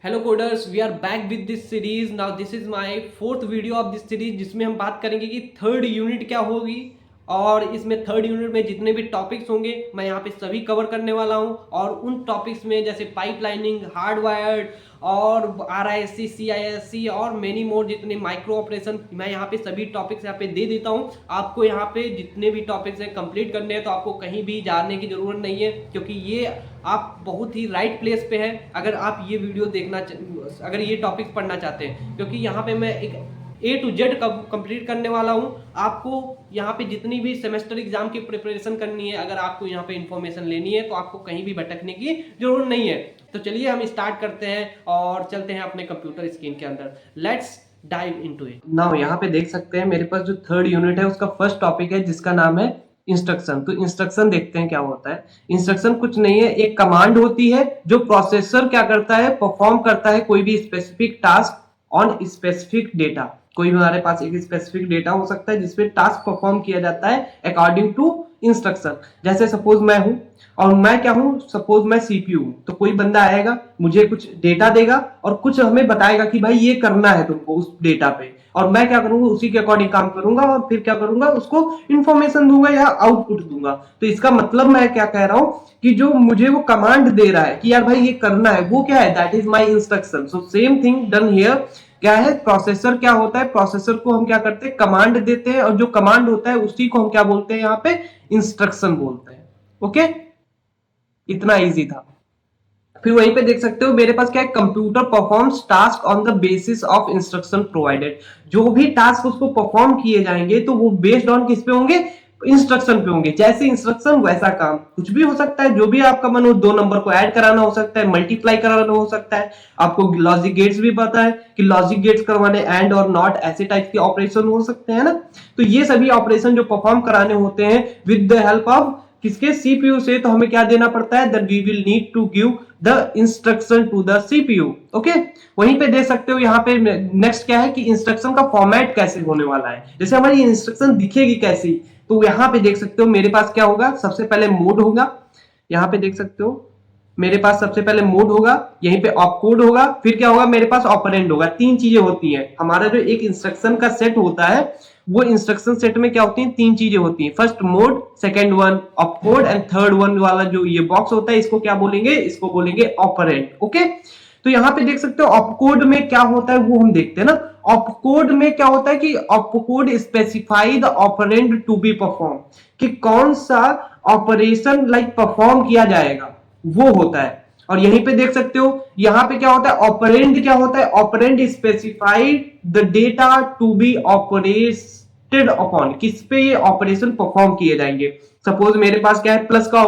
Hello coders, we are back with this series. Now this is my fourth video of this series, जिसमें हम बात करेंगे कि third unit क्या होगी। और इसमें थर्ड यूनिट में जितने भी टॉपिक्स होंगे मैं यहाँ पे सभी कवर करने वाला हूँ। और उन टॉपिक्स में जैसे पाइपलाइनिंग, हार्डवायर्ड और RISC, CISC और मेनी मोर, जितने माइक्रो ऑपरेशन, मैं यहाँ पे सभी टॉपिक्स यहाँ पे दे देता हूँ। आपको यहाँ पे जितने भी टॉपिक्स हैं कंप्लीट करने हैं, तो आपको कहीं भी जाने की जरूरत नहीं है, क्योंकि ये आप बहुत ही राइट प्लेस पे हैं अगर आप ये वीडियो अगर ये टॉपिक पढ़ना चाहते हैं, क्योंकि यहाँ पे मैं एक A to Z कंप्लीट करने वाला हूँ। आपको यहाँ पे जितनी भी सेमेस्टर एग्जाम की प्रिपरेशन करनी है, अगर आपको यहाँ पे इंफॉर्मेशन लेनी है, तो आपको कहीं भी भटकने की जरूरत नहीं है। तो चलिए हम स्टार्ट करते हैं और चलते हैं अपने कंप्यूटर स्क्रीन के अंदर। Let's dive into it. Now यहाँ पे देख सकते हैं मेरे पास जो थर्ड यूनिट है उसका फर्स्ट टॉपिक है, जिसका नाम है इंस्ट्रक्शन। तो इंस्ट्रक्शन देखते हैं क्या होता है। इंस्ट्रक्शन कुछ नहीं है, एक कमांड होती है जो प्रोसेसर क्या करता है, परफॉर्म करता है कोई भी specific task on specific data. कोई भी हमारे पास एक स्पेसिफिक डेटा हो सकता है जिसपे टास्क परफॉर्म किया जाता है अकॉर्डिंग टू इंस्ट्रक्शन। जैसे सपोज मैं हूं और मैं क्या हूं, सपोज मैं CPU हूं, तो कोई बंदा आएगा, मुझे कुछ डेटा देगा और कुछ हमें बताएगा कि भाई ये करना है तुमको उस डेटा पे, और मैं क्या करूंगा, उसी के अकॉर्डिंग काम करूंगा और फिर क्या करूंगा, उसको इंफॉर्मेशन दूंगा या आउटपुट दूंगा। तो इसका मतलब मैं क्या कह रहा हूं कि जो मुझे वो कमांड दे रहा है कि यार भाई ये करना है, वो क्या है, that is my instruction. So same thing done here. क्या है, प्रोसेसर क्या होता है, प्रोसेसर को हम क्या करते हैं, कमांड देते हैं, और जो कमांड होता है उसी को हम क्या बोलते हैं, यहाँ पे इंस्ट्रक्शन बोलते हैं। ओके, इतना इजी था। फिर वहीं पे देख सकते हो मेरे पास क्या है, computer performs task on the basis of instruction provided. जो भी टास्क उसको परफॉर्म किए जाएंगे तो वो बेस्ड ऑन किस पे होंगे, इंस्ट्रक्शन पे होंगे। जैसे इंस्ट्रक्शन वैसा काम, कुछ भी हो सकता है, जो भी आपका मन हो, दो नंबर को ऐड कराना हो सकता है, मल्टीप्लाई कराना हो सकता है। आपको लॉजिक गेट्स भी पता है कि लॉजिक गेट्स करवाने एंड और नॉट ऐसे टाइप के ऑपरेशन हो सकते हैं ना। तो ये सभी ऑपरेशन जो परफॉर्म कराने होते हैं विद द हेल्प ऑफ किसके, CPU से, तो हमें क्या देना पड़ता है, that we will need to give the instruction to the CPU। Okay, वहीं पे देख सकते हो यहाँ पे नेक्स्ट क्या है कि इंस्ट्रक्शन का फॉर्मेट कैसे होने वाला है, जैसे हमारी इंस्ट्रक्शन दिखेगी कैसी। तो यहाँ पे देख सकते हो मेरे पास क्या होगा, सबसे पहले मोड होगा। यहाँ पे देख सकते हो मेरे पास सबसे पहले मोड होगा, यहीं पे ऑपकोड होगा, फिर क्या होगा, मेरे पास ऑपरेंड होगा। तीन चीजें होती हैं। हमारा जो एक इंस्ट्रक्शन का सेट होता है, वो इंस्ट्रक्शन सेट में क्या होती हैं, तीन चीजें होती हैं। First mode, second one opcode, and third one वाला जो ये बॉक्स होता है, इसको क्या बोलेंगे, इसको बोलेंगे ऑपरेंड। ओके, तो यहाँ पे देख सकते हो ऑपकोड में क्या होता है वो हम देखते हैं ना। ऑपकोड में क्या होता है कि opcode specify the operand to be perform, कि कौन सा ऑपरेशन लाइक परफॉर्म किया जाएगा, वो होता है। और यहीं पे देख सकते हो यहाँ पे क्या होता है, ऑपरेंड क्या होता है, operand specified the data to be operated upon, किस पे ये ऑपरेशन परफॉर्म किए जाएंगे। सपोज मेरे पास क्या है, प्लस का,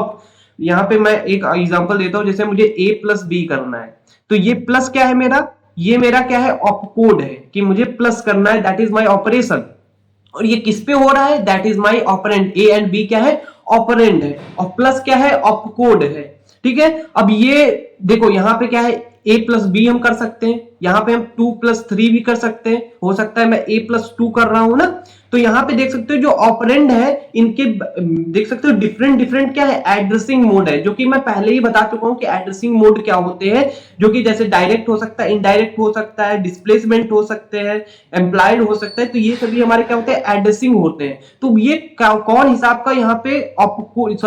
यहाँ पे मैं एक एग्जांपल देता हूं, जैसे मुझे A+B करना है, तो ये प्लस क्या है मेरा, ये मेरा क्या है, ऑपकोड है कि मुझे प्लस करना है, दैट इज माय ऑपरेशन। और ये किस पे हो रहा है, that is my operand. A and B क्या है, ऑपरेंड है, और प्लस क्या है, ऑपकोड है। ठीक है, अब ये देखो यहाँ पे क्या है, A+B हम कर सकते हैं, यहाँ पे हम 2+3 भी कर सकते हैं, हो सकता है मैं A+2 कर रहा हूं ना। तो यहाँ पे देख सकते हो जो ऑपरेंड है, इनके देख सकते हो डिफरेंट डिफरेंट क्या है, एड्रेसिंग मोड है, जो कि मैं पहले ही बता चुका हूं कि एड्रेसिंग मोड क्या होते हैं, जो कि जैसे डायरेक्ट हो सकता है, इनडायरेक्ट हो सकता है, डिस्प्लेसमेंट हो सकते हैं, एम्प्लॉयड हो सकता है। तो ये सभी हमारे क्या होते हैं, एड्रेसिंग होते हैं। तो ये कौन हिसाब का यहाँ पे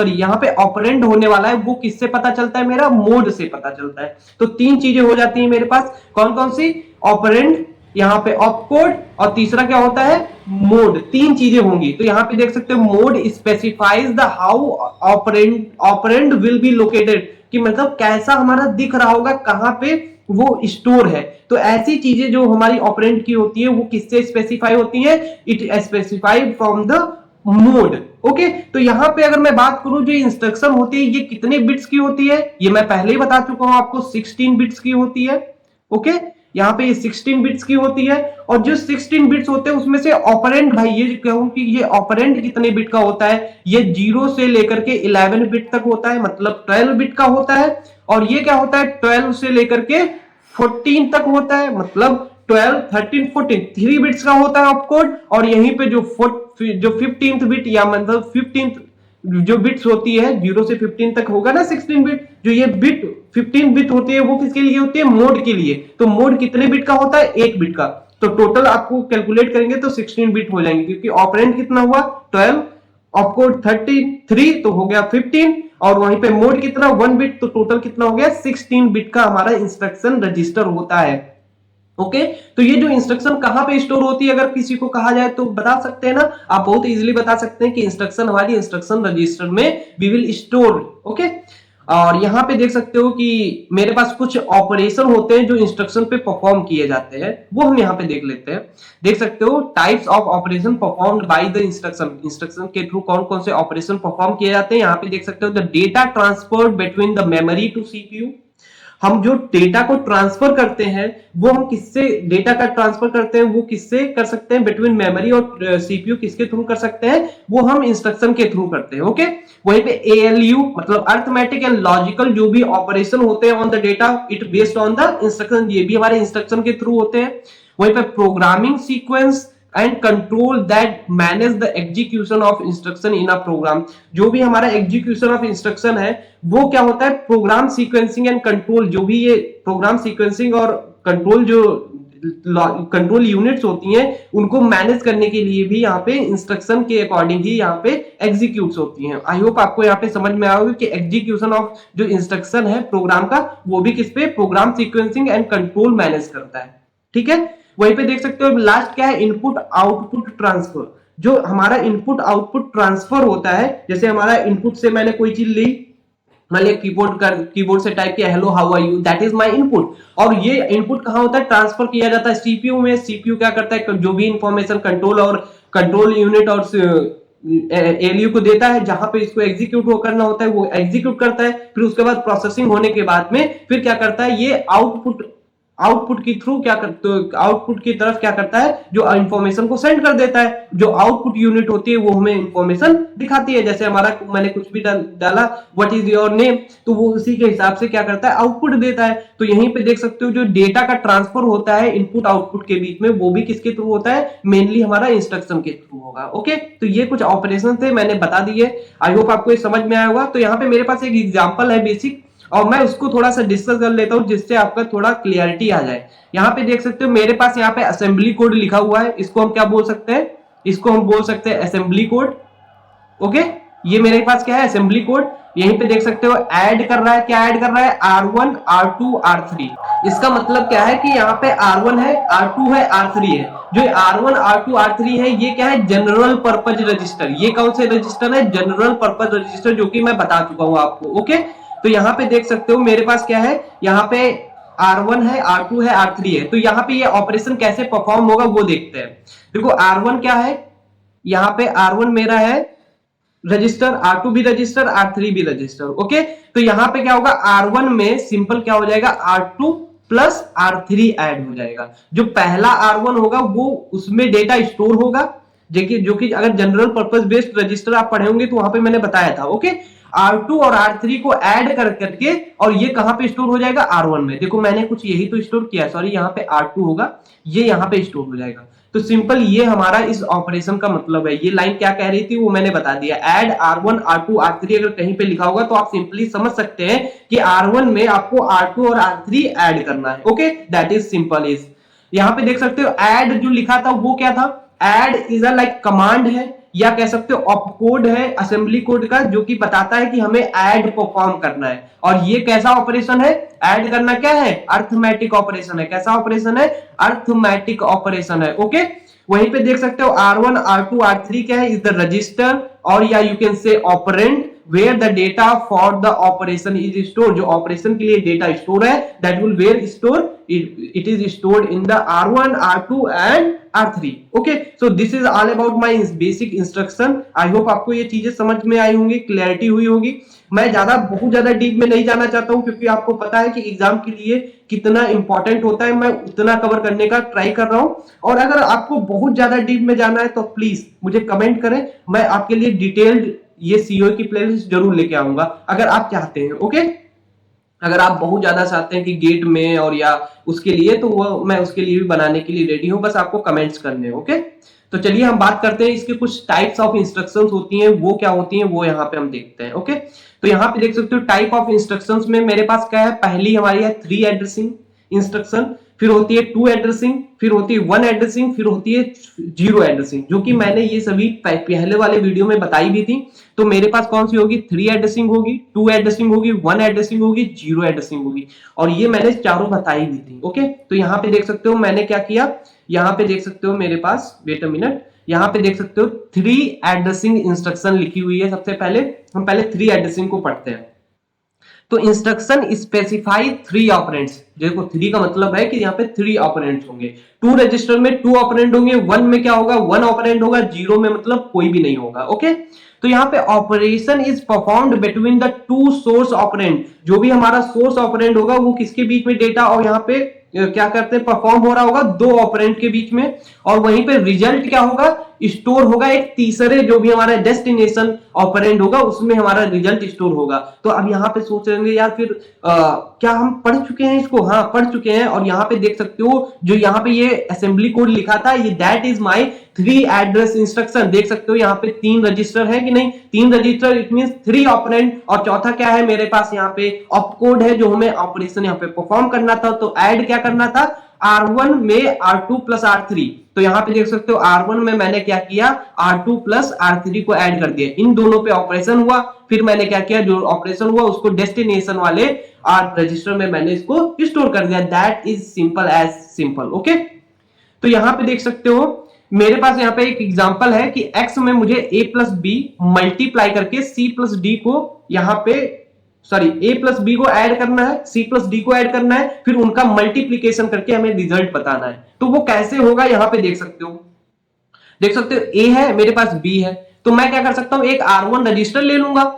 यहाँ पे ऑपरेंड होने वाला है, वो किससे पता चलता है, मेरा मोड से पता चलता है। तो तीन चीजें हो जाती है मेरे पास, कौन कौन सी, ऑपरेंड, यहाँ पे ऑपकोड, और तीसरा क्या होता है, मोड। तीन चीजें होंगी। तो यहाँ पे देख सकते हो mode specifies the how operand will be located, कि मतलब कैसा हमारा दिख रहा होगा, कहां पे वो स्टोर है। तो ऐसी चीजें जो हमारी ऑपरेंड की होती है वो किससे स्पेसिफाई होती है, it specified from the mode. Okay, तो यहाँ पे अगर मैं बात करूं, जो इंस्ट्रक्शन होती है ये कितने बिट्स की होती है, ये मैं पहले ही बता चुका हूं आपको, 16 बिट्स की होती है। ओके, यहाँ पे ये 16 बिट्स की होती है, और जो 16 बिट्स होते हैं उसमें से ऑपरेंड, भाई ये कहूं कि ये ऑपरेंड कितने बिट का होता है, ये 0 से लेकर के 11 बिट तक होता है, मतलब 12 बिट का होता है। और ये क्या होता है, 12 से लेकर के 14 तक होता है, मतलब 12, 13, 14, 3 बिट्स का होता है ऑपकोड। और यहीं पे जो 15th बिट, या मतलब 15th जो बिट्स होती है 0 से 15 तक होगा ना 16 बिट, जो ये बिट 15 बिट होती है वो किसके लिए होती है, मोड के लिए। तो मोड कितने बिट का होता है, 1 बिट का। तो टोटल आपको कैलकुलेट करेंगे तो 16 बिट हो जाएंगे, क्योंकि ऑपरेंड कितना हुआ 12, ऑपकोड 33 तो हो गया 15, और वहीं पे मोड कितना 1 बिट, तो टोटल कितना हो गया 16 बिट का हमारा इंस्ट्रक्शन रजिस्टर होता है। ओके तो ये जो इंस्ट्रक्शन कहां पे स्टोर होती है, अगर किसी को कहा जाए तो बता सकते हैं ना आप, बहुत इजीली बता सकते हैं कि इंस्ट्रक्शन हमारी इंस्ट्रक्शन रजिस्टर में वी विल स्टोर। ओके और यहां पे देख सकते हो कि मेरे पास कुछ ऑपरेशन होते हैं जो इंस्ट्रक्शन पे परफॉर्म किए जाते हैं, वो हम यहाँ पे देख लेते हैं। देख सकते हो types of operation performed by the instruction, instruction के थ्रू कौन कौन से ऑपरेशन परफॉर्म किए जाते हैं। यहाँ पे देख सकते हो the data transferred between the memory to CPU, हम जो डेटा को ट्रांसफर करते हैं वो हम किससे डेटा का ट्रांसफर करते हैं, वो किससे कर सकते हैं, बिटवीन मेमोरी और सीपीयू किसके थ्रू कर सकते हैं, वो हम इंस्ट्रक्शन के थ्रू करते हैं। ओके वहीं पे एएलयू मतलब अर्थमेटिक एंड लॉजिकल जो भी ऑपरेशन होते हैं on the data it based on the instruction, ये भी हमारे इंस्ट्रक्शन के थ्रू होते हैं। वहीं पे programming sequence and control that manage the execution of instruction in a program, जो भी हमारा एग्जीक्यूशन ऑफ इंस्ट्रक्शन है वो क्या होता है, प्रोग्राम सीक्वेंसिंग एंड कंट्रोल, जो भी ये प्रोग्राम सीक्वेंसिंग और कंट्रोल जो कंट्रोल यूनिट्स होती हैं उनको मैनेज करने के लिए भी यहाँ पे इंस्ट्रक्शन के अकॉर्डिंग ही यहाँ पे एग्जीक्यूट होती हैं। आई होप आपको यहाँ पे समझ में आएगा कि एग्जीक्यूशन ऑफ जो इंस्ट्रक्शन है प्रोग्राम का वो भी किस पे, program sequencing and control manage करता है। ठीक है वहीं पे देख सकते हो लास्ट क्या है, इनपुट आउटपुट ट्रांसफर, जो हमारा इनपुट आउटपुट ट्रांसफर होता है। जैसे हमारा इनपुट से मैंने कोई चीज ली, मान लिया कीबोर्ड से टाइप किया hello how are you, that is my input, और ये इनपुट कहां होता है, ट्रांसफर किया जाता है सीपीयू में। सीपीयू क्या करता है, जो भी इंफॉर्मेशन कंट्रोल और कंट्रोल यूनिट और एलयू को देता है, जहां पे इसको एग्जीक्यूट करना होता है वो एग्जीक्यूट करता है। फिर उसके बाद प्रोसेसिंग होने के बाद में फिर क्या करता है, ये आउटपुट के थ्रू क्या करता है, आउटपुट की तरफ क्या करता है, जो इंफॉर्मेशन को सेंड कर देता है। जो आउटपुट यूनिट होती है वो हमें इंफॉर्मेशन दिखाती है। जैसे हमारा मैंने कुछ भी डाला व्हाट इज योर नेम, तो वो उसी के हिसाब से क्या करता है, आउटपुट देता है। तो यहीं पे देख सकते हो जो डेटा का ट्रांसफर होता है इनपुट आउटपुट के बीच में, वो भी किसके थ्रू होता है, मेनली हमारा इंस्ट्रक्शन के थ्रू होगा। ओके तो ये कुछ ऑपरेशन थे मैंने बता दिए, आई होप आपको ये समझ में आया होगा। तो यहाँ पे मेरे पास एक एग्जाम्पल है बेसिक, और मैं उसको थोड़ा सा डिस्कस कर लेता हूं जिससे आपका थोड़ा क्लियरिटी आ जाए। यहाँ पे देख सकते हो मेरे पास यहाँ पे असेंबली कोड लिखा हुआ है, इसको हम क्या बोल सकते हैं, इसको हम बोल सकते हैं असेंबली कोड। ओके ये मेरे पास क्या है, असेंबली कोड। यहीं पे देख सकते हो ऐड कर रहा है, क्या ऐड कर रहा है, R1 R2 R3। इसका मतलब क्या है कि यहाँ पे R1 है, R2 है, R3 है। जो R1 R2 R3 है ये क्या है, जनरल पर्पज रजिस्टर। ये कौन से रजिस्टर है, जनरल पर्पज रजिस्टर, जो कि मैं बता चुका हूं आपको। ओके तो यहाँ पे देख सकते हो मेरे पास क्या है, यहाँ पे R1 है, R2 है, R3 है। तो यहाँ पे ये ऑपरेशन कैसे परफॉर्म होगा वो देखते हैं। देखो R1 क्या है, यहाँ पे R1 मेरा है रजिस्टर, R2 भी रजिस्टर, R3 भी रजिस्टर। ओके तो यहाँ पे क्या होगा, R1 में सिंपल क्या हो जाएगा, R2 प्लस R3 ऐड हो जाएगा। जो पहला R1 होगा वो उसमें डेटा स्टोर होगा, जो कि अगर जनरल पर्पस बेस्ड रजिस्टर आप पढ़े होंगे तो वहां पे मैंने बताया था। ओके R2 और R3 को ऐड करके और ये कहां पे स्टोर हो जाएगा, R1 में। देखो मैंने कुछ यही तो स्टोर किया, सॉरी यहाँ पे R2 होगा, ये यहाँ पे स्टोर हो जाएगा। तो सिंपल ये हमारा इस ऑपरेशन का मतलब है। ये लाइन क्या कह रही थी वो मैंने बता दिया, ऐड R1 R2 R3 अगर कहीं पे लिखा होगा तो आप सिंपली समझ सकते हैं कि R1 में आपको R2 और R3 ऐड करना है। Okay that is simple is. यहाँ पे देख सकते हो ऐड जो लिखा था वो क्या था, add is a like command है, या कह सकते हो ऑपकोड है असेंबली कोड का, जो कि बताता है कि हमें ऐड परफॉर्म करना है। और ये कैसा ऑपरेशन है, ऐड करना क्या है, अर्थमेटिक ऑपरेशन है। कैसा ऑपरेशन है, अर्थमेटिक ऑपरेशन है। ओके वहीं पे देख सकते हो R1 R2 R3 क्या है, इज द रजिस्टर, और या यू कैन से operand where the data for the operation is stored, जो ऑपरेशन के लिए डेटा स्टोर है, that will where store it is stored in the R1 R2 and R3. okay so this is all about my basic instruction. I hope आपको ये चीजें समझ में आई होंगी, क्लैरिटी हुई होगी। मैं बहुत ज्यादा डीप में नहीं जाना चाहता हूं, क्योंकि आपको पता है कि एग्जाम के लिए कितना इंपॉर्टेंट होता है, मैं उतना कवर करने का ट्राई कर रहा हूं। और अगर आपको बहुत ज्यादा डीप में जाना है तो प्लीज मुझे कमेंट करें, मैं आपके लिए डिटेल्ड ये सीओ की प्लेलिस्ट जरूर लेके आऊंगा अगर आप चाहते हैं। ओके अगर आप बहुत ज्यादा चाहते हैं कि गेट में और या उसके लिए, तो वो मैं उसके लिए भी बनाने के लिए रेडी हूं, बस आपको कमेंट्स करने हैं। ओके तो चलिए हम बात करते हैं इसके कुछ टाइप्स ऑफ इंस्ट्रक्शंस होती हैं, वो क्या होती हैं वो यहाँ पे हम देखते हैं। ओके, तो यहाँ पे देख सकते हो टाइप ऑफ इंस्ट्रक्शंस में मेरे पास क्या है, पहली हमारी है 3 एड्रेसिंग इंस्ट्रक्शन, फिर होती है 2 एड्रेसिंग, फिर होती है 1 एड्रेसिंग, फिर होती है 0 एड्रेसिंग, जो कि मैंने ये सभी पहले वाले वीडियो में बताई भी थी। तो मेरे पास कौन सी होगी, 3 एड्रेसिंग होगी, 2 एड्रेसिंग होगी, 1 एड्रेसिंग होगी, 0 एड्रेसिंग होगी, और ये मैंने चारों बताई भी थी। ओके, तो यहाँ पे देख सकते हो मैंने क्या किया, यहाँ पे देख सकते हो मेरे पास, वेट अ मिनट, यहाँ पे देख सकते हो 3 एड्रेसिंग इंस्ट्रक्शन लिखी हुई है। सबसे पहले हम पहले 3 एड्रेसिंग को पढ़ते हैं। तो इंस्ट्रक्शन स्पेसिफाई 3 ऑपरेंड्स, देखो 3 का मतलब है कि यहाँ पे 3 ऑपरेंड्स होंगे। 2 रजिस्टर में 2 ऑपरेंड होंगे, 1 में क्या होगा, 1 ऑपरेंड होगा, 0 में मतलब कोई भी नहीं होगा। ओके, तो यहाँ पे operation is performed between the 2 source operand, जो भी हमारा सोर्स ऑपरेंड होगा वो किसके बीच में डेटा और यहाँ पे क्या करते हैं, परफॉर्म हो रहा होगा 2 ऑपरेंड के बीच में, और वहीं पे रिजल्ट क्या होगा, स्टोर होगा एक तीसरे, जो भी हमारा डेस्टिनेशन ऑपरेंड होगा उसमें हमारा रिजल्ट स्टोर होगा। तो अब यहाँ पे सोच रहे यार फिर क्या हम पढ़ चुके हैं इसको, हाँ पढ़ चुके हैं, और यहाँ पे देख सकते हो जो यहाँ पे ये असेंबली कोड लिखा था, ये that is my 3 address instruction. देख सकते हो यहाँ पे 3 रजिस्टर है कि नहीं, 3 रजिस्टर, इट मींस 3 ऑपरेंड, और चौथा क्या है मेरे पास यहाँ पे ऑपकोड है, जो हमें ऑपरेशन यहाँ पे परफॉर्म करना था। तो ऐड क्या करना था, R1 में R2 प्लस R3। तो यहाँ पे देख सकते हो R1 में मैंने क्या किया, R2 प्लस R3 को ऐड कर दिया, इन दोनों पे ऑपरेशन हुआ, फिर मैंने क्या किया, जो ऑपरेशन हुआ उसको डेस्टिनेशन वाले रजिस्टर में मैंने इसको स्टोर कर दिया। That is simple as simple. Okay, तो यहाँ पे देख सकते हो मेरे पास यहाँ पे एक एग्जांपल है कि x में मुझे a प्लस बी मल्टीप्लाई करके c प्लस डी को यहाँ पे a प्लस बी को ऐड करना है, c प्लस डी को ऐड करना है, फिर उनका मल्टीप्लीकेशन करके हमें रिजल्ट बताना है। तो वो कैसे होगा, यहाँ पे देख सकते हो a है मेरे पास, b है, तो मैं क्या कर सकता हूं, एक R1 रजिस्टर ले लूंगा,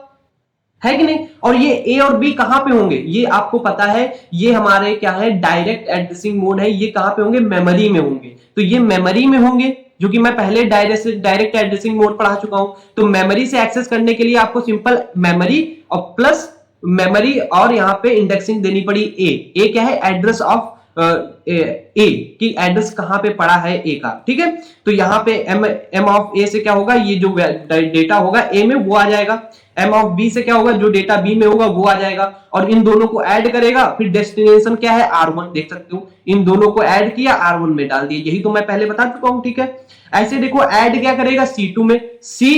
है कि नहीं, और ये a और b कहां पे होंगे, ये आपको पता है, ये हमारे क्या है, डायरेक्ट एड्रेसिंग मोड है, ये कहां पे होंगे, मेमोरी में होंगे। तो ये मेमोरी में होंगे, जो कि मैं पहले डायरेक्ट एड्रेसिंग मोड पढ़ा चुका हूं। तो मेमोरी से एक्सेस करने के लिए आपको सिंपल मेमोरी और प्लस मेमोरी और यहाँ पे इंडेक्सिंग देनी पड़ी ए क्या है, एड्रेस ऑफ ए की एड्रेस कहां पे पड़ा है ए का, ठीक है। तो यहाँ पे एम ऑफ ए से क्या होगा, ये जो डेटा होगा ए में वो आ जाएगा, एम ऑफ बी से क्या होगा, जो डेटा बी में होगा वो आ जाएगा, और इन दोनों को ऐड करेगा, फिर डेस्टिनेशन क्या है R1, देख सकते हो इन दोनों को ऐड किया, R1 में डाल दिया, यही तो मैं पहले बता चुका हूं, ठीक है। ऐसे देखो ऐड क्या करेगा, C2 में, C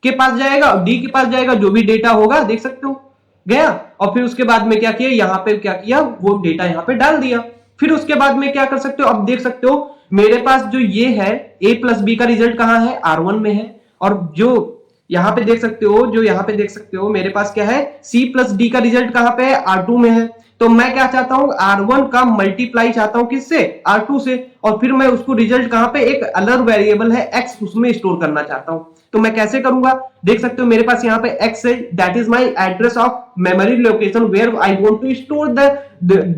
के पास जाएगा और D के पास जाएगा, जो भी डेटा होगा देख सकते हो गया, और फिर उसके बाद में क्या किया, यहाँ पे क्या किया, वो डेटा यहाँ पे डाल दिया। फिर उसके बाद में क्या कर सकते हो, अब देख सकते हो मेरे पास जो ये है a प्लस बी का रिजल्ट कहां है, R1 में है, और जो यहाँ पे देख सकते हो, जो यहाँ पे देख सकते हो मेरे पास क्या है, c प्लस डी का रिजल्ट कहां पे है, R2 में है। तो मैं क्या चाहता हूं, R1 का मल्टीप्लाई चाहता हूं किससे, R2 से, और फिर मैं उसको रिजल्ट कहां पे, एक अलग वेरिएबल है x, उसमें स्टोर करना चाहता हूं। तो मैं कैसे करूंगा, देख सकते हो मेरे पास यहाँ पे x है, that is my address of memory location where I want to store the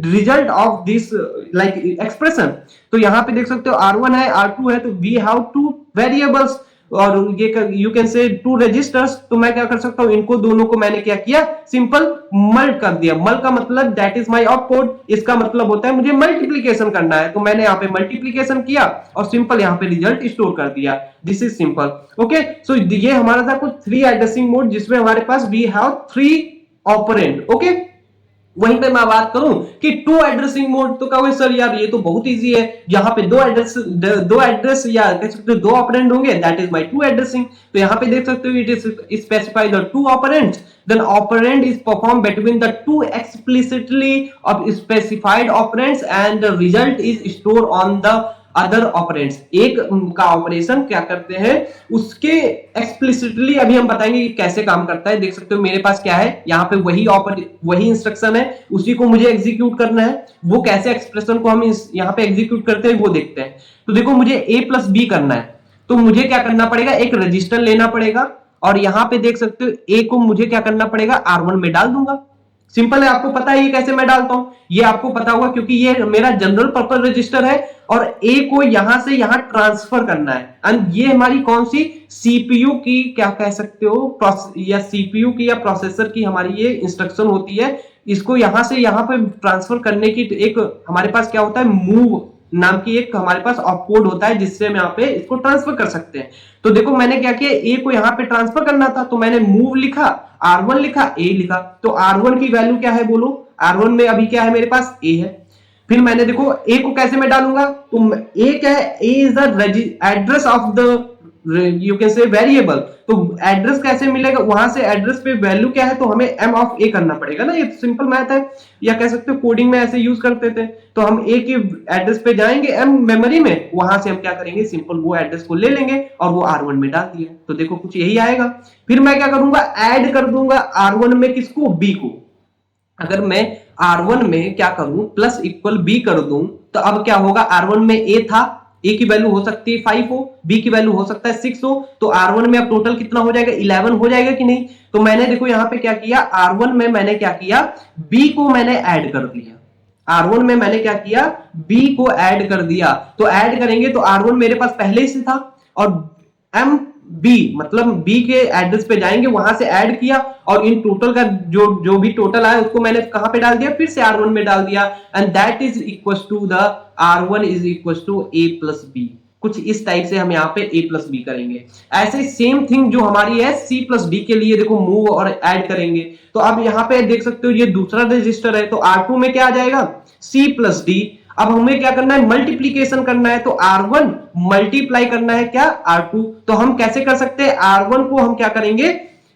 result of this like expression. तो यहाँ पे देख सकते हो R1 है, R2 है, तो वी हैव 2 वेरिएबल्स और ये यू कैन से 2 रजिस्टर्स। तो मैं क्या कर सकता हूं, इनको दोनों को मैंने क्या किया, सिंपल मल्ट कर दिया। मल्ट का मतलब दैट इज माय ऑपकोड, इसका मतलब होता है मुझे मल्टीप्लीकेशन करना है, तो मैंने यहाँ पे मल्टीप्लीकेशन किया और सिंपल यहाँ पे रिजल्ट स्टोर कर दिया। This is simple. ओके, सो ये हमारा था कुछ 3 एड्रेसिंग मोड, जिसमें हमारे पास वी हैव 3 ऑपरेंड। ओके, वहीं पे मैं बात करूं कि 2 एड्रेसिंग मोड, तो कहोगे सर यार ये तो बहुत इजी है, यहाँ पे 2 एड्रेस या कह सकते हो 2 ऑपरेंड होंगे, दैट इज माय 2 एड्रेसिंग। तो यहाँ पे देख सकते हो it is specify the 2 operands, then operand is performed between the 2 explicitly of specified operands and the result is stored on the other operands. एक का ऑपरेशन क्या करते हैं, उसके एक्सप्लिसिटली अभी हम बताएंगे कि कैसे काम करता है। देख सकते हो मेरे पास क्या है, यहाँ पे वही इंस्ट्रक्शन है, उसी को मुझे एग्जीक्यूट करना है। वो कैसे एक्सप्रेशन को हम यहाँ पे एग्जीक्यूट करते हैं वो देखते हैं। तो देखो मुझे a प्लस बी करना है, तो मुझे क्या करना पड़ेगा, एक रजिस्टर लेना पड़ेगा, और यहाँ पे देख सकते हो a को मुझे क्या करना पड़ेगा, R1 में डाल दूंगा। सिंपल है, आपको पता है ये कैसे मैं डालता हूं, ये आपको पता होगा क्योंकि ये मेरा जनरल पर्पस रजिस्टर है, और a को यहां से यहां ट्रांसफर करना है। एंड ये हमारी कौन सी सीपीयू की, क्या कह सकते हो, या सीपीयू की या प्रोसेसर की हमारी ये इंस्ट्रक्शन होती है। इसको यहां से यहां पे ट्रांसफर करने की एक हमारे पास क्या होता है, मूव नाम की एक हमारे पास ऑप कोड होता है जिससे हम यहाँ पे इसको ट्रांसफर कर सकते हैं। तो देखो मैंने क्या किया, ए को यहाँ पे ट्रांसफर करना था तो मैंने मूव लिखा, R1 लिखा, ए लिखा। तो R1 की वैल्यू क्या है बोलो, R1 में अभी क्या है मेरे पास, ए है। फिर मैंने देखो ए को कैसे मैं डालूंगा, तो ए क्या है, A is the address of the you can say variable. तो एड्रेस कैसे मिलेगा, वहां से एड्रेस पे वैल्यू क्या है, तो हमें एम ऑफ ए करना पड़ेगा ना, ये सिंपल मैथ है। या कह सकते हो कोडिंग में ऐसे यूज करते थे। तो हम ए के एड्रेस पे जाएंगे एम मेमोरी में, वहां से हम क्या करेंगे, सिंपल वो एड्रेस को ले लेंगे और वो R1 में डाल दिया। तो देखो कुछ यही आएगा। फिर मैं क्या करूंगा, ऐड कर दूंगा R1 में किसको, बी को। अगर मैं R1 में क्या करूं, प्लस इक्वल बी कर दूं, तो अब क्या होगा, R1 में ए था, ए की वैल्यू हो सकती है 5 हो, बी की वैल्यू हो सकता है 6 हो। तो R1 में अब टोटल कितना हो जाएगा, 11 हो जाएगा कि नहीं। तो मैंने देखो यहाँ पे क्या किया, R1 में मैंने क्या किया, बी को मैंने ऐड कर दिया। R1 में मैंने क्या किया, बी को ऐड कर दिया। तो ऐड करेंगे तो R1 मेरे पास पहले से था, और एम बी मतलब बी के एड्रेस पे जाएंगे, वहां से ऐड किया, और इन टोटल का जो भी टोटल आया उसको मैंने कहां पे डाल दिया, फिर से R1 में डाल दिया। And that is equal to the R1 is equal to a plus b. कुछ इस टाइप से हम यहाँ पे ए प्लस बी करेंगे। ऐसे सेम थिंग जो हमारी है सी प्लस डी के लिए, देखो मूव और ऐड करेंगे। तो अब यहाँ पे देख सकते हो ये दूसरा रजिस्टर है, तो R2 में क्या आ जाएगा, सी प्लस डी। अब हमें क्या करना है, मल्टीप्लीकेशन करना है। तो R1 मल्टीप्लाई करना है क्या, R2। तो हम कैसे कर सकते हैं, R1 को हम क्या करेंगे,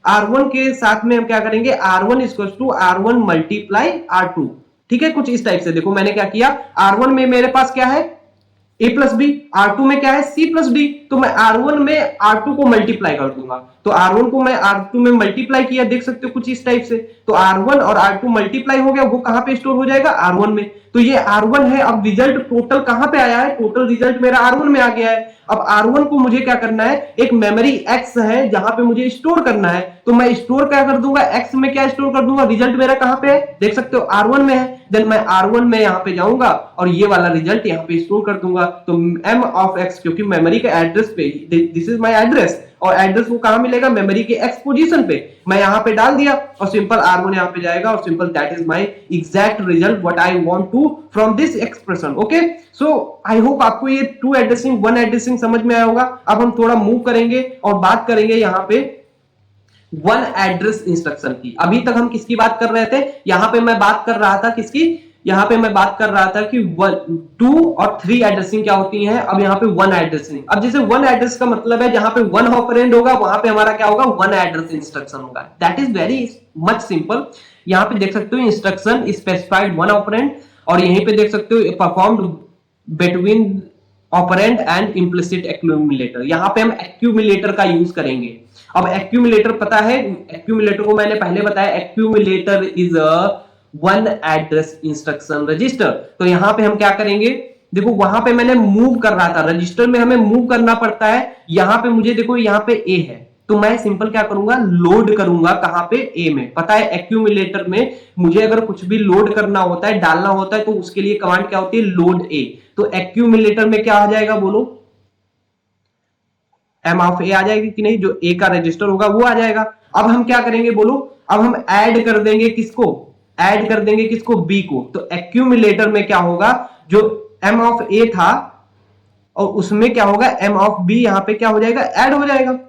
R1 के साथ में हम क्या करेंगे, R1 equal to R1 multiply R2। ठीक है, कुछ इस टाइप से। देखो मैंने क्या किया, R1 में मेरे पास क्या है, ए प्लस बी, R2 में क्या है, सी प्लस डी। तो मैं R1 में R2 को मल्टीप्लाई कर दूंगा। तो R1 को मैं R2 में मल्टीप्लाई किया, देख सकते हो कुछ इस टाइप से। तो R1 और R2 मल्टीप्लाई हो गया, वो कहां पे स्टोर हो जाएगा, R1 में। तो ये R1 है। अब रिजल्ट टोटल कहां पे आया है, टोटल रिजल्ट मेरा R1 में आ गया है। अब R1 को मुझे क्या करना है, एक मेमोरी X है जहां पे मुझे स्टोर करना है। तो मैं स्टोर क्या कर दूंगा, X में क्या स्टोर कर दूंगा, रिजल्ट मेरा कहां पे है, देख सकते हो R1 में है। देन मैं R1 में यहाँ पे जाऊंगा और ये वाला रिजल्ट यहाँ पे स्टोर कर दूंगा। तो m ऑफ x, क्योंकि मेमोरी के एड्रेस पे, दिस इज माय एड्रेस, और एड्रेस को कहां मिलेगा, मेमोरी के x पोजीशन पे। मैं यहाँ पे डाल दिया और सिंपल R1 यहाँ पे जाएगा, और simple that is my exact result what I want to from this expression. Okay, so I hope आपको ये टू एड्रेसिंग वन एड्रेसिंग समझ में आया होगा। अब हम थोड़ा मूव करेंगे और बात करेंगे यहाँ पे वन एड्रेस इंस्ट्रक्शन की। अभी तक हम किसकी बात कर रहे थे, यहां पे मैं बात कर रहा था किसकी, यहां पे मैं बात कर रहा था कि 2 और 3 एड्रेसिंग क्या होती है। अब यहाँ पे वन एड्रेसिंग, अब जैसे वन एड्रेस का मतलब है जहां पे वन ऑपरेंड होगा वहां पे हमारा क्या होगा, वन एड्रेस इंस्ट्रक्शन होगा। That is very much simple. यहाँ पे देख सकते हो इंस्ट्रक्शन स्पेसिफाइड वन ऑपरेंड, और यहीं पे देख सकते हो performed between operand and implicit accumulator. यहाँ पे हम एक्यूमुलेटर का यूज करेंगे। अब एक्यूमुलेटर पता है, एक्यूमुलेटर को मैंने पहले बताया, accumulator is a one address instruction register. तो यहाँ पे हम क्या करेंगे, देखो वहां पे मैंने मूव कर रहा था, रजिस्टर में हमें मूव करना पड़ता है। यहाँ पे मुझे देखो यहाँ पे ए है, तो मैं सिंपल क्या करूंगा, लोड करूंगा कहां पे, ए में। पता है एक्यूमुलेटर में मुझे अगर कुछ भी लोड करना होता है, डालना होता है, तो उसके लिए कमांड क्या होती है, लोड ए। तो एक्यूमुलेटर में क्या आ जाएगा बोलो, एम ऑफ ए आ जाएगी कि नहीं, जो ए का रजिस्टर होगा वो आ जाएगा। अब हम क्या करेंगे बोलो, अब हम ऐड कर देंगे किसको, ऐड कर देंगे किसको, बी को। तो एक्यूमुलेटर में क्या होगा, जो एम ऑफ ए था और उसमें क्या होगा, एम ऑफ बी यहां पे क्या हो जाएगा, ऐड हो जाएगा।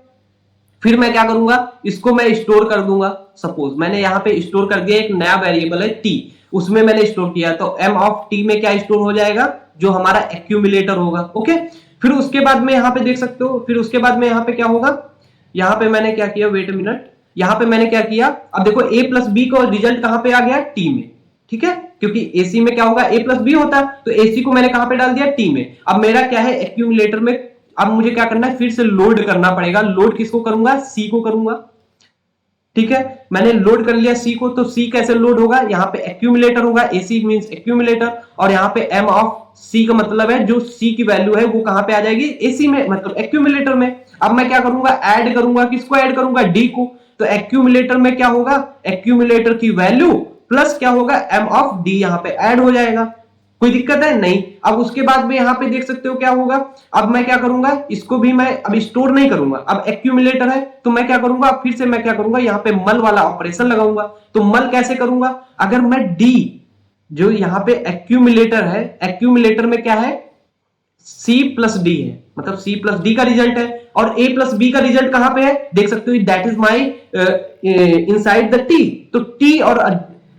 फिर मैं क्या करूंगा, इसको मैं स्टोर कर दूंगा। सपोज मैंने यहां पे स्टोर कर दिया, एक नया वेरिएबल है टी, उसमें मैंने स्टोर किया, तो एम ऑफ टी में क्या स्टोर हो जाएगा, जो हमारा एक्यूमुलेटर होगा। ओके, फिर उसके बाद में यहाँ पे देख सकते हो, फिर उसके बाद में यहाँ पे क्या होगा, यहाँ पे मैंने क्या किया, वेट अ मिनट, यहाँ पे मैंने क्या किया, अब देखो ए प्लस बी का रिजल्ट कहां पे आ गया, टी में। ठीक है, क्योंकि एसी में क्या होगा, ए प्लस बी होता है, तो एसी को मैंने कहां पे डाल दिया, टी में। अब मेरा क्या है, एक्यूमुलेटर में अब मुझे क्या करना है, फिर से लोड करना पड़ेगा। लोड किसको करूंगा, सी को करूंगा। ठीक है, मैंने लोड कर लिया सी को, तो सी कैसे लोड होगा, यहाँ पे एक्यूमुलेटर होगा, एसी मींस एक्यूमुलेटर, और यहाँ पे एम ऑफ सी का मतलब है जो सी की वैल्यू है वो कहां पे आ जाएगी, एसी में, मतलब एक्यूमुलेटर में। अब मैं क्या करूंगा, ऐड करूंगा, किसको ऐड करूंगा, डी को। तो एक्यूमुलेटर में क्या होगा, एक्यूमुलेटर की वैल्यू प्लस क्या होगा, एम ऑफ डी यहाँ पे ऐड हो जाएगा। कोई दिक्कत है नहीं। अब उसके बाद में यहाँ पे देख सकते हो क्या होगा, अब मैं क्या करूंगा, इसको भी मैं अब स्टोर नहीं करूंगा, अब एक्यूमुलेटर है तो मैं क्या करूंगा, फिर से मैं क्या करूंगा, यहाँ पे मल वाला ऑपरेशन लगाऊंगा। तो मल कैसे करूंगा, अगर मैं डी जो यहाँ पे एक्यूमुलेटर है, एक्यूमुलेटर में क्या है, C प्लस डी है, मतलब C प्लस डी का रिजल्ट है, और A प्लस बी का रिजल्ट कहां पे है देख सकते हो, that is my inside the T। तो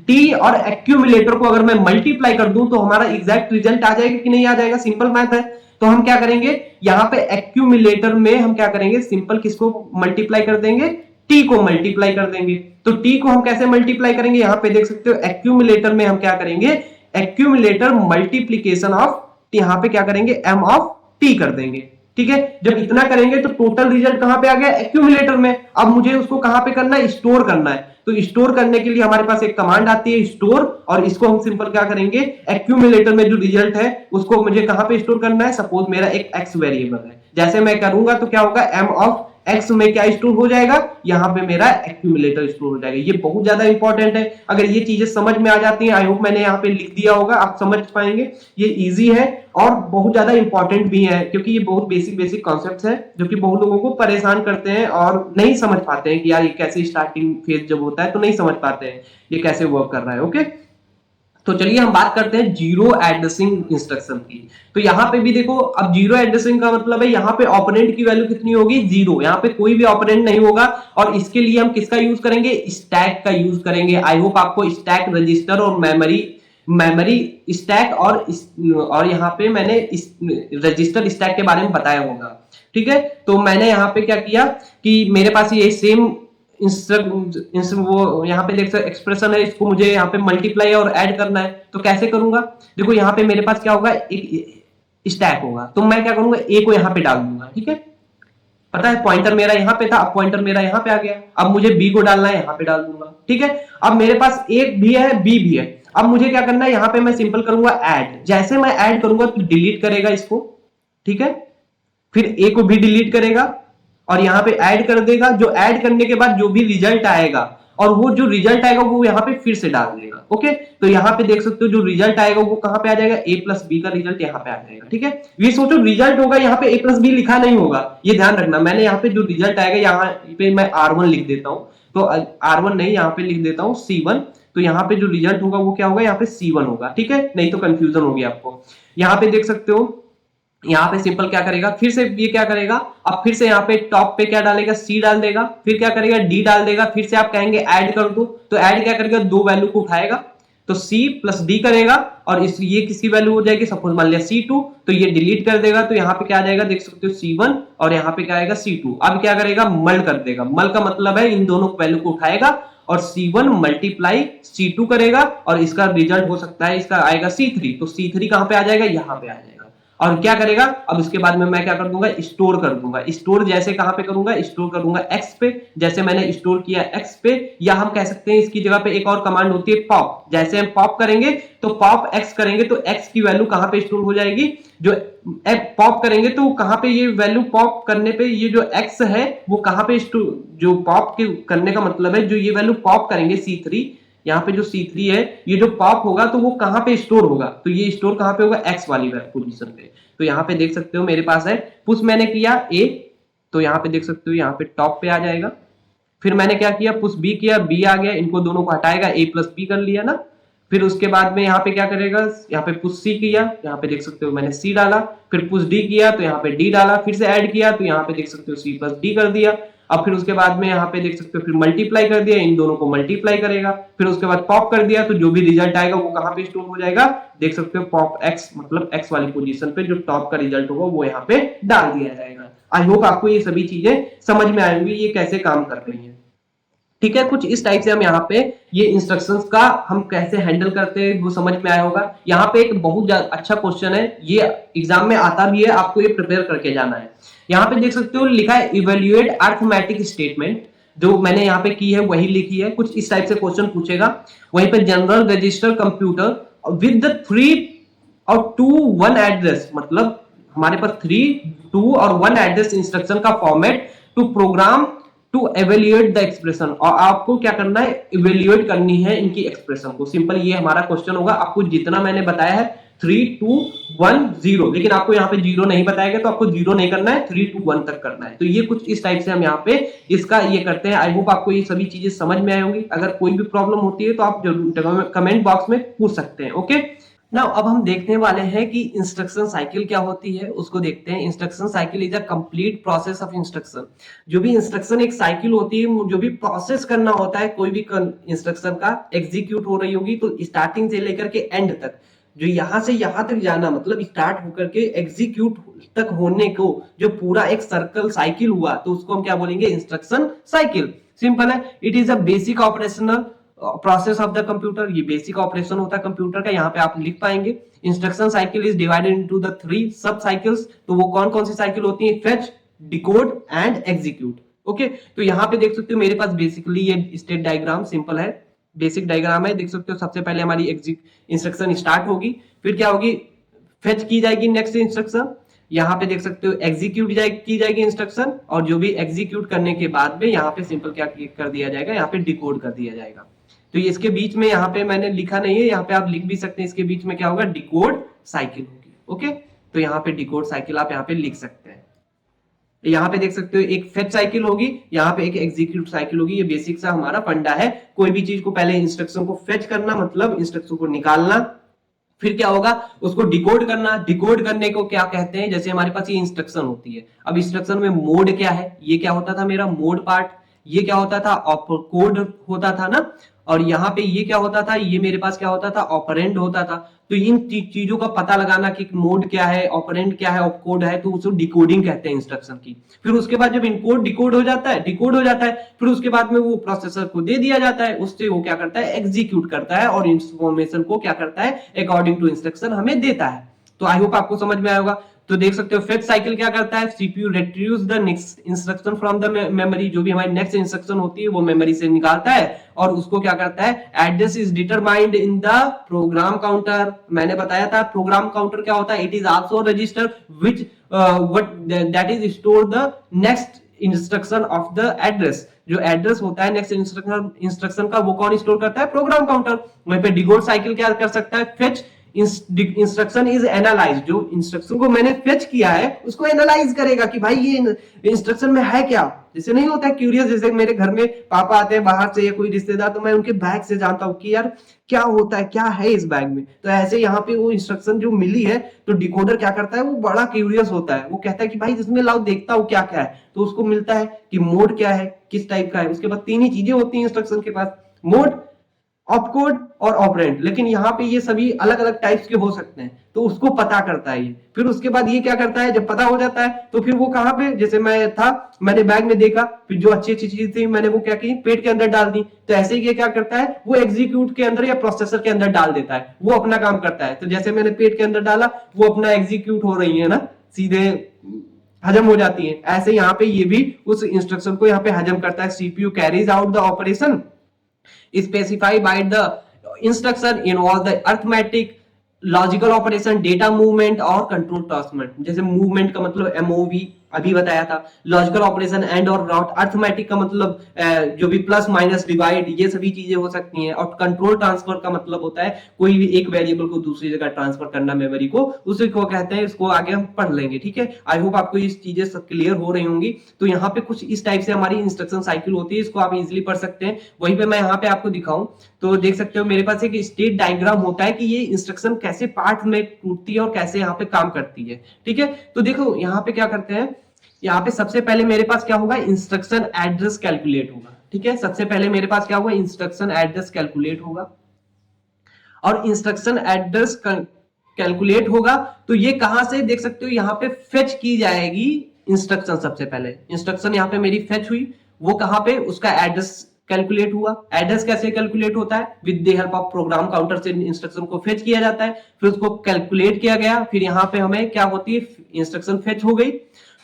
T और एक्यूमुलेटर को अगर मैं मल्टीप्लाई कर दूं तो हमारा एग्जैक्ट रिजल्ट आ जाएगा कि नहीं आ जाएगा, सिंपल मैथ है। तो हम क्या करेंगे यहां पे एक्यूमुलेटर में हम क्या करेंगे, सिंपल किसको मल्टीप्लाई कर देंगे, T को मल्टीप्लाई कर देंगे। तो T को हम कैसे मल्टीप्लाई करेंगे, यहां पे देख सकते हो एक्यूमुलेटर में हम क्या करेंगे, एक्यूमुलेटर मल्टीप्लीकेशन ऑफ, यहां पे क्या करेंगे m ऑफ t कर देंगे, ठीक है। जब इतना करेंगे तो टोटल रिजल्ट कहां पे आ गया, एक्यूमुलेटर में। अब मुझे उसको कहां पे करना है, स्टोर करना है। तो स्टोर करने के लिए हमारे पास एक कमांड आती है स्टोर, और इसको हम सिंपल क्या करेंगे, एक्यूमुलेटर में जो रिजल्ट है उसको मुझे कहां पे स्टोर करना है, सपोज मेरा एक एक्स वेरिएबल है, जैसे मैं करूंगा तो क्या होगा, m ऑफ एक्स में क्या स्टोर हो जाएगा, यहां पे मेरा एक्यूमुलेटर स्टोर हो जाएगा। ये बहुत ज्यादा इंपॉर्टेंट है, अगर ये चीजें समझ में आ जाती हैं, आई होप मैंने यहाँ पे लिख दिया होगा, आप समझ पाएंगे। ये इजी है और बहुत ज्यादा इंपॉर्टेंट भी है, क्योंकि ये बहुत बेसिक कॉन्सेप्ट्स है जो कि बहुत लोगों को परेशान करते हैं और नहीं समझ पाते हैं कि यार ये कैसे स्टार्टिंग फेज जब होता है तो नहीं समझ पाते हैं ये कैसे वर्क कर रहा है। ओके, तो चलिए हम बात करते हैं जीरो एड्रेसिंग इंस्ट्रक्शन की। तो यहां पे भी देखो, अब जीरो एड्रेसिंग का मतलब है यहाँ पे ऑपरेंड की वैल्यू कितनी होगी, जीरो, यहाँ पे कोई भी ऑपरेंड नहीं होगा। और इसके लिए हम किसका यूज करेंगे, स्टैक का यूज करेंगे। आई होप आपको स्टैक रजिस्टर और मेमोरी स्टैक और यहाँ पे मैंने रजिस्टर स्टैक के बारे में बताया होगा, ठीक है। तो मैंने यहाँ पे क्या किया कि मेरे पास ये सेम वो यहाँ पे देख सकते एक्सप्रेशन है, इसको मुझे यहाँ पे मल्टीप्लाई और ऐड करना है। तो कैसे करूंगा, देखो यहाँ पे मेरे पास क्या होगा, एक स्टैक होगा, तो मैं क्या करूंगा, ए को यहाँ पे डाल दूंगा, ठीक है। पता है पॉइंटर मेरा यहाँ पे था, अब पॉइंटर मेरा यहाँ पे आ गया, अब मुझे बी को डालना है, यहाँ पे डाल दूंगा, ठीक है। अब मेरे पास एक भी है, बी भी है, अब मुझे क्या करना है, यहाँ पे मैं सिंपल करूंगा ऐड। जैसे मैं ऐड करूंगा तो डिलीट करेगा इसको, ठीक है, फिर ए को भी डिलीट करेगा और यहाँ पे ऐड कर देगा। जो ऐड करने के बाद जो भी रिजल्ट आएगा, और वो जो रिजल्ट आएगा वो यहाँ पे फिर से डाल देगा। ओके, तो यहाँ पे देख सकते हो जो रिजल्ट आएगा वो कहाँ पे आ जाएगा, ए प्लस बी का रिजल्ट यहाँ पे आ जाएगा, ठीक है। ये सोचो रिजल्ट होगा, यहाँ पे ए प्लस बी लिखा नहीं होगा, ये ध्यान रखना। मैंने यहाँ पे जो रिजल्ट आएगा यहाँ पे मैं R1 लिख देता हूँ, तो R1 नहीं, यहाँ पे लिख देता हूँ C1। तो यहाँ पे जो रिजल्ट होगा वो क्या होगा, यहाँ पे C1 होगा, ठीक है, नहीं तो कंफ्यूजन होगी आपको। यहाँ पे देख सकते हो, यहाँ पे सिंपल क्या करेगा, फिर से ये क्या करेगा, अब फिर से यहाँ पे टॉप पे क्या डालेगा, सी डाल देगा, फिर क्या करेगा, डी डाल देगा, फिर से आप कहेंगे ऐड कर दो, तो ऐड क्या करेगा, दो वैल्यू को उठाएगा, तो सी प्लस डी करेगा, और इस ये किसकी वैल्यू हो जाएगी, सपोज मान लिया C2, तो ये डिलीट कर देगा, तो यहाँ पे क्या आ जाएगा, देख सकते हो C1, और यहाँ पे क्या आएगा C2। अब क्या करेगा, मल कर देगा, मल का मतलब है इन दोनों वैल्यू को उठाएगा और C1 मल्टीप्लाई C2 करेगा, और इसका रिजल्ट हो सकता है इसका आएगा C3, तो C3 कहां पे आ जाएगा, यहाँ पे आ जाएगा। और क्या करेगा, अब उसके बाद में मैं क्या कर दूंगा, स्टोर कर दूंगा। स्टोर जैसे कहां पे करूंगा, स्टोर करूंगा एक्स पे, जैसे मैंने स्टोर किया एक्स पे, या हम कह सकते हैं इसकी जगह पे एक और कमांड होती है पॉप। जैसे हम पॉप करेंगे तो पॉप एक्स करेंगे तो एक्स की वैल्यू कहां पे स्टोर हो जाएगी, जो पॉप करेंगे तो कहां पे ये वैल्यू पॉप करने पे ये जो एक्स है वो कहां पे स्टोर, जो पॉप के करने का मतलब है जो ये वैल्यू पॉप करेंगे C3, यहाँ पे जो C3 है ये जो पॉप होगा तो वो कहां पे स्टोर होगा, तो ये स्टोर कहां पे होगा, एक्स वाली पोजीशन पे। तो यहाँ पे देख सकते हो मेरे पास है पुश, मैंने किया ए, तो यहाँ पे देख सकते हो यहाँ पे टॉप पे आ जाएगा। फिर मैंने क्या किया, पुश बी किया, बी आ गया, इनको दोनों को हटाएगा, ए प्लस बी कर लिया ना। फिर उसके बाद में यहाँ पे क्या करेगा, यहाँ पे पुश सी किया, यहाँ पे देख सकते हो मैंने सी डाला, फिर पुश डी किया तो यहाँ पे डी डाला, फिर से ऐड किया तो यहाँ पे देख सकते हो सी प्लस डी कर दिया। अब फिर उसके बाद में यहाँ पे देख सकते हो फिर मल्टीप्लाई कर दिया, इन दोनों को मल्टीप्लाई करेगा, फिर उसके बाद पॉप कर दिया, तो जो भी रिजल्ट आएगा वो कहाँ पे स्टोर हो जाएगा, देख सकते हो पॉप एक्स, मतलब एक्स वाली पोजीशन पे जो टॉप का रिजल्ट होगा वो यहाँ पे डाल दिया जाएगा। आई होप आपको ये सभी चीजें समझ में आएंगी, ये कैसे काम कर रही है, ठीक है। कुछ इस टाइप से हम यहाँ पे ये इंस्ट्रक्शंस का हम कैसे हैंडल करते हैं वो समझ में आया होगा। यहाँ पे एक बहुत अच्छा क्वेश्चन है, ये एग्जाम में आता भी है, आपको ये प्रिपेयर करके जाना है। यहाँ पे देख सकते हो लिखा है इवेल्युएट अरिथमेटिक स्टेटमेंट, जो मैंने यहाँ पे की है वही लिखी है। कुछ इस टाइप से क्वेश्चन पूछेगा। वहीं पे जनरल रजिस्टर कंप्यूटर विद 3 और 2 1 एड्रेस, मतलब हमारे पास 3 2 और 1 एड्रेस इंस्ट्रक्शन का format to program to evaluate the expression, और आपको क्या करना है, इवेल्युएट करनी है इनकी एक्सप्रेशन को। सिंपल ये हमारा क्वेश्चन होगा। आपको जितना मैंने बताया है 3 2 1 0, लेकिन आपको यहाँ पे 0 नहीं बताएगा, तो आपको 0 नहीं करना है, 3 2 1 तक करना है। तो ये कुछ इस टाइप से हम यहाँ पे इसका ये करते हैं। आई होप आपको ये सभी चीजें समझ में आई होंगी। अगर कोई भी प्रॉब्लम होती है तो आप जरूर कमेंट बॉक्स में पूछ सकते हैं। ओके, नाउ अब हम देखने वाले हैं कि इंस्ट्रक्शन साइकिल क्या होती है, उसको देखते हैं। Instruction cycle is a complete process of instruction. जो भी इंस्ट्रक्शन एक साइकिल होती है, जो भी प्रोसेस करना होता है, कोई भी इंस्ट्रक्शन का एग्जीक्यूट हो रही होगी तो स्टार्टिंग से लेकर के एंड तक, जो यहां से यहां तक जाना मतलब स्टार्ट होकर के एग्जीक्यूट तक होने को जो पूरा एक सर्कल साइकिल हुआ तो उसको हम क्या बोलेंगे, इंस्ट्रक्शन साइकिल। सिंपल है, it is a basic operational process of the computer. ये बेसिक ऑपरेशन होता है कंप्यूटर का, यहाँ पे आप लिख पाएंगे। Instruction cycle is divided into the 3 सब साइकिल्स। तो वो कौन कौन सी साइकिल होती है, fetch, decode and execute. Okay, तो यहाँ पे देख सकते हो मेरे पास बेसिकली ये स्टेट डायग्राम सिंपल है, बेसिक डायग्राम है। देख सकते हो सबसे पहले हमारी इंस्ट्रक्शन स्टार्ट होगी, फिर क्या होगी, फेच की जाएगी नेक्स्ट इंस्ट्रक्शन, यहाँ पे देख सकते हो एग्जीक्यूट की जाएगी इंस्ट्रक्शन, और जो भी एग्जीक्यूट करने के बाद में यहाँ पे सिंपल क्या कर दिया जाएगा, यहाँ पे डिकोड कर दिया जाएगा। तो इसके बीच में यहाँ पे मैंने लिखा नहीं है, यहाँ पे आप लिख भी सकते हैं, इसके बीच में क्या होगा, डिकोड साइकिल होगी। ओके, तो यहाँ पे डिकोड साइकिल आप यहाँ पे लिख सकते हैं। यहाँ पे देख सकते हो एक फेच साइकिल होगी, यहाँ पे एक एग्जीक्यूट साइकिल होगी। ये बेसिक सा हमारा फंडा है। कोई भी चीज को पहले इंस्ट्रक्शन को फेच करना मतलब इंस्ट्रक्शन को निकालना, फिर क्या होगा, उसको डिकोड करना। डिकोड करने को क्या कहते हैं, जैसे हमारे पास ये इंस्ट्रक्शन होती है, अब इंस्ट्रक्शन में मोड क्या है, ये क्या होता था मेरा मोड पार्ट, ये क्या होता था, कोड होता था ना, और यहाँ पे ये क्या होता था, ये मेरे पास क्या होता था, ऑपरेंड होता था। तो इन चीजों का पता लगाना कि मोड क्या है, ऑपरेंड क्या है, ऑपकोड है, तो उसको डिकोडिंग कहते हैं इंस्ट्रक्शन की। फिर उसके बाद जब इनकोड डिकोड हो जाता है, फिर उसके बाद में वो प्रोसेसर को दे दिया जाता है, उससे वो क्या करता है, एग्जीक्यूट करता है और इंफॉर्मेशन को क्या करता है, अकॉर्डिंग टू इंस्ट्रक्शन हमें देता है। तो आई होप आपको समझ में आया होगा। तो देख सकते हो फेच साइकिल क्या करता है, CPU retrieves the next instruction from the memory. जो भी हमारी नेक्स्ट इंस्ट्रक्शन होती है वो मेमोरी से निकालता है और उसको क्या करता है, address is determined in the program counter. मैंने बताया था प्रोग्राम काउंटर क्या होता है, it is also register which that is store the next instruction of the address. जो एड्रेस होता है नेक्स्ट इंस्ट्रक्शन का, वो कौन स्टोर करता है, प्रोग्राम काउंटर। वहीं पे डिकोड साइकिल क्या कर सकता है, फेच इंस्ट्रक्शन इज एनालाइज। जो इंस्ट्रक्शन को मैंने फेच किया है उसको एनालाइज करेगा कि भाई ये इंस्ट्रक्शन में है क्या। जैसे नहीं होता है क्यूरियस, जैसे मेरे घर में पापा आते हैं बाहर से या कोई रिश्तेदार, तो मैं उनके बैग से जानता हूँ कि यार क्या होता है, क्या है इस बैग में। तो ऐसे यहाँ पे वो इंस्ट्रक्शन जो मिली है, तो डिकोडर क्या करता है, वो बड़ा क्यूरियस होता है, वो कहता है कि भाई इसमें लाओ देखता हूँ क्या क्या है। तो उसको मिलता है कि मोड क्या है, किस टाइप का है। उसके बाद 3 ही चीजें होती हैं इंस्ट्रक्शन के पास, मोड, ऑपकोड और ऑपरेंड। लेकिन यहाँ पे ये सभी अलग अलग टाइप्स के हो सकते हैं, तो उसको पता करता है ये। फिर उसके बाद ये क्या करता है, जब पता हो जाता है तो फिर वो कहाँ पे, जैसे मैं था, मैंने बैग में देखा, फिर जो अच्छी अच्छी चीज थी मैंने वो क्या की, पेट के अंदर डाल दी। तो ऐसे ही ये क्या करता है, वो एग्जीक्यूट के अंदर या प्रोसेसर के अंदर डाल देता है, वो अपना काम करता है। तो जैसे मैंने पेट के अंदर डाला, वो अपना एग्जीक्यूट हो रही है ना, सीधे हजम हो जाती है। ऐसे यहाँ पे ये भी उस इंस्ट्रक्शन को यहाँ पे हजम करता है। CPU carries out the operation specified by the instruction involve the arithmetic, logical operation, data movement और कंट्रोल ट्रांसफर। जैसे मूवमेंट का मतलब एमओवी अभी बताया था, लॉजिकल ऑपरेशन एंड और नॉट, अर्थमेटिक का मतलब जो भी प्लस माइनस डिवाइड, ये सभी चीजें हो सकती हैं। और कंट्रोल ट्रांसफर का मतलब होता है कोई भी एक वेरिएबल को दूसरी जगह ट्रांसफर करना मेमोरी को, उसे को कहते हैं। इसको आगे हम पढ़ लेंगे, ठीक है। आई होप आपको ये चीजें सब क्लियर हो रही होंगी। तो यहाँ पे कुछ इस टाइप से हमारी इंस्ट्रक्शन साइकिल होती है, इसको आप इजिली पढ़ सकते हैं। वहीं पे मैं यहाँ पे आपको दिखाऊं तो देख सकते हो मेरे पास एक स्टेट डायग्राम होता है कि ये इंस्ट्रक्शन कैसे पार्ट में टूटती है और कैसे यहाँ पे काम करती है, ठीक है। तो देखो यहाँ पे क्या करते हैं, यहाँ पे सबसे पहले मेरे पास क्या होगा, इंस्ट्रक्शन एड्रेस कैलकुलेट होगा, ठीक है। सबसे पहले मेरे पास क्या होगा, इंस्ट्रक्शन एड्रेस कैलकुलेट होगा। और इंस्ट्रक्शन एड्रेस कैलकुलेट होगा तो ये कहां से, देख सकते हो यहाँ पे फेच की जाएगी इंस्ट्रक्शन। सबसे पहले इंस्ट्रक्शन यहाँ पे मेरी फेच हुई, वो कहां पे, उसका एड्रेस कैलकुलेट हुआ। एड्रेस कैसे कैलकुलेट होता है, with the help of program counter से इंस्ट्रक्शन को फेच किया जाता है, फिर उसको कैलकुलेट किया गया, फिर यहाँ पे हमें क्या होती है, इंस्ट्रक्शन फेच हो गई।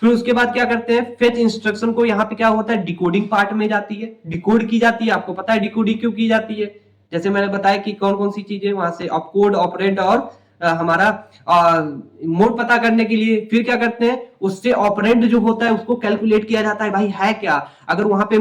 फिर उसके बाद क्या करते हैं, फेच इंस्ट्रक्शन को यहाँ पे क्या होता है, डिकोडिंग पार्ट में जाती है, डिकोड की जाती है। आपको पता है डिकोडिंग क्यों की जाती है, जैसे मैंने बताया कि कौन कौन सी चीजें, वहां से ऑपकोड, ऑपरेंड और हमारा मोड पता करने के लिए। फिर क्या करते हैं, उससे ऑपरेंड जो होता है उसको कैलकुलेट किया जाता है, भाई है क्या। अगर वहां पे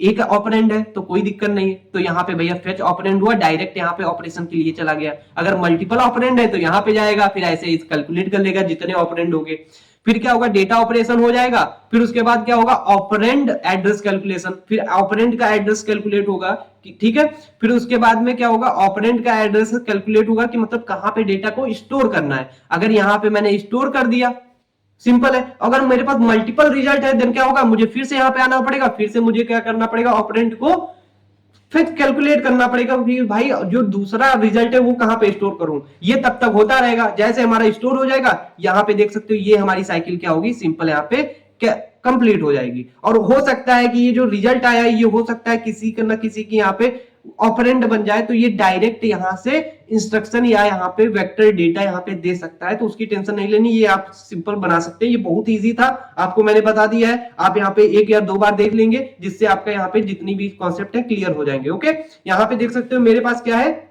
एक ऑपरेंड है तो कोई दिक्कत नहीं है, तो यहाँ पे भैया फेच ऑपरेंड हुआ, डायरेक्ट यहाँ पे ऑपरेशन के लिए चला गया। अगर मल्टीपल ऑपरेंड है तो यहाँ पे जाएगा, फिर ऐसे कैलकुलेट कर लेगा जितने ऑपरेंड होंगे। फिर क्या होगा, डेटा ऑपरेशन हो जाएगा, फिर उसके बाद क्या होगा, ऑपरेंड एड्रेस कैलकुलेशन, फिर ऑपरेंड का एड्रेस कैलकुलेट होगा, ठीक है। फिर उसके बाद में क्या होगा, ऑपरेंड का एड्रेस कैलकुलेट होगा कि मतलब कहां पे डेटा को स्टोर करना है। अगर यहां पे मैंने स्टोर कर दिया, सिंपल है। अगर मेरे पास मल्टीपल रिजल्ट है देन क्या होगा, मुझे फिर से यहाँ पे आना पड़ेगा, फिर से मुझे क्या करना पड़ेगा, ऑपरेंड को फिर कैलकुलेट करना पड़ेगा कि भाई जो दूसरा रिजल्ट है वो कहां पे स्टोर करूं। ये तब तक होता रहेगा, जैसे हमारा स्टोर हो जाएगा, यहाँ पे देख सकते हो ये हमारी साइकिल क्या होगी, सिंपल यहाँ पे क्या कंप्लीट हो जाएगी। और हो सकता है कि ये जो रिजल्ट आया है ये हो सकता है किसी ना किसी की यहाँ पे ऑपरेंड बन जाए, तो ये डायरेक्ट यहाँ से इंस्ट्रक्शन या यहाँ पे वेक्टर डेटा यहाँ पे दे सकता है, तो उसकी टेंशन नहीं लेनी, ये आप सिंपल बना सकते हैं। ये बहुत इजी था, आपको मैंने बता दिया है। आप यहाँ पे एक या दो बार देख लेंगे जिससे आपका यहाँ पे जितनी भी कॉन्सेप्ट है क्लियर हो जाएंगे। ओके, यहाँ पे देख सकते हो मेरे पास क्या है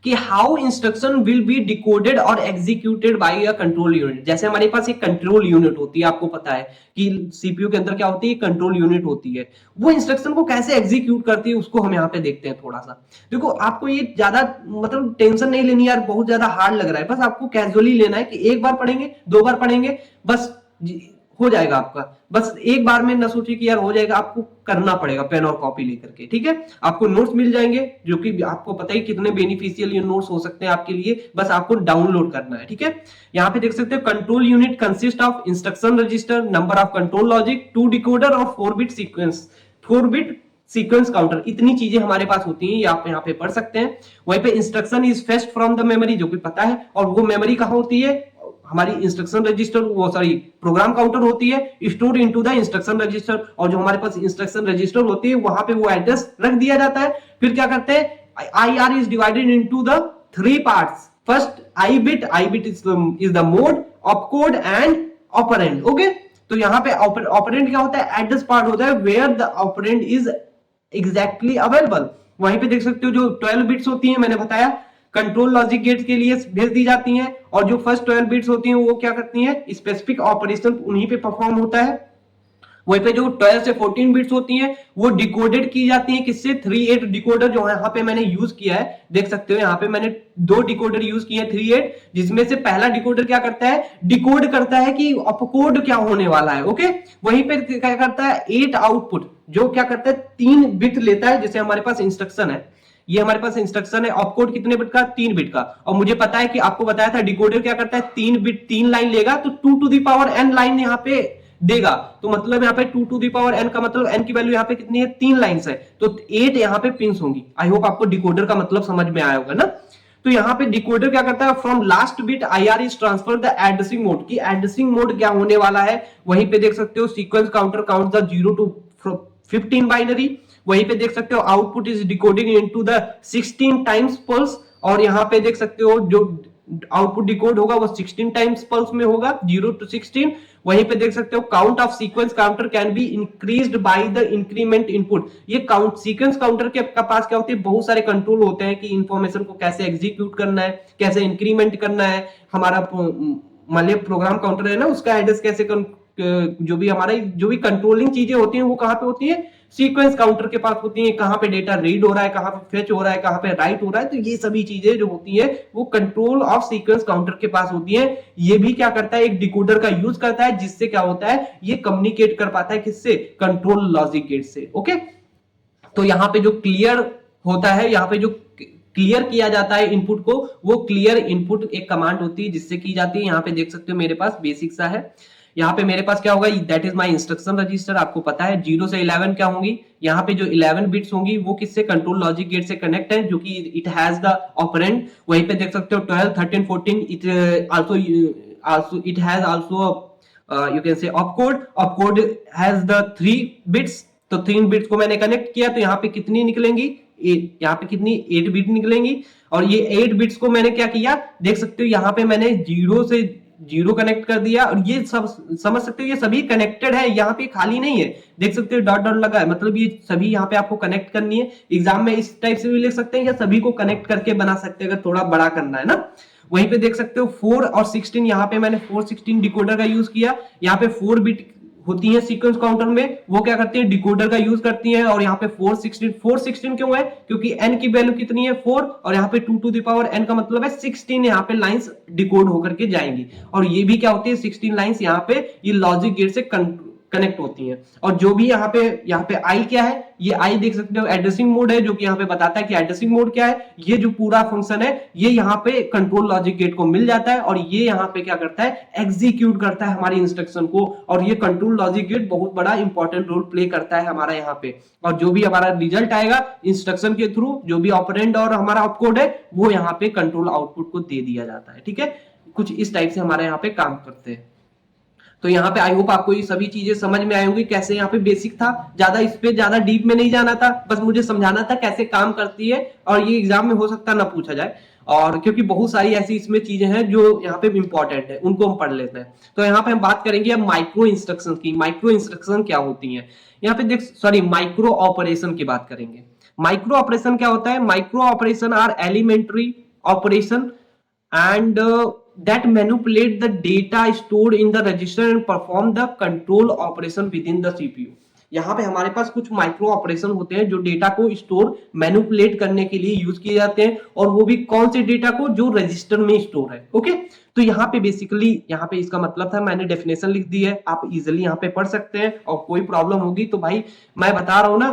कि how instruction will be decoded और executed by a control unit. जैसे हमारे पास एक कंट्रोल यूनिट होती है, आपको पता है कि सीपीयू के अंदर क्या होती है, कंट्रोल यूनिट होती है, वो इंस्ट्रक्शन को कैसे एग्जीक्यूट करती है उसको हम यहाँ पे देखते हैं थोड़ा सा। देखो आपको ये ज्यादा मतलब टेंशन नहीं लेनी यार, बहुत ज्यादा हार्ड लग रहा है, बस आपको कैजुअली लेना है कि एक बार पढ़ेंगे, दो बार पढ़ेंगे, बस हो जाएगा आपका। बस एक बार में ना सोचिए कि यार हो जाएगा, आपको करना पड़ेगा पेन और कॉपी लेकर के, ठीक है। आपको नोट्स मिल जाएंगे जो कि आपको पता ही कितने बेनिफिशियल ये नोट्स हो सकते हैं आपके लिए, बस आपको डाउनलोड करना है, ठीक है। यहाँ पे देख सकते हो control unit consist of instruction register, number of control logic, 2 decoder और 4 bit sequence, 4 bit sequence counter, इतनी चीजें हमारे पास होती हैं, ये आप यहाँ पे पढ़ सकते हैं। वहीं पे instruction is fetched from the memory, जो कि पता है, और वो मेमोरी कहाँ होती है, हमारी इंस्ट्रक्शन रजिस्टर, वो सॉरी प्रोग्राम काउंटर होती है, store into the instruction register, और जो हमारे पास इंस्ट्रक्शन रजिस्टर होती है वहां पे वो एड्रेस रख दिया जाता है। फिर क्या करते हैं, IR is divided into the 3 parts. First I bit is the mode, opcode and operand. Okay, तो यहाँ पे ऑपरेंड क्या होता है, एड्रेस पार्ट होता है where the operand is exactly available. वहीं पे देख सकते हो जो 12 बिट्स होती हैं, मैंने बताया कंट्रोल लॉजिक गेट्स के लिए भेज दी जाती हैं, और जो फर्स्ट 12 बिट्स होती हैं वो क्या करती हैं, स्पेसिफिक ऑपरेशन उन्हीं पे परफॉर्म होता है। वहीं पे जो 12 से 14 बिट्स होती हैं वो डिकोडेड की जाती हैं, किससे, 3/8 डिकोडर जो यहाँ पे मैंने यूज किया है, देख सकते हो यहाँ पे मैंने 2 डिकोडर यूज किए हैं 3/8, जिसमें से पहला डिकोडर क्या करता है, डिकोड करता है कि ऑपकोड क्या होने वाला है। ओके, वहीं पे क्या करता है, 8 आउटपुट, जो क्या करता है 3 बिट लेता है, जैसे हमारे पास इंस्ट्रक्शन है, ये हमारे पास इंस्ट्रक्शन है, ऑपकोड कितने बिट का, 3 बिट का, और मुझे पता है कि आपको बताया था डिकोडर क्या करता है, 3 बिट 3 लाइन लेगा, तो 2 to the power n line यहाँ पे देगा, तो मतलब यहाँ पे 2 टू द पावर n का मतलब n की वैल्यू यहाँ पे कितनी है, 3 लाइंस है, तो 8 यहाँ पे पिंस होंगी। आई होप आपको डिकोडर का मतलब समझ में आया होगा ना। तो यहाँ पे डिकोडर क्या करता है, from last bit IR is transfer the addressing mode, की एड्रेसिंग मोड क्या होने वाला है, वहीं पे देख सकते हो sequence counter count the 0 to 15 binary. वहीं पे देख सकते हो output is decoding into the 16 times pulse, और यहाँ पे देख सकते हो जो आउटपुट डिकोड होगा वो 16 टाइम्स पल्स में होगा, 0 to 16। वहीं पे देख सकते हो count of sequence counter can be increased by the increment input. ये काउंट सीक्वेंस काउंटर के पास क्या होती है, बहुत सारे कंट्रोल होते हैं कि इंफॉर्मेशन को कैसे एग्जीक्यूट करना है, कैसे इंक्रीमेंट करना है, हमारा मान लिया प्रोग्राम काउंटर है ना, उसका एड्रेस कैसे जो भी हमारा जो भी कंट्रोलिंग चीजें होती हैं वो कहाँ पे होती है, सीक्वेंस काउंटर के पास होती है, कहां पे डेटा रीड हो रहा है, कहां पे फेच हो रहा है, कहां पे राइट हो रहा है, तो ये सभी चीजें जो होती है वो कंट्रोल ऑफ सीक्वेंस काउंटर के पास होती है। ये भी क्या करता है, एक डिकोडर का यूज करता है, जिससे क्या होता है, ये कम्युनिकेट कर पाता है किससे, कंट्रोल लॉजिक गेट से। ओके, तो यहाँ पे जो क्लियर होता है, यहाँ पे जो क्लियर किया जाता है इनपुट को, वो क्लियर इनपुट एक कमांड होती है जिससे की जाती है। यहाँ पे देख सकते हो मेरे पास बेसिक सा है, यहाँ पे मेरे पास क्या होगा, that is my instruction register, आपको पता है 0 से 11 क्या होंगी, यहाँ पे जो 11 बिट्स होंगी वो किससे, कंट्रोल लॉजिक गेट से कनेक्ट है, जो कि इट हैज द ऑपरेंड। वहीं पे देख सकते हो 12 13 14 it also it has also you can से ऑपकोड हैज द 3 बिट्स, तो 3 बिट्स को मैंने कनेक्ट किया, तो यहाँ पे कितनी निकलेंगी, यहाँ पे कितनी 8 बिट निकलेंगी, और ये 8 बिट्स को मैंने क्या किया, देख सकते हो यहाँ पे मैंने 0 से 0 कनेक्ट कर दिया, और ये सब समझ सकते हो ये सभी कनेक्टेड है, यहाँ पे खाली नहीं है, देख सकते हो डॉट डॉट लगा है, मतलब ये सभी यहाँ पे आपको कनेक्ट करनी है। एग्जाम में इस टाइप से भी लिख सकते हैं, या सभी को कनेक्ट करके बना सकते हैं अगर थोड़ा बड़ा करना है ना। वहीं पे देख सकते हो 4 और 16, यहाँ पे मैंने 4 16 डिकोडर का यूज किया, यहाँ पे 4 बिट होती है सीक्वेंस काउंटर में, वो क्या करती है, डिकोडर का यूज करती है। और यहाँ पे 416 क्यों है, क्योंकि n की वैल्यू कितनी है 4, और यहाँ पे 2 टू द पावर n का मतलब है 16 यहाँ पे लाइंस डिकोड होकर के जाएंगी। और ये भी क्या होती है 16 लाइंस यहाँ पे ये लॉजिक गेट से कनेक्ट होती हैं। और जो भी यहाँ पे आई क्या है, ये आई देख सकते हो एड्रेसिंग मोड है, जो कि यहाँ पे बताता है कि एड्रेसिंग मोड क्या है। ये जो पूरा फंक्शन है ये यहाँ पे कंट्रोल लॉजिक गेट को मिल जाता है, और ये यहाँ पे क्या करता है, एग्जीक्यूट करता है हमारी इंस्ट्रक्शन को। और ये कंट्रोल लॉजिक गेट बहुत बड़ा इंपॉर्टेंट रोल प्ले करता है हमारा यहाँ पे। और जो भी हमारा रिजल्ट आएगा इंस्ट्रक्शन के थ्रू, जो भी ऑपरेंड और हमारा ऑपकोड है, वो यहाँ पे कंट्रोल आउटपुट को दे दिया जाता है। ठीक है, कुछ इस टाइप से हमारे यहाँ पे काम करते हैं। तो यहाँ पे आई होप आपको ये सभी चीजें समझ में आई होंगी। कैसे यहाँ पे बेसिक था, ज्यादा इस पे ज्यादा डीप में नहीं जाना था, बस मुझे समझाना था कैसे काम करती है। और ये एग्जाम में हो सकता ना पूछा जाए, और क्योंकि बहुत सारी ऐसी इसमें चीजें हैं जो यहाँ पे इंपॉर्टेंट है, उनको हम पढ़ लेते हैं। तो यहाँ पे हम बात करेंगे अब माइक्रो इंस्ट्रक्शन की। माइक्रो इंस्ट्रक्शन क्या होती है, यहाँ पे माइक्रो ऑपरेशन की बात करेंगे। माइक्रो ऑपरेशन क्या होता है, micro operation are elementary operation and that manipulate the data stored in the register and perform the control operation within the CPU। यहाँ पे हमारे पास कुछ माइक्रो ऑपरेशन होते हैं जो डेटा को स्टोर मैनिपुलेट करने के लिए यूज किए जाते हैं, और वो भी कौन से डेटा को, जो रजिस्टर में स्टोर है। ओके, तो यहाँ पे बेसिकली यहाँ पे इसका मतलब था, मैंने डेफिनेशन लिख दी है, आप इजिली यहाँ पे पढ़ सकते हैं। और कोई प्रॉब्लम होगी तो भाई मैं बता रहा हूँ ना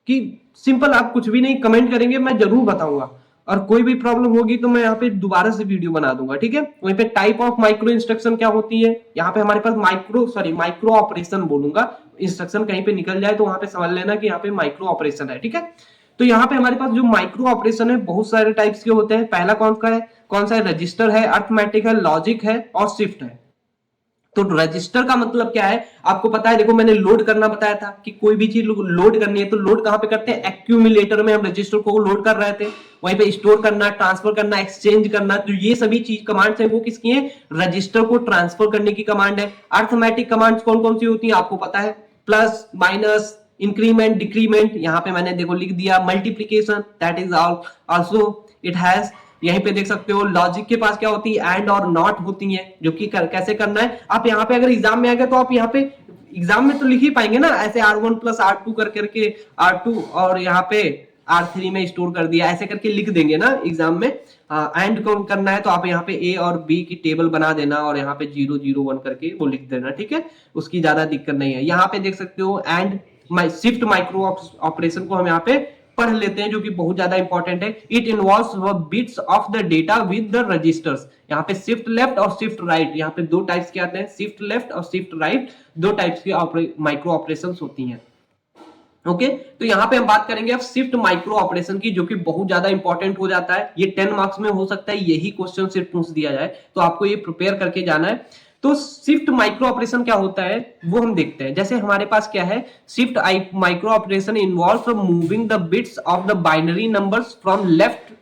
कि सिंपल, आप कुछ भी नहीं कमेंट करेंगे मैं जरूर बताऊंगा, और कोई भी प्रॉब्लम होगी तो मैं यहाँ पे दोबारा से वीडियो बना दूंगा। ठीक है, वहीं पे टाइप ऑफ माइक्रो इंस्ट्रक्शन क्या होती है, यहाँ पे हमारे पास माइक्रो ऑपरेशन बोलूंगा, इंस्ट्रक्शन कहीं पे निकल जाए तो वहां पे समझ लेना कि यहाँ पे माइक्रो ऑपरेशन है। ठीक है, तो यहाँ पे हमारे पास जो माइक्रो ऑपरेशन है बहुत सारे टाइप्स के होते हैं। पहला कौन सा है, रजिस्टर है, अरिथमेटिक है, लॉजिक है और शिफ्ट है। तो रजिस्टर का मतलब क्या है आपको पता है, देखो मैंने लोड करना बताया था कि कोई भी चीज लोड करनी है तो लोड कहां पे करते हैं, एक्यूमुलेटर में हम रजिस्टर को लोड कर रहे थे। वहीं पे स्टोर करना, ट्रांसफर करना, एक्सचेंज करना, तो ये सभी चीज कमांड्स हैं वो किसकी हैं, रजिस्टर को ट्रांसफर करने की कमांड है। अरिथमेटिक कमांड्स कौन कौन सी होती है आपको पता है, प्लस, माइनस, इंक्रीमेंट, डिक्रीमेंट। यहाँ पे मैंने देखो लिख दिया multiplication, that is also it has. यहीं पे देख सकते हो लॉजिक के पास क्या होती है, एंड और नॉट होती है, जो कि कैसे करना है। आप यहाँ पे अगर एग्जाम में आ गए तो आप यहाँ पे एग्जाम में तो लिख ही पाएंगे ना, ऐसे R1 प्लस R2 करके R2 और यहाँ पे R3 में स्टोर कर दिया, ऐसे करके लिख देंगे ना एग्जाम में। एंड कौन करना है तो आप यहाँ पे A और B की टेबल बना देना और यहाँ पे 0 0 1 करके वो लिख देना। ठीक है, उसकी ज्यादा दिक्कत नहीं है। यहाँ पे देख सकते हो एंड शिफ्ट माइक्रो ऑपरेशन को हम यहाँ पे पढ़ लेते हैं, जो कि बहुत ज्यादा इंपॉर्टेंट है। It involves bits of the data with the registers. यहाँ पे शिफ्ट लेफ्ट और शिफ्ट राइट, यहाँ पे दो टाइप्स के आते हैं, शिफ्ट लेफ्ट और शिफ्ट राइट, दो टाइप्स की माइक्रो ऑपरेशंस होती हैं। ओके, तो यहाँ पे हम बात करेंगे अब शिफ्ट माइक्रो ऑपरेशन की, जो कि बहुत ज्यादा इंपॉर्टेंट हो जाता है। ये 10 मार्क्स में हो सकता है यही क्वेश्चन सिर्फ पूछ दिया जाए, तो आपको ये प्रिपेयर करके जाना है। तो शिफ्ट माइक्रो ऑपरेशन क्या होता है वो हम देखते हैं। जैसे हमारे पास क्या है, shift micro operation involves moving the bits of the binary numbers from left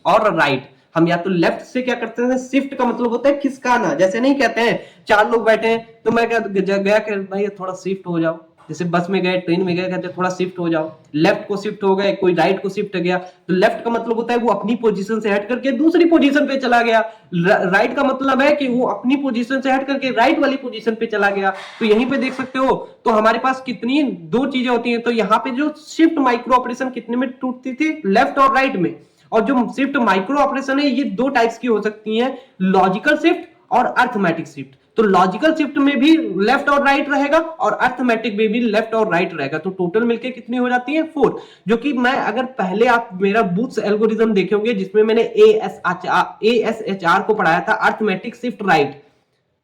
और राइट। हम या तो लेफ्ट से क्या करते हैं, शिफ्ट का मतलब होता है खिसकाना। जैसे नहीं कहते हैं 4 लोग बैठे हैं तो मैं गया कि भाई थोड़ा शिफ्ट हो जाओ, जैसे बस में गए, ट्रेन में गए, कहते थोड़ा शिफ्ट हो जाओ, लेफ्ट को शिफ्ट हो गए, कोई राइट को शिफ्ट गया। तो लेफ्ट का मतलब होता है वो अपनी पोजीशन से हट करके दूसरी पोजीशन पे चला गया। राइट का मतलब है कि वो अपनी पोजीशन से हट करके राइट वाली पोजीशन पे चला गया। तो यहीं पे देख सकते हो, तो हमारे पास कितनी दो चीजें होती हैं। तो यहाँ पे जो शिफ्ट माइक्रो ऑपरेशन कितने में टूटती थी, लेफ्ट और राइट में। और जो शिफ्ट माइक्रो ऑपरेशन है ये दो टाइप्स की हो सकती है, लॉजिकल शिफ्ट और अरिथमेटिक शिफ्ट। तो लॉजिकल शिफ्ट में भी लेफ्ट और राइट रहेगा और अरिथमेटिक में भी लेफ्ट और राइट रहेगा। तो टोटल मिलके कितनी हो जाती है, 4। जो कि मैं अगर पहले आप मेरा बूथ्स एल्गोरिथम देखे होंगे जिसमें मैंने ASHR को पढ़ाया था, अरिथमेटिक शिफ्ट राइट।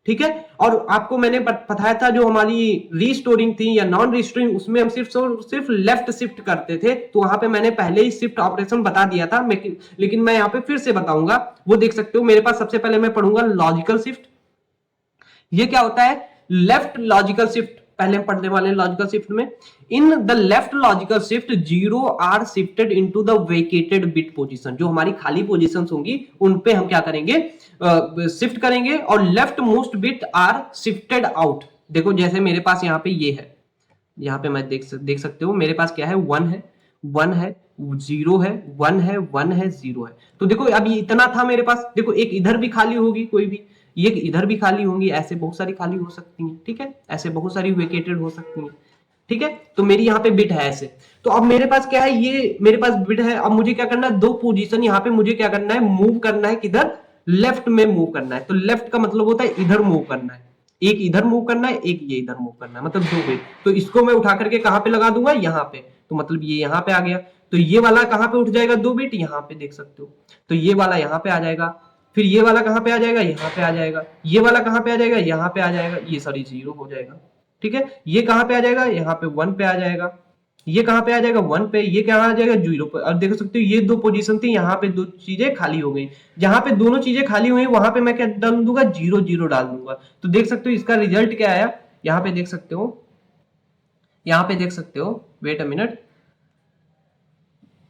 ठीक है, और आपको मैंने बताया था जो हमारी रीस्टोरिंग थी या नॉन रीस्टोरिंग, उसमें हम सिर्फ लेफ्ट शिफ्ट करते थे। तो वहां पे मैंने पहले ही शिफ्ट ऑपरेशन बता दिया था, लेकिन मैं यहाँ पे फिर से बताऊंगा। वो देख सकते हो मेरे पास सबसे पहले मैं पढ़ूंगा लॉजिकल शिफ्ट। ये क्या होता है, लेफ्ट लॉजिकल शिफ्ट पहले हम पढ़ने वाले हैं। लॉजिकल शिफ्ट में in the left logical shift 0 are shifted into the vacated bit position. जो हमारी खाली पोजीशंस होंगी उन पे हम क्या करेंगे, शिफ्ट करेंगे, और leftmost bit are shifted out. देखो जैसे मेरे पास यहाँ पे ये है, यहाँ पे मैं देख सकते हो मेरे पास क्या है, 1 है, 1 है, 0 है, 1 है, 1 है, 0 है। तो देखो अब ये इतना था मेरे पास, देखो एक इधर भी खाली होगी कोई भी, ये इधर भी खाली होंगी, ऐसे बहुत सारी खाली हो सकती हैं, ठीक है, ऐसे बहुत सारी वेकेटेड हो सकती हैं, ठीक है। तो मेरी यहाँ पे बिट है ऐसे। तो अब मेरे पास क्या है, ये मेरे पास बिट है। अब मुझे क्या करना है, दो पोजीशन यहाँ पे मुझे क्या करना है, मूव करना है, किधर, लेफ्ट में मूव करना है। तो लेफ्ट का मतलब होता है इधर मूव करना है, एक इधर मूव करना है, एक ये इधर मूव करना है, मतलब दो बिट। तो इसको मैं उठा करके कहाँ पे लगा दूंगा, यहाँ पे। तो मतलब ये यहाँ पे आ गया। तो ये वाला कहाँ पे उठ जाएगा, दो बिट यहाँ पे देख सकते हो। तो ये वाला यहाँ पे आ जाएगा, फिर ये वाला कहाँ पे आ जाएगा, यहाँ पे आ जाएगा, ये वाला कहाँ पे आ जाएगा, यहाँ पे आ जाएगा, ये सॉरी 0 हो जाएगा, ठीक है। ये कहाँ पे आ जाएगा, यहाँ पे 1 पे आ जाएगा, ये कहाँ पे आ जाएगा 1 पे, ये कहाँ आ जाएगा 0 पे। और देख सकते हो ये दो पोजीशन थी, यहाँ पे दो चीजें खाली हो गई। जहां पे दोनों चीजें खाली हुई वहां पे मैं क्या डाल दूंगा, 0 0 डाल दूंगा। तो देख सकते हो इसका रिजल्ट क्या आया, यहाँ पे देख सकते हो, यहाँ पे देख सकते हो, वेट अ मिनट,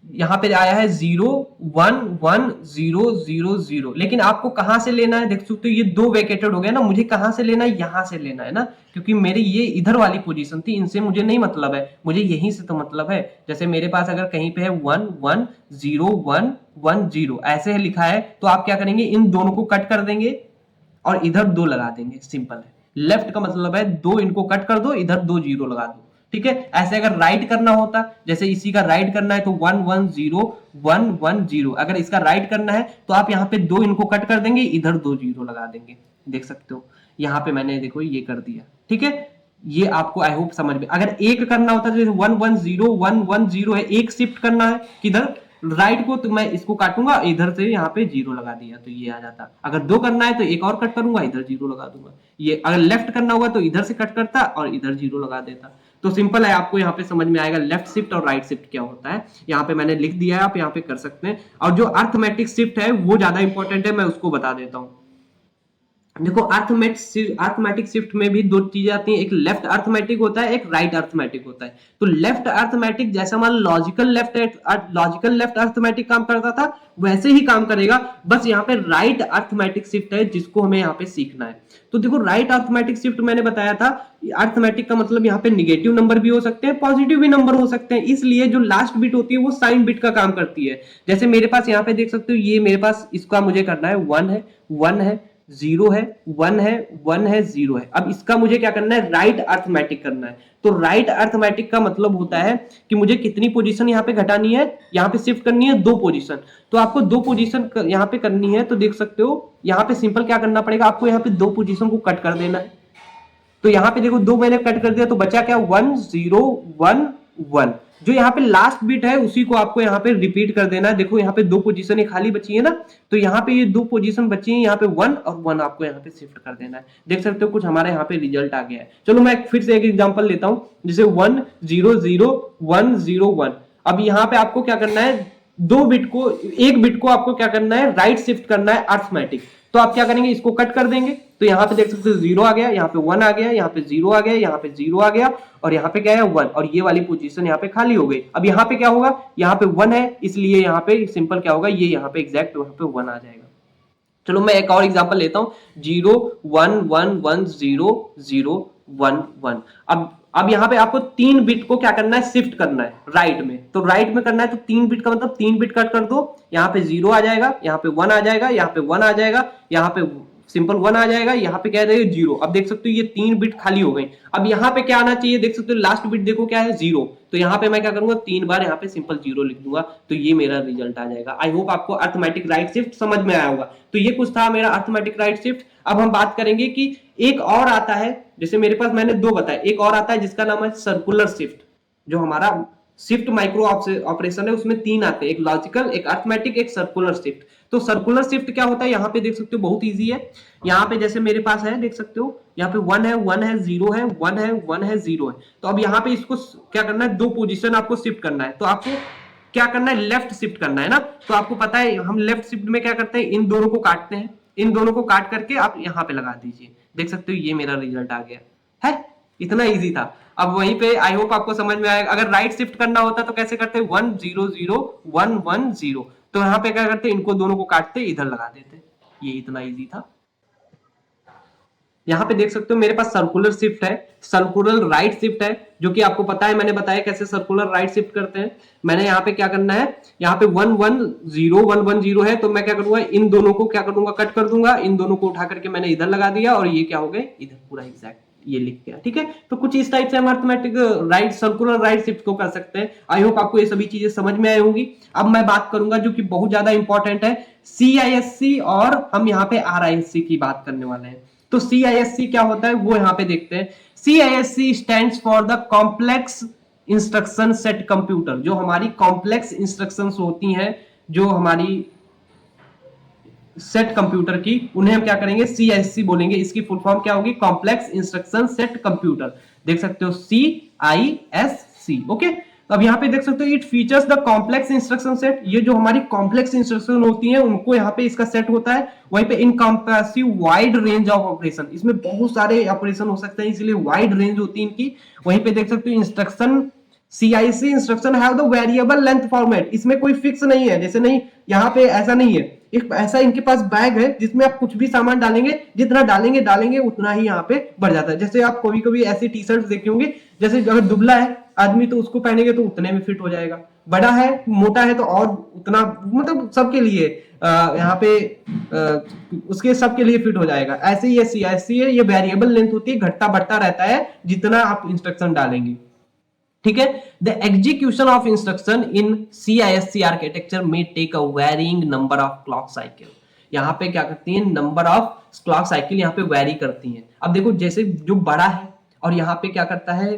यहाँ पे आया है 0 1 1 0 0 0। लेकिन आपको कहां से लेना है, देख सकते हो ये दो वेकेटेड हो गया ना, मुझे कहां से लेना है, यहां से लेना है ना, क्योंकि मेरी ये इधर वाली पोजीशन थी, इनसे मुझे नहीं मतलब है, मुझे यहीं से तो मतलब है। जैसे मेरे पास अगर कहीं पे है 1 1 0 1 1 0 ऐसे है लिखा है, तो आप क्या करेंगे, इन दोनों को कट कर देंगे और इधर 2 लगा देंगे, सिंपल है। लेफ्ट का मतलब है दो, इनको कट कर दो, इधर 2 0 लगा दो, ठीक है। ऐसे अगर राइट करना होता, जैसे इसी का राइट करना है तो 1 1 0 1 1 0, अगर इसका राइट करना है तो आप यहाँ पे 2 इनको कट कर देंगे, इधर 2 0 लगा देंगे, देख सकते हो। यहाँ पे मैंने देखो ये कर दिया, ठीक है। ये आपको आई होप समझ में। अगर एक करना होता जैसे 1 1 0 1 1 0 है, एक शिफ्ट करना है किधर, राइट को, तो मैं इसको काटूंगा, इधर से यहाँ पे 0 लगा दिया तो ये आ जाता। अगर दो करना है तो एक और कट करूंगा, इधर 0 लगा दूंगा। ये अगर लेफ्ट करना होगा तो इधर से कट करता और इधर 0 लगा देता। तो सिंपल है, आपको यहाँ पे समझ में आएगा लेफ्ट शिफ्ट और राइट शिफ्ट क्या होता है। यहाँ पे मैंने लिख दिया है, आप यहाँ पे कर सकते हैं। और जो अर्थमेटिक शिफ्ट है वो ज्यादा इंपॉर्टेंट है, मैं उसको बता देता हूँ। देखो अर्थमेटिक शिफ्ट में भी दो चीजें आती हैं, एक लेफ्ट अर्थमेटिक होता है, एक राइट अर्थमेटिक होता है। तो लेफ्ट अर्थमेटिक जैसा हमारा लॉजिकल लेफ्ट अर्थमेटिक काम करता था, वैसे ही काम करेगा, बस यहाँ पे राइट अर्थमेटिक शिफ्ट है जिसको हमें यहाँ पे सीखना है। तो देखो राइट अर्थमेटिक शिफ्ट मैंने बताया था, अर्थमेटिक का मतलब यहाँ पे निगेटिव नंबर भी हो सकते हैं, पॉजिटिव भी नंबर हो सकते हैं, इसलिए जो लास्ट बिट होती है वो साइन बिट का काम करती है। जैसे मेरे पास यहाँ पे देख सकते हो, ये मेरे पास इसका मुझे करना है 1 है 1 है 0 है 1 है 1 है 0 है। अब इसका मुझे क्या करना है, राइट अर्थमेटिक करना है। तो राइट अर्थमेटिक का मतलब होता है कि मुझे कितनी पोजीशन यहाँ पे घटानी है, यहाँ पे शिफ्ट करनी है 2 पोजीशन। तो आपको 2 पोजीशन यहाँ पे करनी है, तो देख सकते हो यहाँ पे सिंपल क्या करना पड़ेगा, आपको यहाँ पे 2 पोजीशन को कट कर देना है। तो यहाँ पे देखो 2 मैंने कट कर दिया, तो बचा क्या, 1 0 1 1। जो यहाँ पे लास्ट बिट है उसी को आपको यहाँ पे रिपीट कर देना है। देखो यहाँ पे 2 पोजीशन खाली बची है ना, तो यहाँ पे ये 2 पोजीशन बची है, यहाँ पे 1 और 1 आपको यहाँ पे शिफ्ट कर देना है। देख सकते हो कुछ हमारे यहाँ पे रिजल्ट आ गया है। चलो मैं फिर से एक एग्जांपल लेता हूँ, जैसे 1 0 0 1 0 1। अब यहाँ पे आपको क्या करना है, एक बिट को आपको क्या करना है, राइट शिफ्ट करना है अर्थमेटिक। तो आप क्या करेंगे, इसको कट कर देंगे। तो यहाँ पे देख सकते हो 0 आ गया, यहाँ पे 1 आ गया, यहाँ पे 0 आ गया, यहाँ पे 0 आ गया, और यहाँ पे क्या है 1, और ये वाली पोजीशन यहाँ पे खाली हो गई। अब यहाँ पे क्या होगा, यहाँ पे 1 है, इसलिए यहाँ पे सिंपल क्या होगा, ये यहाँ पे एग्जैक्ट यहाँ पे 1 आ जाएगा। चलो मैं एक और एग्जांपल लेता हूँ, 0 1 1 1 0 0 1 1। अब यहाँ पे आपको 3 बिट को क्या करना है, शिफ्ट करना है राइट में। तो राइट में करना है तो 3 बिट का मतलब 3 बिट कट कर दो, यहाँ पे 0 आ जाएगा, यहाँ पे 1 आ जाएगा, यहाँ पे 1 आ जाएगा, यहाँ पे सिंपल 1 आ जाएगा, यहाँ पे क्या है 0। अब देख सकते हो ये 3 बिट खाली हो गई। अब यहाँ पे क्या आना चाहिए, देख सकते हो लास्ट बिट देखो क्या है 0। तो यहाँ पे मैं क्या करूंगा, 3 बार यहाँ पे सिंपल 0 लिख दूंगा, तो ये मेरा रिजल्ट आ जाएगा। आई होप आपको अर्थमेटिक राइट शिफ्ट समझ में आया होगा। तो ये कुछ था मेरा अर्थमेटिक राइट शिफ्ट। अब हम बात करेंगे कि एक और आता है, जैसे मेरे पास मैंने 2 बताए, एक और आता है जिसका नाम है सर्कुलर शिफ्ट। जो हमारा शिफ्ट माइक्रो ऑपरेशन है उसमें 3 आते हैं, एक लॉजिकल, एक अर्थमेटिक, एक सर्कुलर शिफ्ट। तो सर्कुलर शिफ्ट क्या होता है, यहाँ पे देख सकते हो बहुत इजी है। यहाँ पे जैसे मेरे पास है, देख सकते हो यहाँ पे 1 है 1 है 0 है 1 है 1 है 0 है। तो अब यहाँ पे इसको क्या करना है, 2 पोजीशन आपको शिफ्ट करना है। तो आपको क्या करना है, लेफ्ट शिफ्ट करना है ना। तो आपको पता है हम लेफ्ट शिफ्ट में क्या करते हैं, इन दोनों को काटते हैं, इन दोनों को काट करके आप यहाँ पे लगा दीजिए। देख सकते हो ये मेरा रिजल्ट आ गया है, इतना इजी था। अब वहीं पे आई होप आपको समझ में आएगा। अगर राइट शिफ्ट करना होता तो कैसे करते, 1 0 0 1 1 0। तो यहाँ पे क्या करते, इनको दोनों को काटते इधर लगा देते, ये इतना इजी था। यहाँ पे देख सकते हो मेरे पास सर्कुलर शिफ्ट है, सर्कुलर राइट शिफ्ट है, जो कि आपको पता है, मैंने बताया कैसे सर्कुलर राइट शिफ्ट करते हैं। मैंने यहाँ पे क्या करना है, यहाँ पे 110 है, तो मैं क्या करूंगा, इन दोनों को क्या करूंगा, कट कर दूंगा, इन दोनों को उठा करके मैंने इधर लगा दिया, और ये क्या हो गए, इधर पूरा एग्जैक्ट ये लिख गया। ठीक है, तो कुछ इस टाइप से हम arithmetic right circular right shift को कर सकते हैं। आई होप आपको ये सभी चीजें समझ में आई होंगी। अब मैं बात करूंगा जो कि बहुत ज्यादा इंपॉर्टेंट है, CISC, और हम यहाँ पे RISC की बात करने वाले हैं। तो CISC क्या होता है वो यहाँ पे देखते हैं। CISC stands for the complex instruction set computer. जो हमारी कॉम्प्लेक्स इंस्ट्रक्शंस होती हैं, जो हमारी सेट कंप्यूटर की, उन्हें हम क्या करेंगे, CISC बोलेंगे। इसकी फुल फॉर्म क्या होगी, कॉम्प्लेक्स इंस्ट्रक्शन सेट कंप्यूटर। देख सकते हो CISC। ओके, तो अब यहाँ पे देख सकते हो, it features the complex instruction set. ये जो हमारी कॉम्प्लेक्स इंस्ट्रक्शन होती हैं उनको यहाँ पे इसका सेट होता है। वहीं पे इनकम्प्रेसिव वाइड रेंज ऑफ ऑपरेशन, इसमें बहुत सारे ऑपरेशन हो सकते हैं, इसलिए वाइड रेंज होती है इनकी। वहीं पे देख सकते हो instruction, CIC instruction have the variable length format. इसमें कोई फिक्स नहीं है, जैसे नहीं यहाँ पे ऐसा नहीं है, एक ऐसा इनके पास बैग है जिसमें आप कुछ भी सामान डालेंगे, जितना डालेंगे उतना ही यहाँ पे बढ़ जाता है। जैसे आप कभी कभी ऐसी टी शर्ट देखे होंगे, जैसे अगर दुबला है आदमी तो उसको पहनेंगे तो उतने में फिट हो जाएगा, बड़ा है मोटा है तो और उतना, मतलब सबके लिए यहाँ पे उसके सबके लिए फिट हो जाएगा। ऐसे ही ये CISC है, ये वेरिएबल लेंथ होती है, घटता बढ़ता रहता है जितना आप इंस्ट्रक्शन डालेंगे। ठीक है, the execution of instruction in CISC architecture में take a varying number of clock cycle. यहाँ पे क्या करती हैं, नंबर ऑफ क्लॉक साइकिल यहाँ पे वेरी करती हैं। अब देखो जैसे जो बड़ा है और यहाँ पे क्या करता है,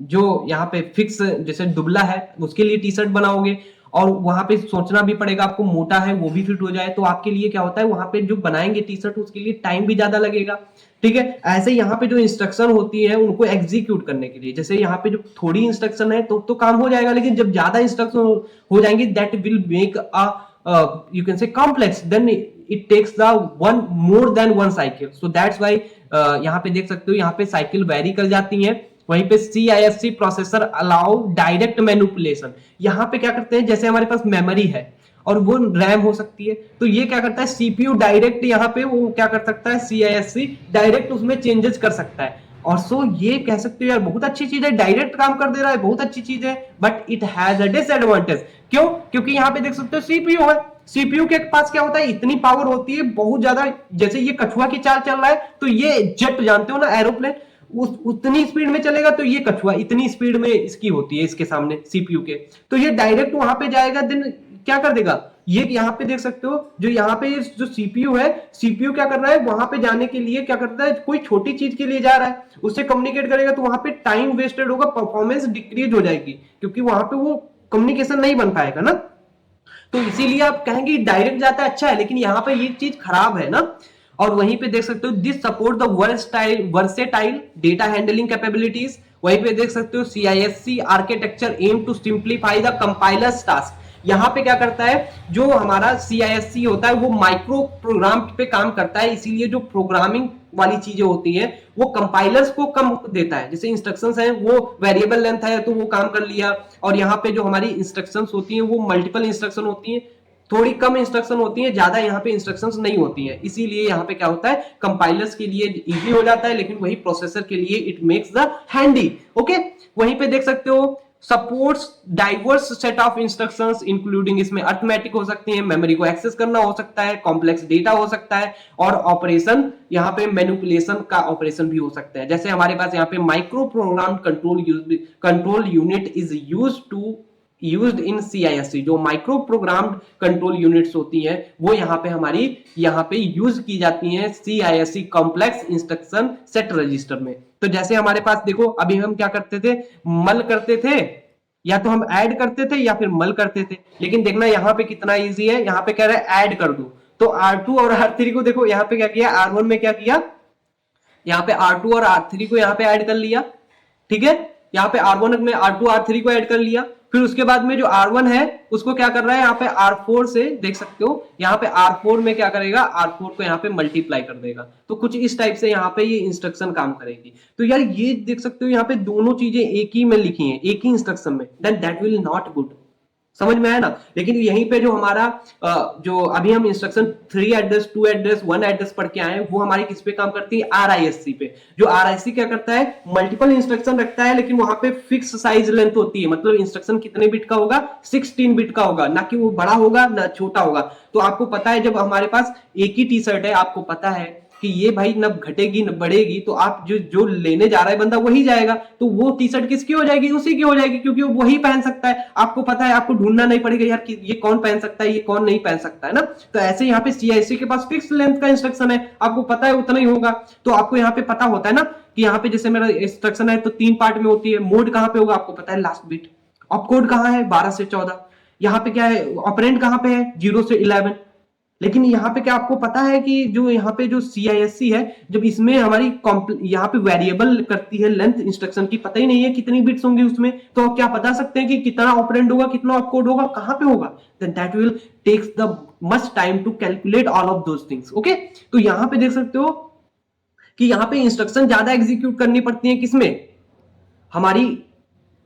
जो यहाँ पे फिक्स, जैसे दुबला है उसके लिए टी शर्ट बनाओगे, और वहां पे सोचना भी पड़ेगा आपको, मोटा है वो भी फिट हो जाए, तो आपके लिए क्या होता है, वहां पे जो बनाएंगे टी शर्ट उसके लिए टाइम भी ज्यादा लगेगा। ठीक है, ऐसे यहाँ पे जो इंस्ट्रक्शन होती है उनको एग्जीक्यूट करने के लिए, जैसे यहाँ पे जो थोड़ी इंस्ट्रक्शन है तो काम हो जाएगा, लेकिन जब ज्यादा इंस्ट्रक्शन हो जाएंगे that will make a you can say complex, then it takes the one more than one cycle, so that's why यहाँ पे देख सकते हो, यहाँ पे साइकिल वेरी कर जाती है। वहीं पे CISC processor allow direct manipulation. यहाँ पे क्या करते हैं, जैसे हमारे पास मेमोरी है और वो रैम हो सकती है, तो ये क्या करता है, CPU डायरेक्ट यहाँ पे वो क्या कर सकता है, CISC डायरेक्ट उसमें चेंजेस कर सकता है। और सो ये कह सकते हो यार बहुत अच्छी चीज है, डायरेक्ट काम कर दे रहा है, बहुत अच्छी चीज है, but it has a disadvantage. क्यों? क्योंकि यहाँ पे देख सकते हो CPU है, CPU के पास क्या होता है, इतनी पावर होती है बहुत ज्यादा, जैसे ये कछुआ की चाल चल रहा है तो ये जेट जानते हो ना, एरोप्लेन, उतनी स्पीड में चलेगा, तो ये कछुआ इतनी स्पीड में इसकी होती है इसके सामने CPU के, तो ये डायरेक्ट वहां पे जाएगा, देन क्या कर देगा, ये यहाँ पे देख सकते हो, जो यहाँ पे जो CPU है, CPU क्या कर रहा है, वहां पे जाने के लिए क्या करता है, कोई छोटी चीज के लिए जा रहा है, उससे कम्युनिकेट करेगा तो वहां पे टाइम वेस्टेड होगा, परफॉर्मेंस डिक्रीज हो जाएगी, क्योंकि वहां पे वो कम्युनिकेशन नहीं बन पाएगा ना। तो इसीलिए आप कहेंगे डायरेक्ट जाता है अच्छा है, लेकिन यहाँ पे ये चीज खराब है ना। और वहीं पे देख सकते हो this support the versatile data handling capabilities. वहीं पे देख सकते हो CISC architecture aim to simplify the compilers task. यहाँ पे क्या करता है, जो हमारा CISC होता है वो माइक्रो प्रोग्राम पे काम करता है, इसीलिए जो प्रोग्रामिंग वाली चीजें होती हैं वो कंपाइलर्स को कम देता है। जैसे इंस्ट्रक्शंस हैं वो वेरिएबल लेंथ है तो वो काम कर लिया, और यहाँ पे जो हमारी इंस्ट्रक्शंस होती हैं वो मल्टीपल इंस्ट्रक्शन होती हैं, थोड़ी कम इंस्ट्रक्शन होती है, ज्यादा यहाँ पे इंस्ट्रक्शंस नहीं होती हैं, इसीलिए यहाँ पे क्या होता है, कंपाइलर्स के लिए इजी हो जाता है, लेकिन वही प्रोसेसर के लिए it makes the handy. Okay, वहीं पे देख सकते हो supports diverse set of instructions including, इसमें अर्थमेटिक हो सकती है, मेमोरी को एक्सेस करना हो सकता है, कॉम्प्लेक्स डेटा हो सकता है, और ऑपरेशन यहाँ पे मैनिपुलेशन का ऑपरेशन भी हो सकता है। जैसे हमारे पास यहाँ पे micro program control unit is used in CISC। जो माइक्रो प्रोग्राम्ड कंट्रोल यूनिट्स होती हैं वो यहाँ पे हमारी यहाँ पे यूज की जाती हैं CISC complex instruction set register में। तो जैसे हमारे पास देखो अभी हम क्या करते थे, मल करते थे, या तो हम ऐड करते थे या फिर मल करते थे, लेकिन देखना यहाँ पे कितना इजी है, यहाँ पे कह रहा है ऐड कर दो, तो R2 और R3 को देखो यहाँ पे क्या किया, R1 में क्या किया, यहाँ पे R2 और R3 को यहाँ पे ऐड कर लिया। ठीक है, यहाँ पे R1 में R2 R3 को ऐड कर लिया, फिर उसके बाद में जो R1 है उसको क्या कर रहा है, यहाँ पे R4 से देख सकते हो, यहाँ पे R4 में क्या करेगा, R4 को यहाँ पे मल्टीप्लाई कर देगा। तो कुछ इस टाइप से यहाँ पे ये इंस्ट्रक्शन काम करेगी। तो यार ये देख सकते हो यहाँ पे दोनों चीजें एक ही में लिखी हैं, एक ही इंस्ट्रक्शन में, then that will not good. समझ में आया ना। लेकिन यहीं पे जो हमारा जो अभी हम इंस्ट्रक्शन 3 एड्रेस 2 एड्रेस 1 एड्रेस पढ़ के आए, वो हमारी किस पे काम करती है, RISC पे। जो RISC क्या करता है, मल्टीपल इंस्ट्रक्शन रखता है, लेकिन वहां पे फिक्स साइज लेंथ होती है, मतलब इंस्ट्रक्शन कितने बिट का होगा, 16 बिट का होगा, ना कि वो बड़ा होगा ना छोटा होगा। तो आपको पता है जब हमारे पास एक ही टी शर्ट है, आपको पता है कि ये भाई न घटेगी न बढ़ेगी, तो आप जो जो लेने जा रहा है बंदा वही जाएगा, तो वो टी शर्ट किसकी हो जाएगी, उसी की हो जाएगी, क्योंकि वो वही पहन सकता है। आपको पता है, आपको ढूंढना नहीं पड़ेगा यार कि ये कौन पहन सकता है, ये कौन नहीं पहन सकता है ना। तो ऐसे यहाँ पे CISC के पास फिक्स लेंथ का इंस्ट्रक्शन है, आपको पता है उतना ही होगा। तो आपको यहाँ पे पता होता है ना कि यहाँ पे जैसे मेरा इंस्ट्रक्शन है तो 3 पार्ट में होती है। मोड कहाँ पे होगा, आपको पता है लास्ट बिट। ऑपकोड कहाँ है, 12 से 14। यहाँ पे क्या है, ऑपरेंड कहाँ पे है, 0 से 11। लेकिन यहाँ पे क्या आपको पता है कि जो यहाँ पे जो CISC है, जब इसमें हमारी यहाँ पे वेरिएबल करती है लेंथ इंस्ट्रक्शन की, पता ही नहीं है कितनी बिट्स होंगी उसमें, तो आप क्या बता सकते हैं कि कितना ऑपरेंड होगा, कितना ऑपकोड होगा, कहाँ पे होगा। Then that will takes the much time to calculate all of those things. Okay, तो यहाँ पे देख सकते हो कि यहाँ पे इंस्ट्रक्शन ज्यादा एग्जीक्यूट करनी पड़ती है, किसमें, हमारी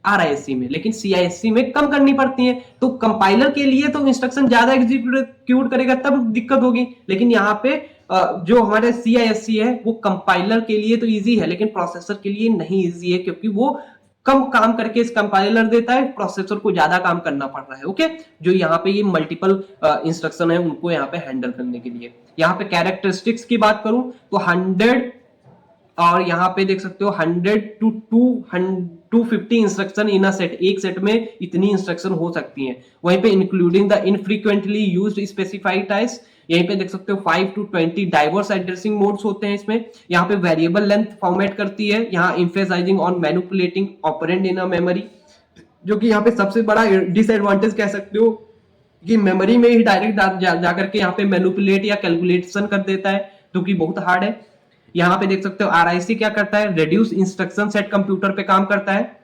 RISC में, लेकिन CISC में कम करनी पड़ती है। तो कंपाइलर के लिए तो इंस्ट्रक्शन ज्यादा एग्जीक्यूट करेगा तब दिक्कत होगी, लेकिन यहाँ पे जो हमारे CISC है वो कंपाइलर के लिए तो इजी है, लेकिन प्रोसेसर के लिए नहीं इजी है, क्योंकि वो कम काम करके इस कंपाइलर देता है, प्रोसेसर को ज्यादा काम करना पड़ रहा है। ओके, जो यहाँ पे ये मल्टीपल इंस्ट्रक्शन है उनको यहाँ पे हैंडल करने के लिए। यहाँ पे कैरेक्टरिस्टिक्स की बात करूं तो 100 और यहाँ पे देख सकते हो 100 to 250 instruction in a set, एक सेट में इतनी इंस्ट्रक्शन हो सकती हैं। वहीं पे including the infrequently used specified types, यहीं पे देख सकते हो 5 to 20 डाइवर्स एड्रेसिंग मोड्स होते हैं इसमें। यहाँ पे वेरिएबल लेंथ फॉर्मेट करती है, यहाँ emphasizing on manipulating operand in a memory, जो कि यहाँ पे सबसे बड़ा डिसएडवांटेज कह सकते हो कि मेमोरी में ही डायरेक्ट जाकर के यहाँ पे मैनिपुलेट या कैलकुलेशन कर देता है, जो कि बहुत हार्ड है। यहाँ पे देख सकते हो RISC क्या करता है, रिड्यूस इंस्ट्रक्शन सेट कंप्यूटर पे काम करता है।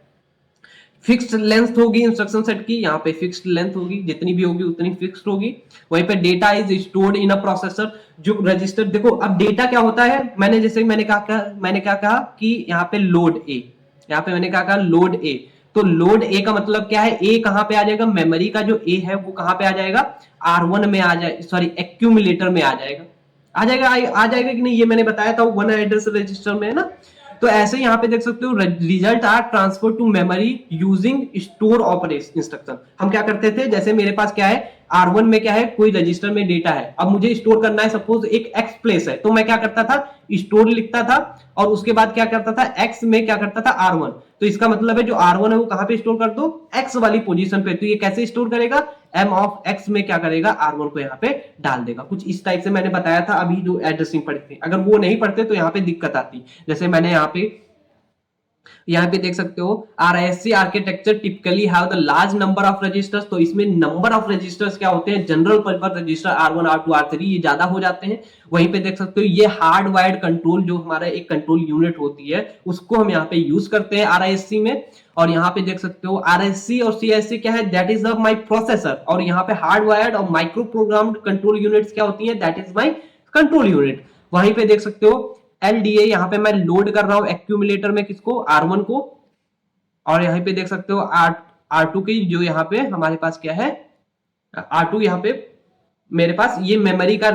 फिक्स्ड लेंथ होगी इंस्ट्रक्शन सेट की, यहाँ पे फिक्स्ड लेंथ होगी, जितनी भी होगी उतनी फिक्स्ड होगी। वहीं पे data is stored in a processor, जो रजिस्टर, देखो अब डेटा क्या होता है, मैंने क्या कहा कि यहाँ पे लोड ए, यहाँ पे मैंने क्या कहा, लोड ए। तो लोड ए का मतलब क्या है, ए कहां पे आ जाएगा, मेमोरी का जो ए है वो कहां पे आ जाएगा, R1 में आ जाए, सॉरी एक्यूमुलेटर में आ जाएगा, आ जाएगा कि नहीं, ये मैंने बताया था, 1 एड्रेस रजिस्टर में है ना। तो ऐसे यहाँ पे देख सकते हो result are transfer to memory using store operation instruction. हम क्या करते थे, जैसे मेरे पास क्या है, R1 में क्या है, कोई रजिस्टर में डेटा है, अब मुझे स्टोर करना है, सपोज एक X प्लेस है, तो मैं क्या करता था, स्टोर लिखता था, और उसके बाद क्या करता था, X में क्या करता था, R1। तो इसका मतलब है जो R1 है वो कहां पे स्टोर कर दो, X वाली पोजीशन पे। तो ये कैसे स्टोर करेगा, M ऑफ X में क्या करेगा, R1 को यहाँ पे डाल देगा। कुछ इस टाइप से मैंने बताया था अभी जो एड्रेसिंग पढ़े थे, अगर वो नहीं पढ़ते तो यहाँ पे दिक्कत आती। जैसे मैंने यहाँ पे देख सकते हो RISC architecture typically have the large number of registers, तो इसमें नंबर ऑफ रजिस्टर्स क्या होते हैं, general purpose register R1 R2 R3 ये ज्यादा हो जाते हैं। वहीं पे देख सकते हो ये हार्ड वायर्ड कंट्रोल, जो हमारा एक कंट्रोल यूनिट होती है, उसको हम यहाँ पे यूज करते हैं RISC में। और यहाँ पे देख सकते हो RISC और CISC क्या है, दैट इज माई प्रोसेसर, और यहाँ पे हार्ड वायर्ड और माइक्रो प्रोग्राम्ड कंट्रोल यूनिट्स क्या होती है, that is my control unit. वहीं पे देख सकते हो LDA, यहाँ पे मैं लोड कर रहा हूं एक्यूमुलेटर में किसको, R1 को। और यहाँ पे देख सकते हो R2 की, जो यहाँ पे हमारे पास क्या है, R2 यहाँ पे मेरे पास ये मेमोरी का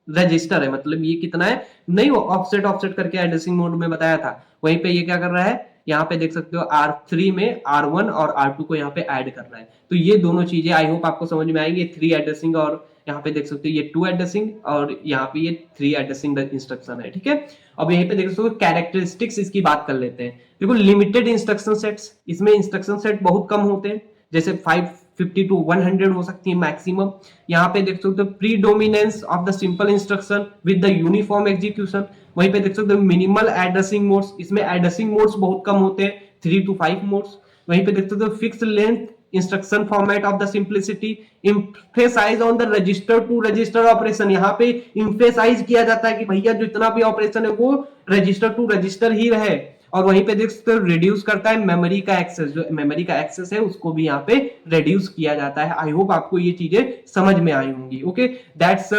रजिस्टर है, मतलब ये कितना है, नहीं वो ऑफसेट करके एड्रेसिंग मोड में बताया था। वहीं पे ये क्या कर रहा है, यहाँ पे देख सकते हो R3 में R1 और R2 को यहाँ पे ऐड कर रहा है। तो ये दोनों चीजें आई होप आपको समझ में आएंगे, 3 एड्रेसिंग, और यहाँ पे देख सकते हो ये 2 एड्रेसिंग, और यहाँ पे ये 3 एड्रेसिंग इंस्ट्रक्शन है, ठीक है। अब यहीं पे देख सकते हो कैरेक्टरिस्टिक्स इसकी बात कर लेते हैं। देखो लिमिटेड इंस्ट्रक्शन सेट्स, इसमें इंस्ट्रक्शन सेट बहुत कम होते हैं, जैसे 550 to 100 हो सकती है मैक्सिमम। यहाँ पे देख सकते हो predominance of the simple instruction with the uniform execution. वहीं पे देख सकते हो मिनिमल एड्रेसिंग मोड्स, इसमें एड्रेसिंग मोड्स बहुत कम होते हैं, 3 to 5 मोड्स। वहीं पे देख सकते हो fixed length instruction format of the simplicity, emphasize on the register to register operation. यहाँ पे एम्फेसाइज किया जाता है कि भैया जितना भी ऑपरेशन है वो रजिस्टर टू रजिस्टर ही रहे। और वहीं पे देख सकते हो रिड्यूस करता है मेमोरी का एक्सेस, जो मेमोरी का एक्सेस है उसको भी यहाँ पे रिड्यूस किया जाता है। आई होप आपको ये चीजें समझ में आई होंगी। ओके, दैट्स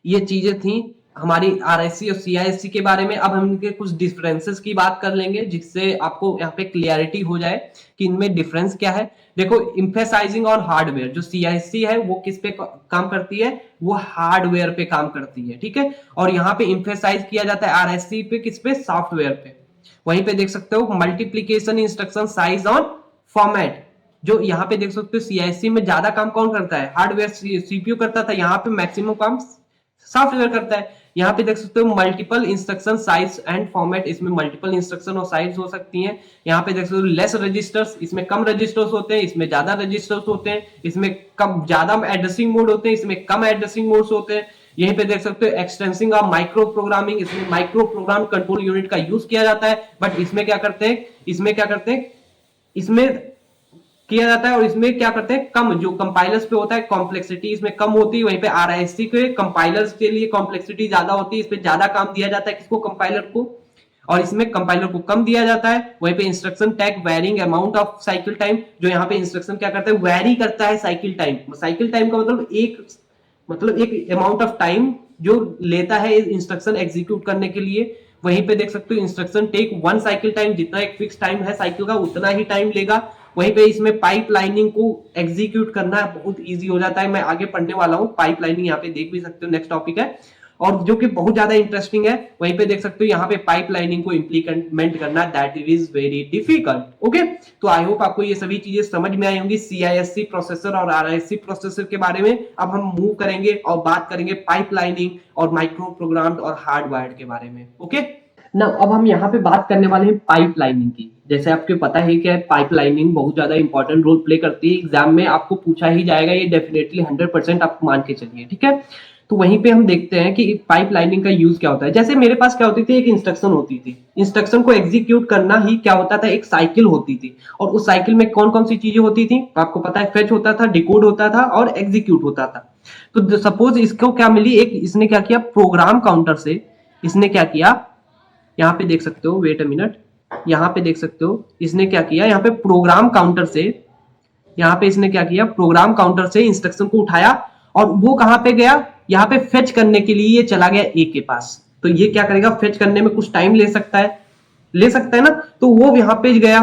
ये चीजें थी हमारी आरएससी और सीआईएससी के बारे में। अब हम इनके कुछ डिफरेंसेस की बात कर लेंगे, जिससे आपको यहाँ पे क्लियरिटी हो जाए कि इनमें डिफरेंस क्या है। देखो, इम्फेसाइजिंग ऑन हार्डवेयर, जो सीआईएससी है वो किस पे काम करती है, वो हार्डवेयर पे काम करती है, ठीक है। और यहाँ पे इम्फेसाइज किया जाता है आरएससी पे, किस पे, सॉफ्टवेयर पे। वहीं पे देख सकते हो multiplication instruction size on format, जो यहाँ पे देख सकते हो सीआईएससी में ज्यादा काम कौन करता है, हार्डवेयर सीपीयू करता था, यहाँ पे मैक्सिमम काम सॉफ्टवेयर करता है। यहाँ पे देख सकते हो multiple instruction size and format, इसमें मल्टीपल इंस्ट्रक्शन और साइज हो सकती हैं। यहाँ पे देख सकते हो लेस रजिस्टर्स, इसमें कम रजिस्टर्स होते हैं, इसमें ज्यादा रजिस्टर्स होते हैं, इसमें कम ज्यादा एड्रेसिंग मोड होते हैं, इसमें कम एड्रेसिंग मोड्स होते हैं। यहीं पे देख सकते हो एक्सटेंसिंग ऑफ माइक्रो प्रोग्रामिंग, इसमें माइक्रो प्रोग्राम कंट्रोल यूनिट का यूज किया जाता है। बट इसमें क्या करते हैं, इसमें किया जाता है, और इसमें क्या करते हैं, कम, जो कंपाइलर्स पे होता है कॉम्प्लेक्सिटी इसमें कम होती है। वहीं पे आरआईएससी के कंपाइलर्स के लिए कॉम्प्लेक्सिटी ज्यादा होती है, इस पे ज्यादा काम दिया जाता है किसको, कंपाइलर को, और इसमें कंपाइलर को कम दिया जाता है। वहीं पे instruction take varying amount of cycle time, जो यहाँ पे इंस्ट्रक्शन क्या करता है, वेरी करता है साइकिल टाइम। साइकिल टाइम का मतलब एक अमाउंट ऑफ टाइम जो लेता है इंस्ट्रक्शन एग्जीक्यूट करने के लिए। वहीं पे देख सकते हो instruction take one cycle time, जितना एक फिक्स टाइम है साइकिल का उतना ही टाइम लेगा। वहीं पे इसमें पाइप लाइनिंग को एग्जीक्यूट करना बहुत इजी हो जाता है, मैं आगे पढ़ने वाला हूँ पाइप लाइनिंग, यहाँ पे देख भी सकते हो, नेक्स्ट टॉपिक है, और जो कि बहुत ज्यादा इंटरेस्टिंग है। वहीं पे देख सकते हो यहाँ पे पाइप लाइनिंग को इंप्लीमेंट करना, that is very difficult. Okay, तो आई होप आपको ये सभी चीजें समझ में आई होंगी सीआईएससी प्रोसेसर और आरआईएससी प्रोसेसर के बारे में। अब हम मूव करेंगे और बात करेंगे पाइप लाइनिंग और माइक्रो प्रोग्राम्ड और हार्डवायर्ड के बारे में। ओके ना, अब हम यहाँ पे बात करने वाले हैं पाइप लाइनिंग की। जैसे आपको पता है कि पाइप लाइनिंग बहुत ज्यादा इंपॉर्टेंट रोल प्ले करती है, एग्जाम में आपको पूछा ही जाएगा, ये डेफिनेटली 100% आप मान के चलिए, ठीक है। तो वहीं पे हम देखते हैं कि पाइप लाइनिंग का यूज क्या होता है। जैसे मेरे पास क्या होती थी, एक इंस्ट्रक्शन होती थी, इंस्ट्रक्शन को एग्जीक्यूट करना ही क्या होता था, एक साइकिल होती थी, और उस साइकिल में कौन कौन सी चीजें होती थी आपको पता है, फेच होता था, डिकोड होता था और एग्जीक्यूट होता था। तो सपोज इसको क्या मिली, एक इसने क्या किया, प्रोग्राम काउंटर से इसने क्या किया, यहाँ पे देख सकते हो, वेट अ मिनट, यहाँ पे देख सकते हो इसने क्या किया, यहाँ पे प्रोग्राम काउंटर से, यहाँ पे इसने क्या किया, प्रोग्राम काउंटर से इंस्ट्रक्शन को उठाया और वो कहां पे गया, यहाँ पे फेच करने के लिए ये चला गया ए के पास। तो ये क्या करेगा, फेच करने में कुछ टाइम ले सकता है ना, तो वो यहाँ पे गया,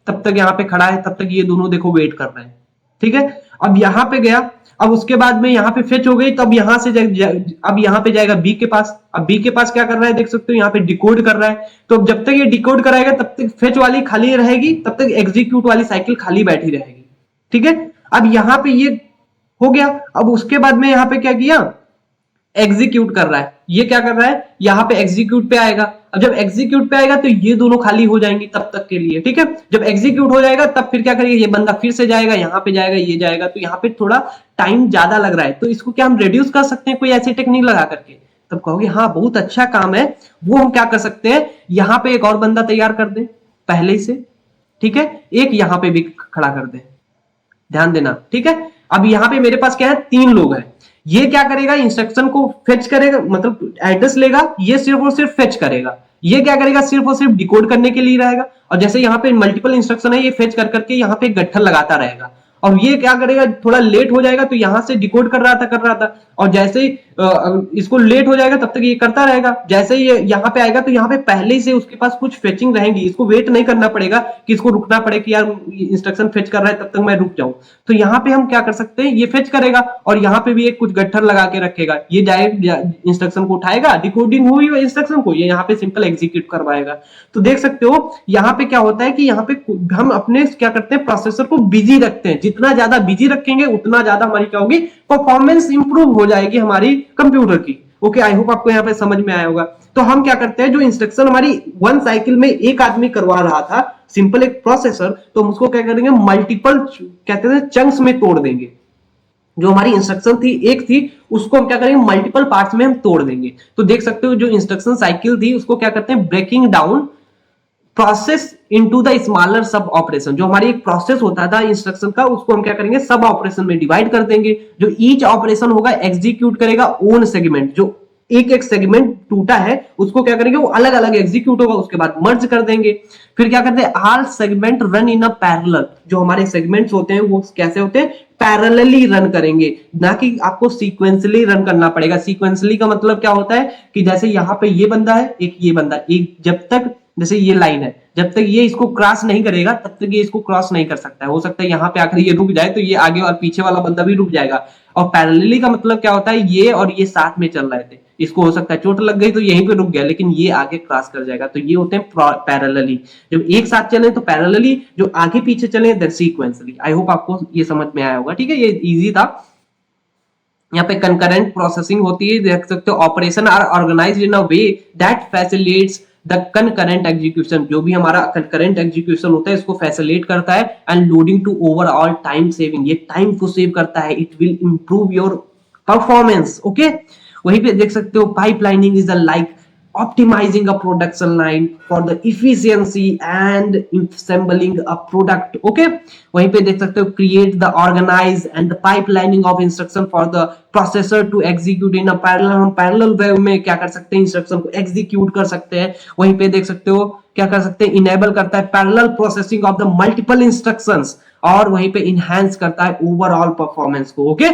तब तक यहाँ पे खड़ा है, तब तक ये दोनों देखो वेट कर रहे हैं, ठीक है। अब यहाँ पे गया, अब उसके बाद में यहाँ पे फेच हो गई, तब यहाँ से अब यहाँ पे जाएगा बी के पास। अब बी के पास क्या कर रहा है, देख सकते हो यहाँ पे डिकोड कर रहा है। तो जब तक ये डिकोड कराएगा तब तक फेच वाली खाली रहेगी, तब तक एग्जीक्यूट वाली साइकिल खाली बैठी रहेगी, ठीक है। अब यहाँ पे ये हो गया, अब उसके बाद में यहाँ पे क्या किया, एग्जीक्यूट कर रहा है, ये क्या कर रहा है, यहाँ पे एग्जीक्यूट पे आएगा। अब जब एग्जीक्यूट पे आएगा तो ये दोनों खाली हो जाएंगी तब तक के लिए, ठीक है। जब एग्जीक्यूट हो जाएगा तब फिर क्या करेगा, ये बंदा फिर से जाएगा, यहाँ पे जाएगा, ये जाएगा, तो यहाँ पे थोड़ा टाइम ज्यादा लग रहा है, तो इसको क्या हम रिड्यूस कर सकते हैं कोई ऐसी टेक्निक लगा करके। तब कहोगे हाँ बहुत अच्छा काम है, वो हम क्या कर सकते हैं, यहाँ पे एक और बंदा तैयार कर दे पहले ही से, ठीक है, एक यहाँ पे भी खड़ा कर दे, ध्यान देना, ठीक है। अब यहाँ पे मेरे पास क्या है, 3 लोग हैं, ये क्या करेगा, इंस्ट्रक्शन को फेच करेगा, मतलब एड्रेस लेगा, ये सिर्फ और सिर्फ फेच करेगा, ये क्या करेगा, सिर्फ और सिर्फ डिकोड करने के लिए रहेगा। और जैसे यहाँ पे मल्टीपल इंस्ट्रक्शन है, ये फेच कर करके यहाँ पे गट्ठर लगाता रहेगा, और ये क्या करेगा, थोड़ा लेट हो जाएगा तो यहाँ से डिकोड कर रहा था, और जैसे ही इसको लेट हो जाएगा तब तक ये करता रहेगा, जैसे ही ये यहाँ पे आएगा तो यहाँ पे पहले ही से उसके पास कुछ फेचिंग रहेंगी, इसको वेट नहीं करना पड़ेगा कि इसको रुकना पड़े कि यार इंस्ट्रक्शन फेच कर रहा है तब तक मैं रुक जाऊं। तो यहाँ पे हम क्या कर सकते हैं, ये फेच करेगा और यहाँ पे भी एक कुछ गट्ठर लगा के रखेगा, ये डायरेक्ट इंस्ट्रक्शन को उठाएगा, डिकोडिंग हुई इंस्ट्रक्शन को ये यहाँ पे सिंपल एग्जीक्यूट करवाएगा। तो देख सकते हो यहाँ पे क्या होता है कि यहाँ पे हम अपने क्या करते हैं, प्रोसेसर को बिजी रखते हैं, जितना ज्यादा बिजी रखेंगे उतना ज्यादा हमारी क्या होगी, परफॉर्मेंस इंप्रूव हो जाएगी हमारी कंप्यूटर की। ओके, आई होप आपको यहाँ पे समझ में आया होगा। तो हम क्या करते हैं, जो इंस्ट्रक्शन हमारी वन साइकिल में एक आदमी करवा रहा था, सिंपल एक प्रोसेसर, तो हम उसको क्या करेंगे, मल्टीपल कहते हैं चंक्स में तोड़ देंगे। जो हमारी इंस्ट्रक्शन थी एक थी, उसको हम क्या करेंगे, मल्टीपल पार्ट्स में हम तोड़ देंगे। तो देख सकते हो जो इंस्ट्रक्शन साइकिल थी उसको क्या करते हैं, breaking down process into the smaller sub operation. जो हमारी एक प्रोसेस होता था इंस्ट्रक्शन का, उसको हम क्या करेंगे, सब ऑपरेशन में डिवाइड कर देंगे। जो ईच ऑपरेशन होगा एग्जीक्यूट करेगा ओन सेगमेंट, जो एक एक सेगमेंट टूटा है उसको क्या करेंगे, वो अलग अलग एग्जीक्यूट होगा, उसके बाद मर्ज कर देंगे। फिर क्या करते हैं, all segment run in a parallel. जो हमारे सेगमेंट्स होते हैं वो कैसे होते हैं, पैरेलली रन करेंगे, ना कि आपको सीक्वेंसली रन करना पड़ेगा। सीक्वेंसली का मतलब क्या होता है कि जैसे यहाँ पे ये बंदा है, एक ये बंदा, एक जब तक जैसे ये लाइन है, जब तक ये इसको क्रॉस नहीं करेगा तब तक ये इसको क्रॉस नहीं कर सकता है। हो सकता है यहाँ पे आकर ये रुक जाए तो ये आगे और पीछे वाला बंदा भी रुक जाएगा। और पैरेलली का मतलब क्या होता है, ये और ये साथ में चल रहे थे, इसको हो सकता है चोट लग गई तो यहीं पे रुक गया, लेकिन ये आगे क्रॉस कर जाएगा, तो ये होते हैं पैरेलली। जब एक साथ चले तो पैरेलली, जो आगे पीछे चले दैट सीक्वेंसली। आई होप आपको ये समझ में आया होगा, ठीक है, ये इजी था। यहाँ पे कंकरेंट प्रोसेसिंग होती है, देख सकते हो, operation are organized in a way that facilitates the concurrent execution. जो भी हमारा कंकरेंट एग्जीक्यूशन होता है इसको फैसिलिटेट करता है, and loading to overall time saving, ये टाइम को सेव करता है, it will improve your performance. Okay, वहीं पे देख सकते हो pipelining is the like optimizing a production line for the efficiency and assembling a product. Okay, वहीं पे देख सकते हो create the organize and the pipelining of instruction for the processor to execute in a parallel। हम parallel way में क्या कर सकते हैं, instruction को execute कर सकते हैं। वहीं पे देख सकते हो क्या कर सकते हैं, enable करता है parallel processing of the multiple instructions, और वहीं पे enhance करता है overall performance को। okay,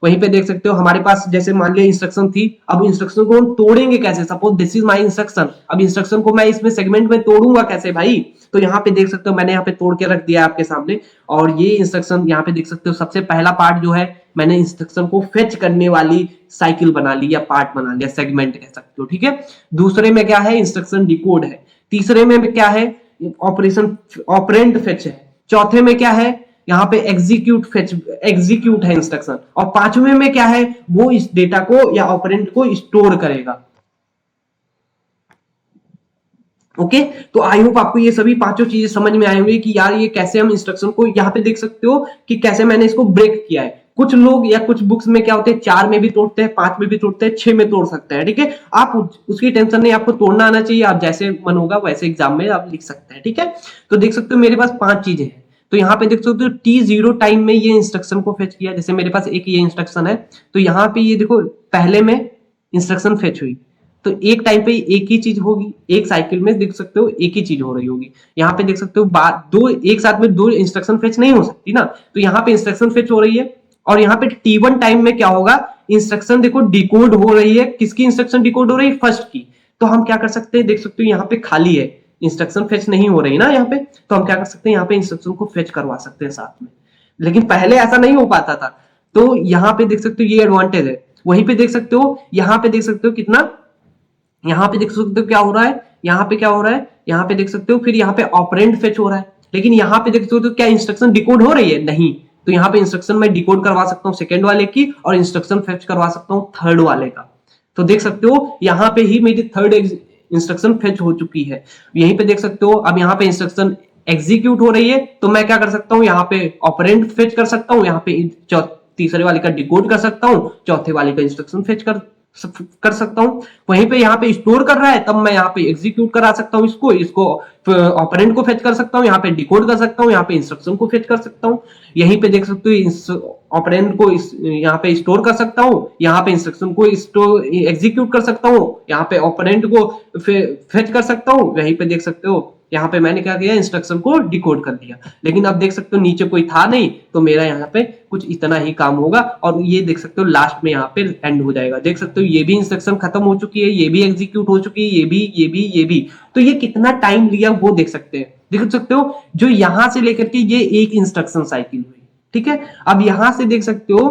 वहीं पे देख सकते हो हमारे पास जैसे मान लिया इंस्ट्रक्शन थी, अब इंस्ट्रक्शन को हम तोड़ेंगे कैसे, suppose this is my instruction, अब इंस्ट्रक्शन को मैं इसमें सेगमेंट में तोड़ूंगा कैसे भाई, तो यहाँ पे देख सकते हो मैंने यहाँ पे तोड़ के रख दिया आपके सामने। और ये इंस्ट्रक्शन यहाँ पे देख सकते हो, सबसे पहला पार्ट जो है मैंने इंस्ट्रक्शन को फेच करने वाली साइकिल बना ली या पार्ट बना लिया, सेगमेंट कह सकते हो, ठीक है। दूसरे में क्या है, इंस्ट्रक्शन डिकोड है। तीसरे में क्या है, ऑपरेशन ऑपरेंड फेच है। चौथे में क्या है, यहाँ पे एग्जीक्यूट फेच, एग्जीक्यूट है इंस्ट्रक्शन। और पांचवें में क्या है, वो इस डेटा को या ऑपरेंड को स्टोर करेगा। ओके, तो आई होप आपको ये सभी पांचों चीजें समझ में आए होंगे कि यार ये कैसे हम इंस्ट्रक्शन को, यहाँ पे देख सकते हो कि कैसे मैंने इसको ब्रेक किया है। कुछ लोग या कुछ बुक्स में क्या होते हैं, 4 में भी तोड़ते हैं, 5 में भी तोड़ते हैं, 6 में तोड़ सकते हैं, ठीक है। आप उसकी टेंशन नहीं, आपको तोड़ना आना चाहिए, आप जैसे मन होगा वैसे एग्जाम में आप लिख सकते हैं, ठीक है। तो देख सकते हो मेरे पास 5 चीजें हैं। तो यहाँ पे देख सकते हो T0 टाइम में ये इंस्ट्रक्शन को फेच किया, जैसे मेरे पास एक ये इंस्ट्रक्शन है, तो यहाँ पे ये देखो पहले में इंस्ट्रक्शन फेच हुई, तो एक टाइम पे एक ही चीज होगी, एक साइकिल में देख सकते हो एक ही चीज हो रही होगी। यहाँ पे देख सकते हो दो एक साथ में 2 इंस्ट्रक्शन फेच नहीं हो सकती ना, तो यहाँ पे इंस्ट्रक्शन फेच हो रही है। और यहाँ पे T1 टाइम में क्या होगा, इंस्ट्रक्शन देखो डिकोड हो रही है। किसकी इंस्ट्रक्शन डिकोड हो रही है, फर्स्ट की। तो हम क्या कर सकते हैं, देख सकते हो यहाँ पे खाली है, इंस्ट्रक्शन फेच नहीं हो रही ना यहाँ पे, तो हम क्या कर सकते हैं, यहाँ पे इंस्ट्रक्शन को फेच करवा सकते हैं साथ में। लेकिन पहले ऐसा नहीं हो पाता था, तो यहाँ पे देख सकते हो ये एडवांटेज है। वहीं पे देख सकते हो, यहाँ पे देख सकते हो कितना, यहाँ पे देख सकते हो क्या हो रहा है, यहाँ पे क्या हो रहा है, यहाँ पे देख सकते हो फिर यहाँ पे ऑपरेंड फेच हो रहा है। लेकिन यहाँ पे देख सकते हो क्या इंस्ट्रक्शन डिकोड हो रही है, नहीं। तो यहाँ पे इंस्ट्रक्शन मैं डिकोड करवा सकता हूँ सेकंड वाले की, और इंस्ट्रक्शन फेच करवा सकता हूँ थर्ड वाले का। तो देख सकते हो यहाँ पे ही मेरी थर्ड इंस्ट्रक्शन फेच हो चुकी है। यहीं पे देख सकते हो अब यहाँ पे इंस्ट्रक्शन एग्जीक्यूट हो रही है, तो मैं क्या कर सकता हूँ, यहाँ पे ऑपरेंड फेच कर सकता हूँ, यहाँ पे तीसरे वाले का डिकोड कर सकता हूँ, चौथे वाले का इंस्ट्रक्शन फेच कर सकता हूं। वहीं पे यहाँ पे स्टोर कर रहा है, तब मैं यहाँ पे एग्जीक्यूट करा सकता हूँ, इसको ऑपरेंड को फेच कर सकता हूँ, यहाँ पे डिकोड कर सकता हूँ, यहाँ पे इंस्ट्रक्शन को फेच कर सकता हूँ। यहीं पे देख सकते हो ऑपरेंड को यहाँ पे स्टोर कर सकता हूँ, यहाँ पे इंस्ट्रक्शन को एग्जीक्यूट कर सकता हूँ, यहाँ पे ऑपरेंड को फेच कर सकता हूँ। यहीं पे देख सकते हो यहाँ पे मैंने क्या किया, इंस्ट्रक्शन को डिकोड कर दिया। लेकिन अब देख सकते हो नीचे कोई था नहीं, तो मेरा यहाँ पे कुछ इतना ही काम होगा, और ये देख सकते हो लास्ट में यहाँ पे एंड हो जाएगा। देख सकते हो ये भी इंस्ट्रक्शन खत्म हो चुकी है, ये भी एग्जीक्यूट हो चुकी है, ये भी। तो ये कितना टाइम लिया वो देख सकते हैं, देख सकते हो जो यहां से लेकर के ये एक इंस्ट्रक्शन साइकिल हुई, ठीक है। अब यहां से देख सकते हो,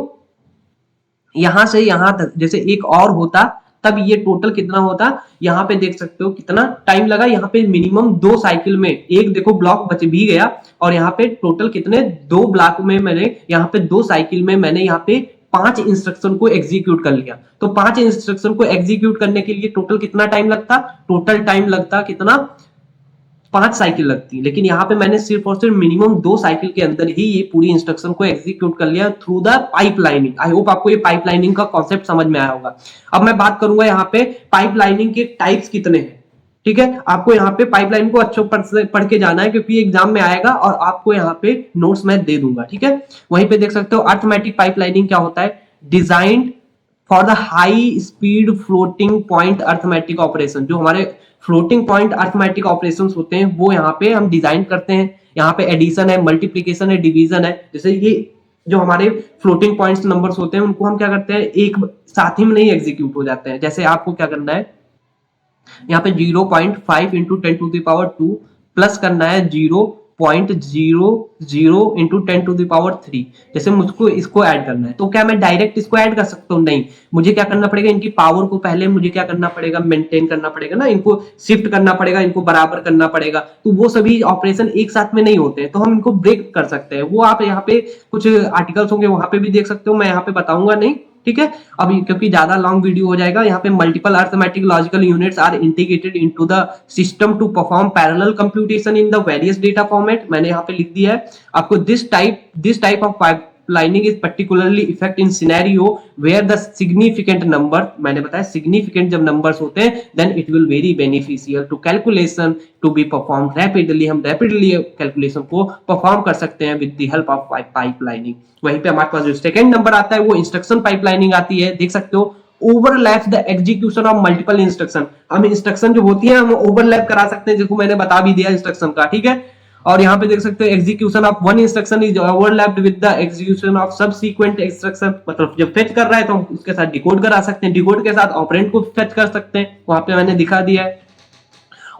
यहां से यहां तक जैसे एक और होता तब ये टोटल कितना होता, यहाँ पे देख सकते हो कितना टाइम लगा। यहाँ पे मिनिमम 2 साइकिल में एक देखो ब्लॉक बच भी गया, और यहाँ पे टोटल कितने 2 ब्लॉक में मैंने यहाँ पे 2 साइकिल में मैंने यहाँ पे 5 इंस्ट्रक्शन को एग्जीक्यूट कर लिया। तो 5 इंस्ट्रक्शन को एग्जीक्यूट करने के लिए टोटल कितना टाइम लगता, टोटल टाइम लगता कितना, 5 साइकिल लगती। लेकिन यहाँ पे मैंने सिर्फ और सिर्फ मिनिमम 2 साइकिल के अंदर ही ये पूरी इंस्ट्रक्शन को एग्जीक्यूट कर लिया through the pipelining. I hope आपको ये पाइपलाइनिंग का कॉन्सेप्ट समझ में आया होगा। अब मैं बात करूंगा यहाँ पे पाइपलाइनिंग के टाइप्स कितने हैं, ठीक है। आपको यहाँ पे पाइपलाइन को अच्छे पढ़ के जाना है, क्योंकि एग्जाम में आएगा, और आपको यहाँ पे नोट्स मैं दे दूंगा, ठीक है। वहीं पे देख सकते हो अर्थमेटिक पाइपलाइनिंग क्या होता है, designed for the high speed floating point arithmetic operation. जो हमारे फ्लोटिंग पॉइंट अर्थमेटिक ऑपरेशंस होते हैं वो यहाँ पे हम डिजाइन करते हैं। यहाँ पे एडिशन है, मल्टीप्लीकेशन है, डिवीजन है। जैसे ये जो हमारे फ्लोटिंग पॉइंट्स नंबर्स होते हैं उनको हम क्या करते हैं, एक साथ ही में नहीं एग्जीक्यूट हो जाते हैं। जैसे आपको क्या करना है, यहाँ पे 0.5 इंटू 10⁻² प्लस करना है 0.00 इंटू 10⁻3। जैसे मुझको इसको ऐड करना है, तो क्या मैं डायरेक्ट इसको ऐड कर सकता हूँ? नहीं, मुझे क्या करना पड़ेगा, इनकी पावर को पहले मुझे क्या करना पड़ेगा, मेंटेन करना पड़ेगा ना, इनको शिफ्ट करना पड़ेगा, इनको बराबर करना पड़ेगा। तो वो सभी ऑपरेशन एक साथ में नहीं होते हैं, तो हम इनको ब्रेक कर सकते हैं। वो आप यहाँ पे कुछ आर्टिकल्स होंगे वहां पे भी देख सकते हो, मैं यहाँ पे बताऊंगा नहीं, ठीक है। अभी क्योंकि ज्यादा लॉन्ग वीडियो हो जाएगा। यहाँ पे multiple arithmetic logical units are integrated into the system to perform parallel computation in the various data format. मैंने यहाँ पे लिख दिया है आपको, this type of pipelining is particularly effect in scenario where the significant number, मैंने बताया significant जब नंबर्स होते हैं then it will very beneficial to calculation to be perform rapidly. हम रैपिडली कैलकुलेशन को परफॉर्म कर सकते हैं with the help of pipelining. वहीं पे हमारे पास जो सेकंड नंबर आता है वो इंस्ट्रक्शन पाइपलाइनिंग आती है। देख सकते हो, overlap the execution of multiple instruction. हम इंस्ट्रक्शन जो होती है हम ओवरलैप करा सकते हैं, जिसको मैंने बता भी दिया इंस्ट्रक्शन का, ठीक है। और यहाँ पे देख सकते हो execution of one instruction is overlapped with the execution of subsequent instruction. मतलब जब फेच कर रहा है तो हम उसके साथ डिकोड करा सकते हैं, डिकोड के साथ ऑपरेंड को फेच कर सकते हैं, वहां पे मैंने दिखा दिया है।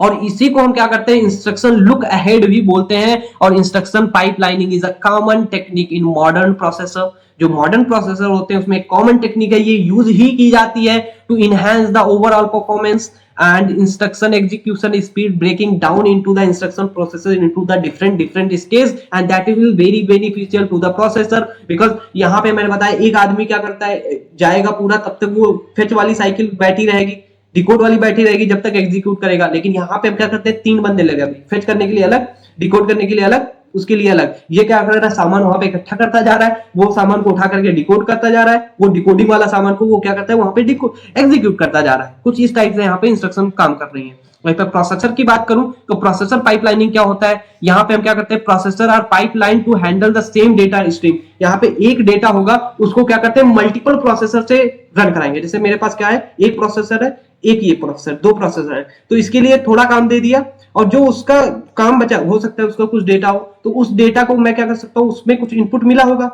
और इसी को हम क्या करते हैं, इंस्ट्रक्शन लुक अहेड भी बोलते हैं। और instruction pipelining is a common technique in modern processor. जो मॉडर्न प्रोसेसर होते हैं उसमें एक कॉमन टेक्निक है, ये यूज ही की जाती है to enhance the overall performance and instruction execution speed, breaking down into the instruction processor into the different stage, and that will very beneficial to the processor because यहाँ पे मैंने बताया एक आदमी क्या करता है, जाएगा पूरा, तब तक वो फेच वाली साइकिल बैठी रहेगी, डिकोड वाली बैठी रहेगी जब तक एग्जीक्यूट करेगा। लेकिन यहाँ पे हम क्या करते हैं, 3 बंदे लगे, फेच करने के लिए अलग, डिकोड करने के लिए अलग, उसके लिए अलग। ये क्या कर रहा है, सामान वहां पे इकट्ठा करता जा रहा है, वो सामान को उठा करके डिकोड करता जा रहा है, वो डिकोडिंग वाला सामान को वो क्या करता है वहां पे एग्जीक्यूट करता जा रहा है। कुछ इस टाइप से यहाँ पे इंस्ट्रक्शन काम कर रही है। वहीं पे प्रोसेसर की बात करूं तो प्रोसेसर पाइपलाइनिंग क्या होता है, यहाँ पे हम क्या करते हैं, processor are pipeline to handle the same data stream. यहाँ पे एक डेटा होगा, उसको क्या करते हैं, मल्टीपल प्रोसेसर से रन कराएंगे। जैसे मेरे पास क्या है, एक प्रोसेसर है, एक ये प्रोसेसर, 2 प्रोसेसर है, तो इसके लिए थोड़ा काम दे दिया, और जो उसका काम बचा, हो सकता है उसका कुछ डेटा हो, तो उस डेटा को मैं क्या कर सकता हूँ, उसमें कुछ इनपुट मिला होगा।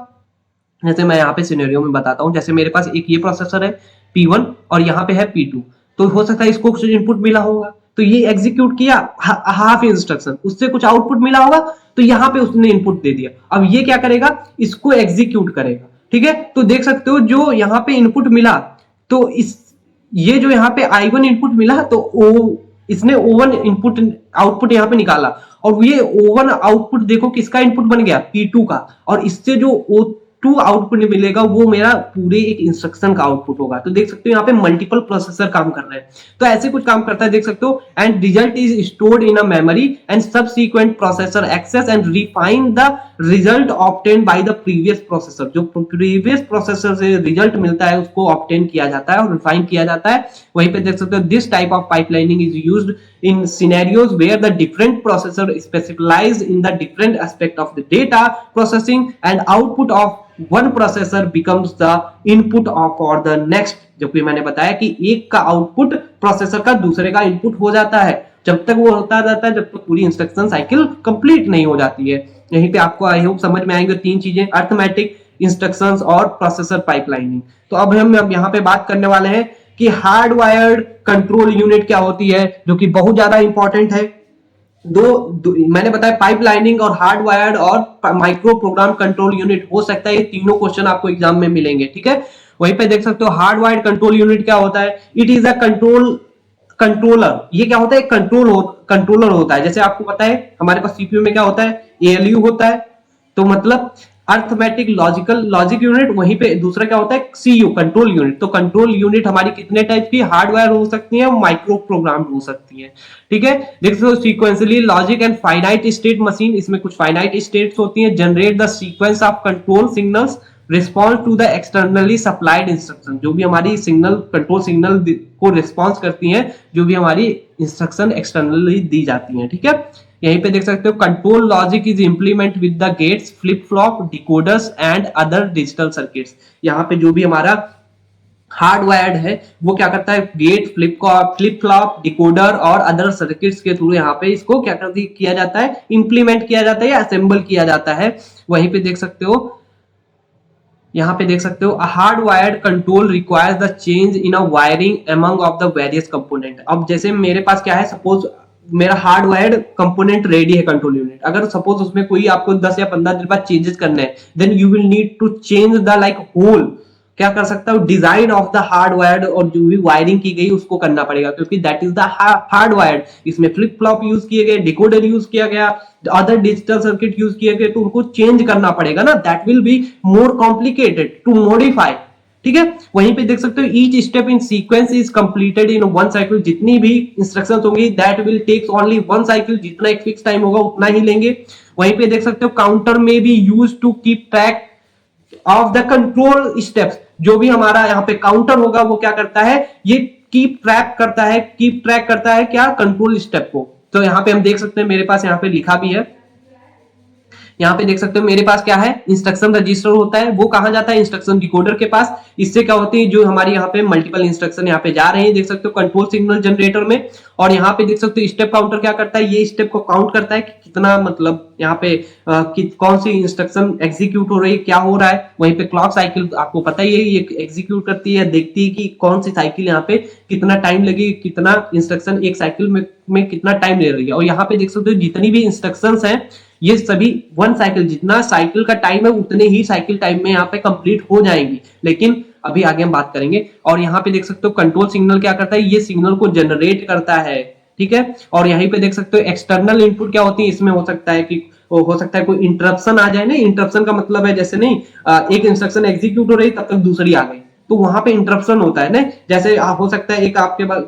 जैसे मैं यहाँ पे सिनेरियो में बताता हूँ, जैसे मेरे पास एक ये प्रोसेसर है P1 और यहाँ पे है P2, तो हो सकता है इसको कुछ इनपुट मिला होगा, तो ये एग्जीक्यूट किया हाफ इंस्ट्रक्शन, उससे कुछ आउटपुट मिला होगा, तो यहाँ पे उसने इनपुट दे दिया। अब ये क्या करेगा, इसको एग्जीक्यूट करेगा, ठीक है। तो देख सकते हो जो यहाँ पे इनपुट मिला, तो ये जो यहाँ पे I1 इनपुट मिला, तो इसने O1 इनपुट आउटपुट यहाँ पे निकाला, और ये O1 आउटपुट देखो किसका इनपुट बन गया, P2 का, और इससे जो O2 आउटपुट मिलेगा वो मेरा पूरे एक इंस्ट्रक्शन का आउटपुट होगा। तो देख सकते हो यहाँ पे मल्टीपल प्रोसेसर काम कर रहे हैं, तो ऐसे कुछ काम करता है, देख सकते हो। And result is stored in a memory and subsequent processor access and refine the result obtain by the previous processor. जो प्रीवियस प्रोसेसर से रिजल्ट मिलता है उसको ऑब्टेन किया जाता है और रिफाइन किया जाता है। वहीं पे देख सकते हो, this type of pipelining is used in scenarios where the different processor specialize in the different aspect of the data processing and output of one processor becomes the input of for the next। जो कि मैंने बताया कि एक का output processor का दूसरे का इनपुट हो जाता है, जब तक वो होता रहता है जब तक पूरी इंस्ट्रक्शन साइकिल कंप्लीट नहीं हो जाती है। यहीं पे आपको आई होप समझ में आएंगे 3 चीजें, अर्थमेटिक, इंस्ट्रक्शंस और प्रोसेसर पाइपलाइनिंग। तो अब हम यहाँ पे बात करने वाले हैं कि हार्डवायर्ड कंट्रोल यूनिट क्या होती है, जो कि बहुत ज्यादा इंपॉर्टेंट है। मैंने बताया पाइपलाइनिंग और हार्डवायर्ड और माइक्रो प्रोग्राम कंट्रोल यूनिट हो सकता है, ये तीनों क्वेश्चन आपको एग्जाम में मिलेंगे, ठीक है। वहीं पे देख सकते हो हार्डवायर्ड कंट्रोल यूनिट क्या होता है, इट इज अ कंट्रोलर। ये क्या होता है, कंट्रोलर होता है। जैसे आपको पता है हमारे पास सीपीयू में क्या होता है, एएलयू होता है, तो मतलब अर्थमेटिक लॉजिक यूनिट। वहीं पे दूसरा क्या होता है, सीयू, कंट्रोल यूनिट। तो कंट्रोल यूनिट हमारी कितने टाइप की, हार्डवेयर हो सकती है, माइक्रो प्रोग्राम हो सकती है, ठीक है। देखो sequentially logic and finite state machine, इसमें कुछ फाइनाइट स्टेट्स होती हैं। Generate the sequence of control signals response to the externally supplied instruction. जो भी हमारी सिग्नल, कंट्रोल सिग्नल को रिस्पॉन्स करती हैं, जो भी हमारी इंस्ट्रक्शन एक्सटर्नली दी जाती हैं, ठीक है। यहीं पे देख सकते हो control logic is implement with the gates, flip flop, decoders and other digital circuits. यहाँ पे जो भी हमारा हार्ड वायर्ड है, वो क्या करता है गेट, फ्लिप फ्लॉप, डिकोडर और अदर सर्किट्स के थ्रू यहाँ पे इसको क्या किया जाता है, इंप्लीमेंट किया जाता है या असेंबल किया जाता है। वहीं पे देख सकते हो, यहाँ पे देख सकते हो hard wired control requires the change in a wiring among of the various component. अब जैसे मेरे पास क्या है, सपोज मेरा हार्ड वायर्ड कंपोनेंट रेडी है कंट्रोल यूनिट, अगर सपोज उसमें कोई आपको 10 या 15 दिन बाद चेंजेस करने हैं, then you will need to change the like whole, क्या कर सकता हूँ, design of the hard wired, और जो भी वायरिंग की गई उसको करना पड़ेगा, क्योंकि that is the hard wired. इसमें फ्लिप फ्लॉप यूज किए गए, डिकोडर यूज किया गया, अदर डिजिटल सर्किट यूज किए गए, तो उनको चेंज करना पड़ेगा ना, that will be more complicated to modify. ठीक है, वहीं पे देख सकते हो each step in sequence is completed in one cycle, जितनी भी इंस्ट्रक्शंस होंगी that will takes only one cycle, जितना एक फिक्स टाइम होगा उतना ही लेंगे। वहीं पे देख सकते हो काउंटर में भी use to keep track of the control steps, जो भी हमारा यहाँ पे काउंटर होगा वो क्या करता है, ये कीप ट्रैक करता है क्या, कंट्रोल स्टेप को। तो यहाँ पे हम देख सकते हैं, मेरे पास यहाँ पे लिखा भी है, यहाँ पे देख सकते हो मेरे पास क्या है, इंस्ट्रक्शन रजिस्टर होता है, वो कहां जाता है, इंस्ट्रक्शन डिकोडर के पास। इससे क्या होती है, जो हमारी यहाँ पे मल्टीपल इंस्ट्रक्शन यहाँ पे जा रहे हैं, देख सकते हो कंट्रोल सिग्नल जनरेटर में। और यहाँ पे देख सकते हो स्टेप काउंटर क्या करता है, ये स्टेप को काउंट करता है कि कितना, मतलब यहाँ पे कौन सी इंस्ट्रक्शन एग्जीक्यूट हो रही है, क्या हो रहा है। वहीं पे क्लॉक साइकिल आपको पता ही है, ये एग्जीक्यूट करती है, देखती है कि कौन सी साइकिल यहाँ पे कितना टाइम लगे, कितना इंस्ट्रक्शन एक साइकिल में कितना टाइम ले रही है। और यहाँ पे देख सकते हो जितनी भी इंस्ट्रक्शंस हैं ये सभी वन साइकिल, जितना साइकिल का टाइम है उतने ही साइकिल टाइम में यहाँ पे कंप्लीट हो जाएंगी, लेकिन अभी आगे हम बात करेंगे। और यहाँ पे देख सकते हो कंट्रोल सिग्नल क्या करता है, ये सिग्नल को जनरेट करता है। ठीक है, और यहीं पे देख सकते हो एक्सटर्नल इनपुट क्या होती है, इसमें हो सकता है कि हो सकता है कोई इंटरप्शन आ जाए ना, इंटरप्शन का मतलब है जैसे नहीं एक इंस्ट्रक्शन एग्जीक्यूट हो रही तब तक दूसरी आ गई, तो वहां पे इंटरप्शन होता है ना। जैसे हो सकता है एक आपके पास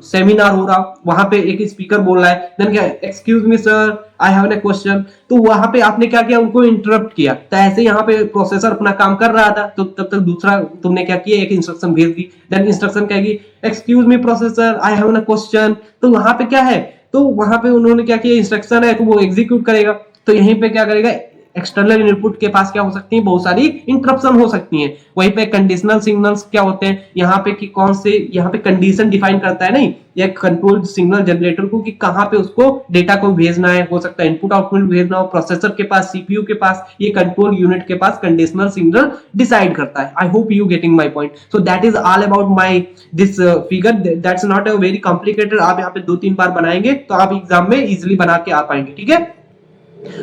सेमिनार हो रहा, वहां पे एक स्पीकर बोल रहा है, देन क्या, excuse me sir I have a question, तो वहां पे आपने क्या किया, उनको इंटरप्ट किया। तो ऐसे यहाँ पे प्रोसेसर अपना काम कर रहा था, तो तब तक दूसरा तुमने क्या किया, एक इंस्ट्रक्शन भेज दी, देन इंस्ट्रक्शन कहेगी excuse me processor I have a question, तो वहां पे क्या है, तो वहां पे उन्होंने क्या किया, इंस्ट्रक्शन है तो वो एग्जीक्यूट करेगा। तो यहीं पे क्या करेगा, एक्सटर्नल इनपुट के पास क्या हो सकती है, बहुत सारी इंटरप्शन हो सकती हैं। वहीं पे कंडीशनल सिग्नल्स क्या होते हैं, यहाँ पे कि कौन से, यहाँ पे कंडीशन डिफाइन करता है नहीं या कंट्रोल सिग्नल जनरेटर को, कि कहाँ पे उसको डेटा को भेजना है, हो सकता है इनपुट आउटपुट भेजना हो, प्रोसेसर के पास, सीपीयू के पास, ये कंट्रोल यूनिट के पास कंडीशनल सिग्नल डिसाइड करता है। I hope you getting my point. So that is all about my this figure, that's not a very complicated, आप यहाँ पे 2-3 बार बनाएंगे तो आप एग्जाम में इजिली बना के आ पाएंगे। ठीक है,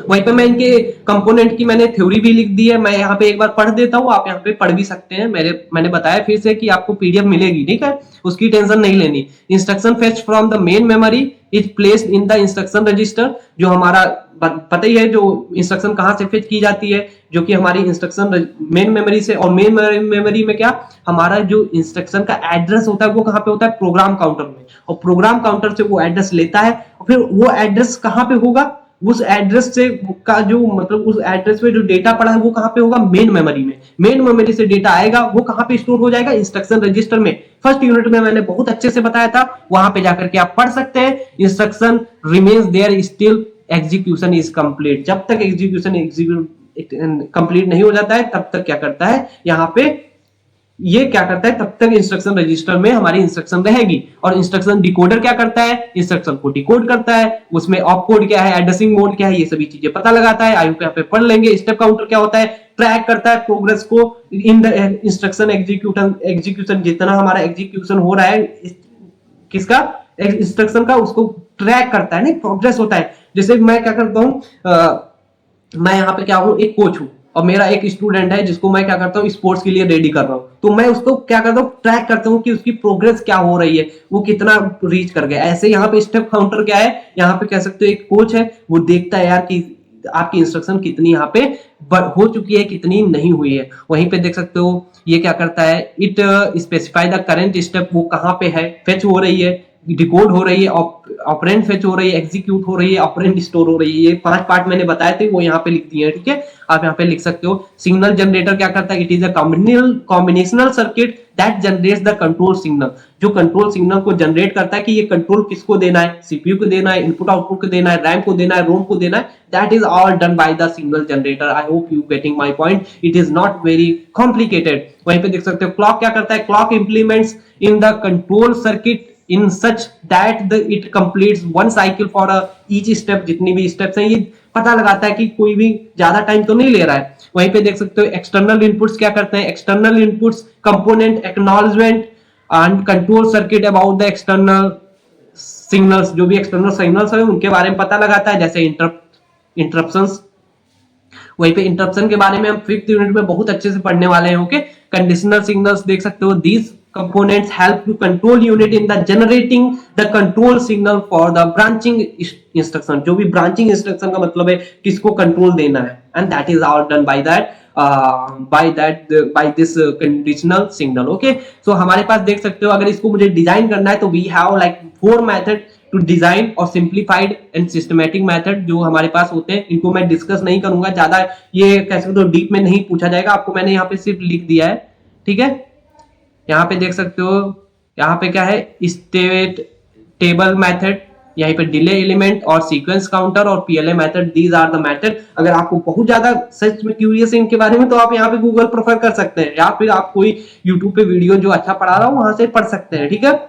वहीं पे मैं इनके कंपोनेंट की मैंने थ्योरी भी लिख दी है, मैं यहाँ पे एक बार पढ़ देता हूँ, आप यहाँ पे पढ़ भी सकते हैं। मैंने बताया फिर से कि आपको पीडीएफ मिलेगी, ठीक है, उसकी टेंशन नहीं लेनी। Instruction fetch from the main memory is placed in the instruction register, जो हमारा पता ही है जो इंस्ट्रक्शन कहाँ से फेच की जाती है, जो कि हमारी इंस्ट्रक्शन मेन मेमोरी से। और मेन मेमोरी में क्या, हमारा जो इंस्ट्रक्शन का एड्रेस होता है वो कहाँ पे होता है, प्रोग्राम काउंटर में, और प्रोग्राम काउंटर से वो एड्रेस लेता है, और फिर वो एड्रेस कहाँ पे होगा, उस एड्रेस से का जो मतलब उस एड्रेस पे जो डेटा पड़ा है वो कहाँ पे होगा, मेन मेमोरी में। मेन मेमोरी से डेटा आएगा, वो कहाँ पे स्टोर हो जाएगा, इंस्ट्रक्शन रजिस्टर में। फर्स्ट यूनिट में मैंने बहुत अच्छे से बताया था, वहां पे जाकर के आप पढ़ सकते हैं। Instruction remains there still execution is complete, जब तक एग्जीक्यूशन कंप्लीट नहीं हो जाता है तब तक क्या करता है, यहाँ पे ये क्या करता है, तब तक इंस्ट्रक्शन रजिस्टर में हमारी इंस्ट्रक्शन रहेगी। और इंस्ट्रक्शन डिकोडर क्या करता है, इंस्ट्रक्शन को डिकोड करता है, उसमें ऑप कोड क्या है, एड्रेसिंग मोड क्या है, ये सभी चीजें पता लगाता है। आई यहाँ पे पढ़ लेंगे। स्टेप काउंटर क्या होता है, ट्रैक करता है प्रोग्रेस को इन द इंस्ट्रक्शन एग्जीक्यूशन, जितना हमारा एग्जीक्यूशन हो रहा है किसका, इंस्ट्रक्शन का, उसको ट्रैक करता है, नहीं प्रोग्रेस होता है। जैसे मैं क्या करता हूँ, मैं यहाँ पे क्या हूँ, एक कोच हूँ और मेरा एक स्टूडेंट है जिसको मैं क्या करता हूँ, स्पोर्ट्स के लिए रेडी कर रहा हूँ, तो मैं उसको क्या करता हूँ, ट्रैक करता हूँ कि उसकी प्रोग्रेस क्या हो रही है, वो कितना रीच कर गया। ऐसे यहाँ पे स्टेप काउंटर क्या है, यहाँ पे कह सकते हो एक कोच है, वो देखता है यार कि आपकी इंस्ट्रक्शन कितनी यहाँ पे हो चुकी है, कितनी नहीं हुई है। वहीं पे देख सकते हो ये क्या करता है, it specify the current step, वो कहाँ पे है, फेच हो रही है, डिकोड हो रही है, ऑपरेंड फेच हो रही है, एग्जीक्यूट हो रही है, ऑपरेंड स्टोर हो रही है। ये 5 पार्ट मैंने बताए थे, वो यहाँ पे लिख दिए हैं, ठीक है। आप यहाँ पे लिख सकते हो। सिग्नल जनरेटर क्या करता है? It is a combinational circuit that generates the control signal, जो कंट्रोल सिग्नल को जनरेट करता है कि ये कंट्रोल किसको देना है, सीपीयू को देना है, इनपुट आउटपुट को देना है, रैम को देना है, रोम को देना है। That is all done by the signal generator. I hope you getting my point. It is not very complicated. वहीं पे देख सकते हो क्लॉक क्या करता है? Clock implements in the control circuit in such that it completes one cycle for each step। जितनी भी स्टेप्स हैं ये पता लगाता है कि कोई भी ज्यादा टाइम तो नहीं ले रहा है। वहीं पे देख सकते हो एक्सटर्नल इनपुट्स क्या करते हैं? External inputs component acknowledgement and control circuit about the external signals. जो भी एक्सटर्नल सिग्नल्स है उनके बारे में पता लगाता है, जैसे इंटरप्शंस। वहीं पे इंटरप्शन के बारे में हम 5th यूनिट में बहुत अच्छे से पढ़ने वाले हैं। ओके, कंडीशनल सिग्नल्स देख सकते हो। These components help to control unit in the generating the control signal for the branching instruction। जो भी branching instruction का मतलब है किसको कंट्रोल देना है, and that is all done by this conditional signal। okay, so हमारे पास देख सकते हो, अगर इसको मुझे डिजाइन करना है तो we have like 4 method to design और simplified and systematic method जो हमारे पास होते हैं। इनको मैं डिस्कस नहीं करूंगा ज्यादा, ये कैसे तो डीप में नहीं पूछा जाएगा आपको, मैंने यहाँ पे सिर्फ लिख दिया है, ठीक है। यहाँ पे देख सकते हो, यहाँ पे क्या है? स्टेट टेबल मेथड, यहाँ पे डिले एलिमेंट और सीक्वेंस काउंटर और PLA method. These are the method. अगर आपको बहुत ज्यादा सच में क्यूरियस है इनके बारे में तो आप यहाँ पे गूगल प्रेफर कर सकते हैं, या फिर आप कोई यूट्यूब पे वीडियो जो अच्छा पढ़ा रहा हो वहां से पढ़ सकते हैं, ठीक है।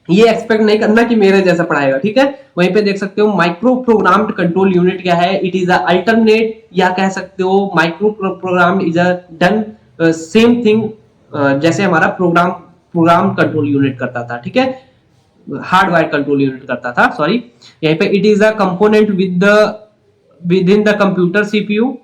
ये एक्सपेक्ट नहीं करना कि मेरे जैसा पढ़ाएगा, ठीक है। वहीं पे देख सकते हो माइक्रो प्रोग्राम्ड कंट्रोल यूनिट क्या है? इट इज अल्टरनेट, या कह सकते हो micro program is a done same thing जैसे हमारा प्रोग्राम कंट्रोल यूनिट करता था, ठीक है, हार्डवायर कंट्रोल यूनिट करता था, सॉरी। यहीं पे it is a component within the computer CPU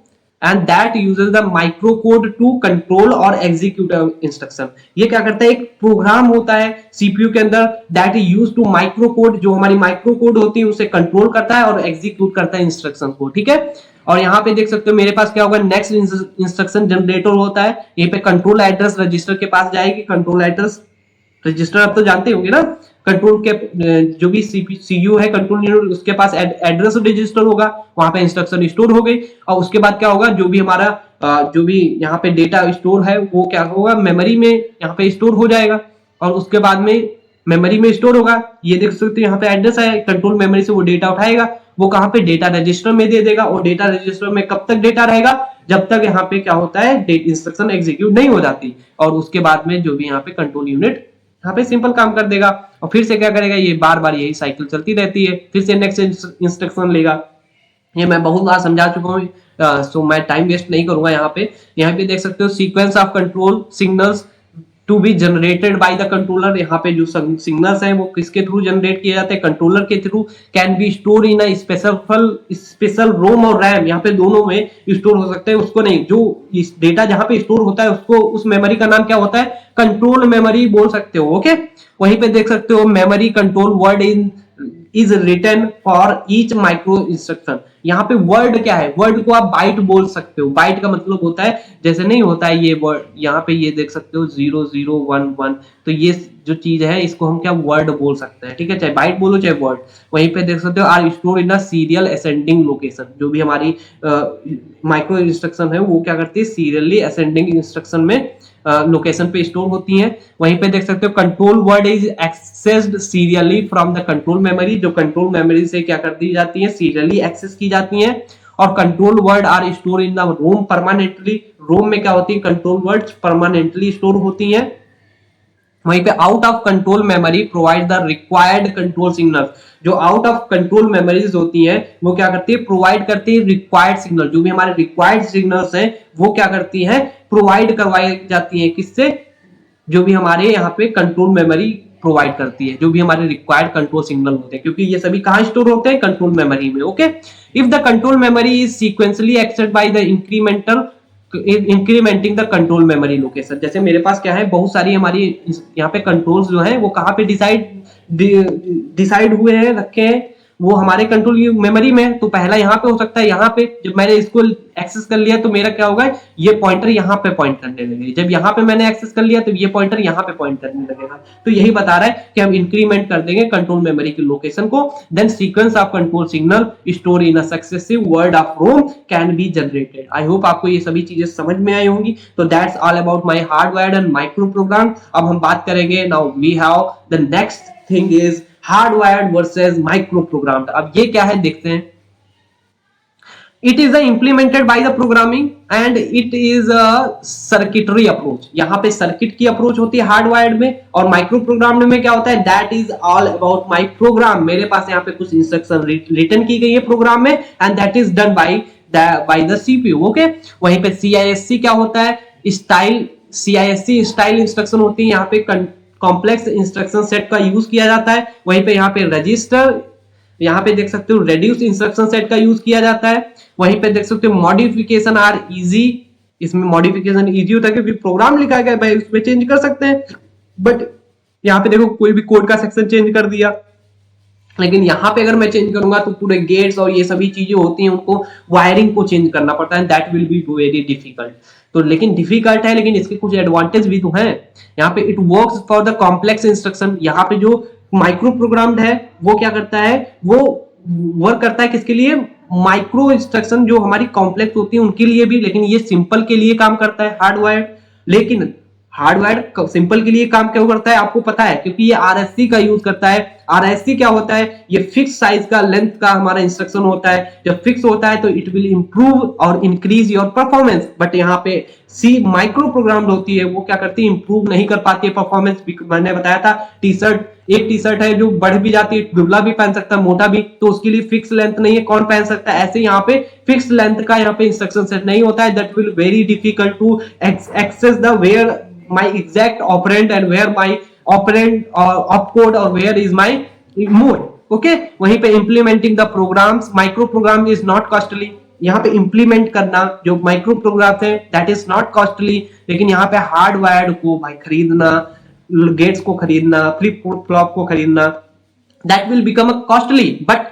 and that uses the micro code to control और एग्जीक्यूट इंस्ट्रक्शन। ये क्या करता है? एक प्रोग्राम होता है सीपीयू के अंदर that is used to micro code, जो हमारी माइक्रो कोड होती है उसे कंट्रोल करता है और एग्जीक्यूट करता है इंस्ट्रक्शन को, ठीक है। और यहाँ पे देख सकते हो मेरे पास क्या होगा? नेक्स्ट इंस्ट्रक्शन जनरेटर होता है। यहाँ पे कंट्रोल एड्रेस रजिस्टर के पास जाएगी। कंट्रोल एड्रेस रजिस्टर आप तो जानते होंगे ना, कंट्रोल के जो भी सीयू है कंट्रोल यूनिट उसके पास एड्रेस रजिस्टर होगा, वहां पे इंस्ट्रक्शन स्टोर हो गई। और उसके बाद क्या होगा? जो भी हमारा जो भी यहाँ पे डेटा स्टोर है वो क्या होगा? मेमोरी में यहाँ पे स्टोर हो जाएगा और उसके बाद में मेमोरी में स्टोर होगा। ये देख सकते हो यहाँ पे एड्रेस है, कंट्रोल मेमोरी से वो डेटा उठाएगा, वो कहाँ पे? डेटा रजिस्टर में दे देगा। और डेटा रजिस्टर में कब तक डेटा रहेगा? जब तक यहाँ पे क्या होता है? इंस्ट्रक्शन एग्जीक्यूट नहीं हो जाती। और उसके बाद में जो भी यहाँ पे कंट्रोल यूनिट यहाँ पे सिंपल काम कर देगा और फिर से क्या करेगा? ये बार बार यही साइकिल चलती रहती है, फिर से नेक्स्ट इंस्ट्रक्शन लेगा। ये मैं बहुत बार समझा चुका हूँ, सो मैं टाइम वेस्ट नहीं करूंगा। यहाँ पे देख सकते हो sequence of control signals to be generated by the controller. यहाँ पे जो सिग्नल्स हैं वो किसके थ्रू जनरेट किए जाते हैं? कंट्रोलर के थ्रू। Can be store in a special ROM और रैम, यहाँ पे दोनों में स्टोर हो सकते हैं। उसको नहीं, जो इस डेटा जहाँ पे स्टोर होता है उसको, उस मेमोरी का नाम क्या होता है? कंट्रोल मेमोरी बोल सकते हो, ओके। वहीं पे देख सकते हो memory control word is written for each micro instruction. यहाँ पे वर्ड क्या है? वर्ड को आप बाइट बोल सकते हो। बाइट का मतलब होता है, जैसे नहीं होता है ये वर्ड, यहाँ पे ये देख सकते हो 0011, तो ये जो चीज है इसको हम क्या वर्ड बोल सकते हैं, ठीक है, चाहे बाइट बोलो चाहे वर्ड। वहीं पे देख सकते हो are store in a serial ascending location. जो भी हमारी माइक्रो इंस्ट्रक्शन है वो क्या करती है? सीरियली असेंडिंग इंस्ट्रक्शन में लोकेशन पे स्टोर होती हैं। वहीं पे देख सकते हो control word is accessed serially from the control memory. जो कंट्रोल मेमोरी से क्या कर दी जाती है? सीरियली एक्सेस की जाती हैं। और control word are store in the ROM permanently. ROM में क्या होती है? कंट्रोल वर्ड्स परमानेंटली स्टोर होती हैं। वहीं पे out of control memory provide the required control signal. जो आउट ऑफ कंट्रोल मेमोरीज होती हैं वो क्या करती है? प्रोवाइड करती है रिक्वायर्ड सिग्नल। जो भी हमारे रिक्वायर्ड सिग्नल्स हैं वो क्या करती हैं? प्रोवाइड करवाई जाती है। किससे? जो भी हमारे यहाँ पे कंट्रोल मेमोरी प्रोवाइड करती है, जो भी हमारे रिक्वायर्ड कंट्रोल सिग्नल होते हैं, क्योंकि ये सभी कहाँ स्टोर होते हैं? कंट्रोल मेमोरी में, okay. If the control memory is sequentially accessed by the incrementing the control memory location. जैसे मेरे पास क्या है? बहुत सारी हमारी यहाँ पे कंट्रोल्स जो है वो कहाँ पे डिसाइड हुए हैं, रखे हैं? वो हमारे कंट्रोल मेमोरी में, तो पहला यहाँ पे हो सकता है, यहाँ पे जब मैंने इसको एक्सेस कर लिया तो मेरा क्या होगा, ये पॉइंटर यहाँ पे पॉइंट करने लगेगा, जब यहाँ पे मैंने एक्सेस कर लिया तो ये पॉइंटर यहाँ पे पॉइंट करने लगेगा। तो यही बता रहा है कि हम इंक्रीमेंट कर देंगे कंट्रोल मेमोरी की लोकेशन को, then sequence of control signal store in a successive word of ROM can be generated. I hope आपको ये सभी चीजें समझ में आई होंगी। तो that's all about my hardwired and micro program. अब हम बात करेंगे, now we have the next thing is hardwired versus micro program. अब ये क्या है देखते हैं। It is implemented by the programming and it is a circuitry approach। यहाँ पे सर्किट की अप्रोच होती है हार्डवायर्ड में, और माइक्रो प्रोग्राम में क्या होता है, that is all about my programme. मेरे पास यहाँ पे कुछ इंस्ट्रक्शन रिटर्न की गई है प्रोग्राम में, and that is done by the CPU. Okay, वहीं पे CISC क्या होता है, स्टाइल, CISC स्टाइल इंस्ट्रक्शन होती है, यहाँ पे कॉम्प्लेक्स इंस्ट्रक्शन सेट का यूज किया जाता है। वहीं पे यहाँ पे रजिस्टर, यहाँ पे देख सकते हो रेड्यूस इंस्ट्रक्शन सेट का यूज किया जाता है। वहीं पे देख सकते हो मॉडिफिकेशन आर इजी, इसमें मॉडिफिकेशन इजी होता है क्योंकि प्रोग्राम लिखा गया है भाई, उसमें चेंज कर सकते हैं। बट यहाँ पे देखो कोई भी कोड का सेक्शन चेंज कर दिया, लेकिन यहाँ पे अगर मैं चेंज करूंगा तो पूरे गेट्स और ये सभी चीजें होती हैं, उनको वायरिंग को चेंज करना पड़ता है, that will be very difficult. तो लेकिन डिफिकल्ट है, लेकिन इसके कुछ एडवांटेज भी तो हैं। यहाँ पे it works for the complex instruction. यहाँ पे जो माइक्रो प्रोग्राम्ड है वो क्या करता है, वो वर्क करता है किसके लिए, माइक्रो इंस्ट्रक्शन जो हमारी कॉम्प्लेक्स होती है उनके लिए भी, लेकिन ये सिंपल के लिए काम करता है हार्डवायर्ड। लेकिन हार्डवायर्ड सिंपल के लिए काम क्यों करता है आपको पता है, क्योंकि ये RSC का यूज करता है। RSC क्या होता है, ये फिक्स साइज का लेंथ का हमारा इंस्ट्रक्शन होता है। जब फिक्स होता है तो इट विल इंप्रूव और इंक्रीज योर परफॉर्मेंस। बट यहाँ पे सी माइक्रो प्रोग्राम होती है, वो क्या करती है, इंप्रूव नहीं कर पाती है परफॉर्मेंस। मैंने बताया था एक टी शर्ट है जो बढ़ भी जाती है, दुबला भी पहन सकता है, मोटा भी, तो उसके लिए फिक्स लेंथ नहीं है, कौन पहन सकता है। ऐसे यहाँ पे फिक्स लेंथ का यहाँ पे इंस्ट्रक्शन सेट नहीं होता है, that will very difficult to access the where my exact operand and where my operand opcode or where is my mode। okay, वहीं पे implementing the programs, micro program is not costly। यहाँ पे implement करना जो micro program है that is not costly, लेकिन यहाँ पे हार्डवायर्ड को भाई खरीदना, गेट्स को खरीदना, फ्लिप फ्लॉप को खरीदना, that will become a costly। But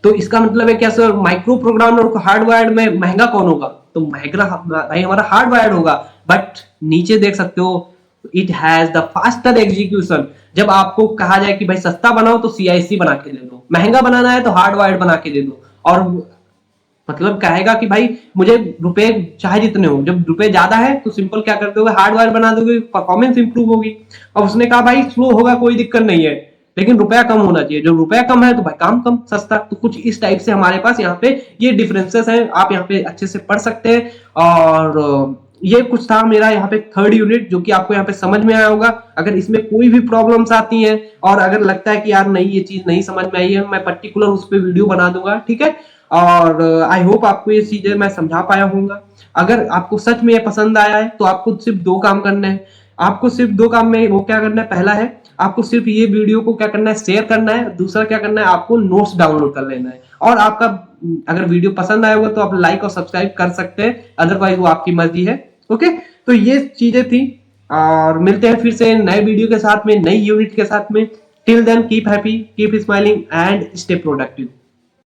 तो इसका मतलब है क्या सर, माइक्रो प्रोग्राम और हार्डवायर्ड में महंगा कौन होगा, तो महंगा भाई हमारा हार्डवायर्ड होगा। बट नीचे देख सकते हो it has the faster execution. जब आपको कहा जाए कि भाई सस्ता बनाओ तो CISC बना के दे दो, महंगा बनाना है तो हार्डवायर्ड बना के दे दो, और मतलब कहेगा कि भाई मुझे रुपए चाहे जितने हो, जब रुपए ज्यादा है तो सिंपल क्या कर दोगे, हार्डवायर बना दोगे, परफॉर्मेंस इंप्रूव होगी। अब उसने कहा भाई स्लो होगा कोई दिक्कत नहीं है, लेकिन रुपया कम होना चाहिए, जो रुपया कम है तो भाई काम कम सस्ता। तो कुछ इस टाइप से हमारे पास यहाँ पे ये डिफरेंसेस हैं, आप यहाँ पे अच्छे से पढ़ सकते हैं। और ये कुछ था मेरा यहाँ पे थर्ड यूनिट, जो कि आपको यहाँ पे समझ में आया होगा। अगर इसमें कोई भी प्रॉब्लम्स आती हैं और अगर लगता है कि यार नहीं ये चीज नहीं समझ में आई है, मैं पर्टिकुलर उस पर वीडियो बना दूंगा, ठीक है। और आई होप आपको ये चीजें मैं समझा पाया हूँ। अगर आपको सच में ये पसंद आया है तो आपको सिर्फ 2 काम करना है, आपको सिर्फ 2 काम में वो क्या करना है, पहला है आपको सिर्फ ये वीडियो को क्या करना है, शेयर करना है, दूसरा क्या करना है, आपको नोट्स डाउनलोड कर लेना है। और आपका अगर वीडियो पसंद आया होगा तो आप लाइक और सब्सक्राइब कर सकते हैं, अदरवाइज वो आपकी मर्जी है। ओके, तो ये चीजें थी, और मिलते हैं फिर से नए वीडियो के साथ में, नई यूनिट के साथ में। Till then keep happy, keep smiling and stay productive.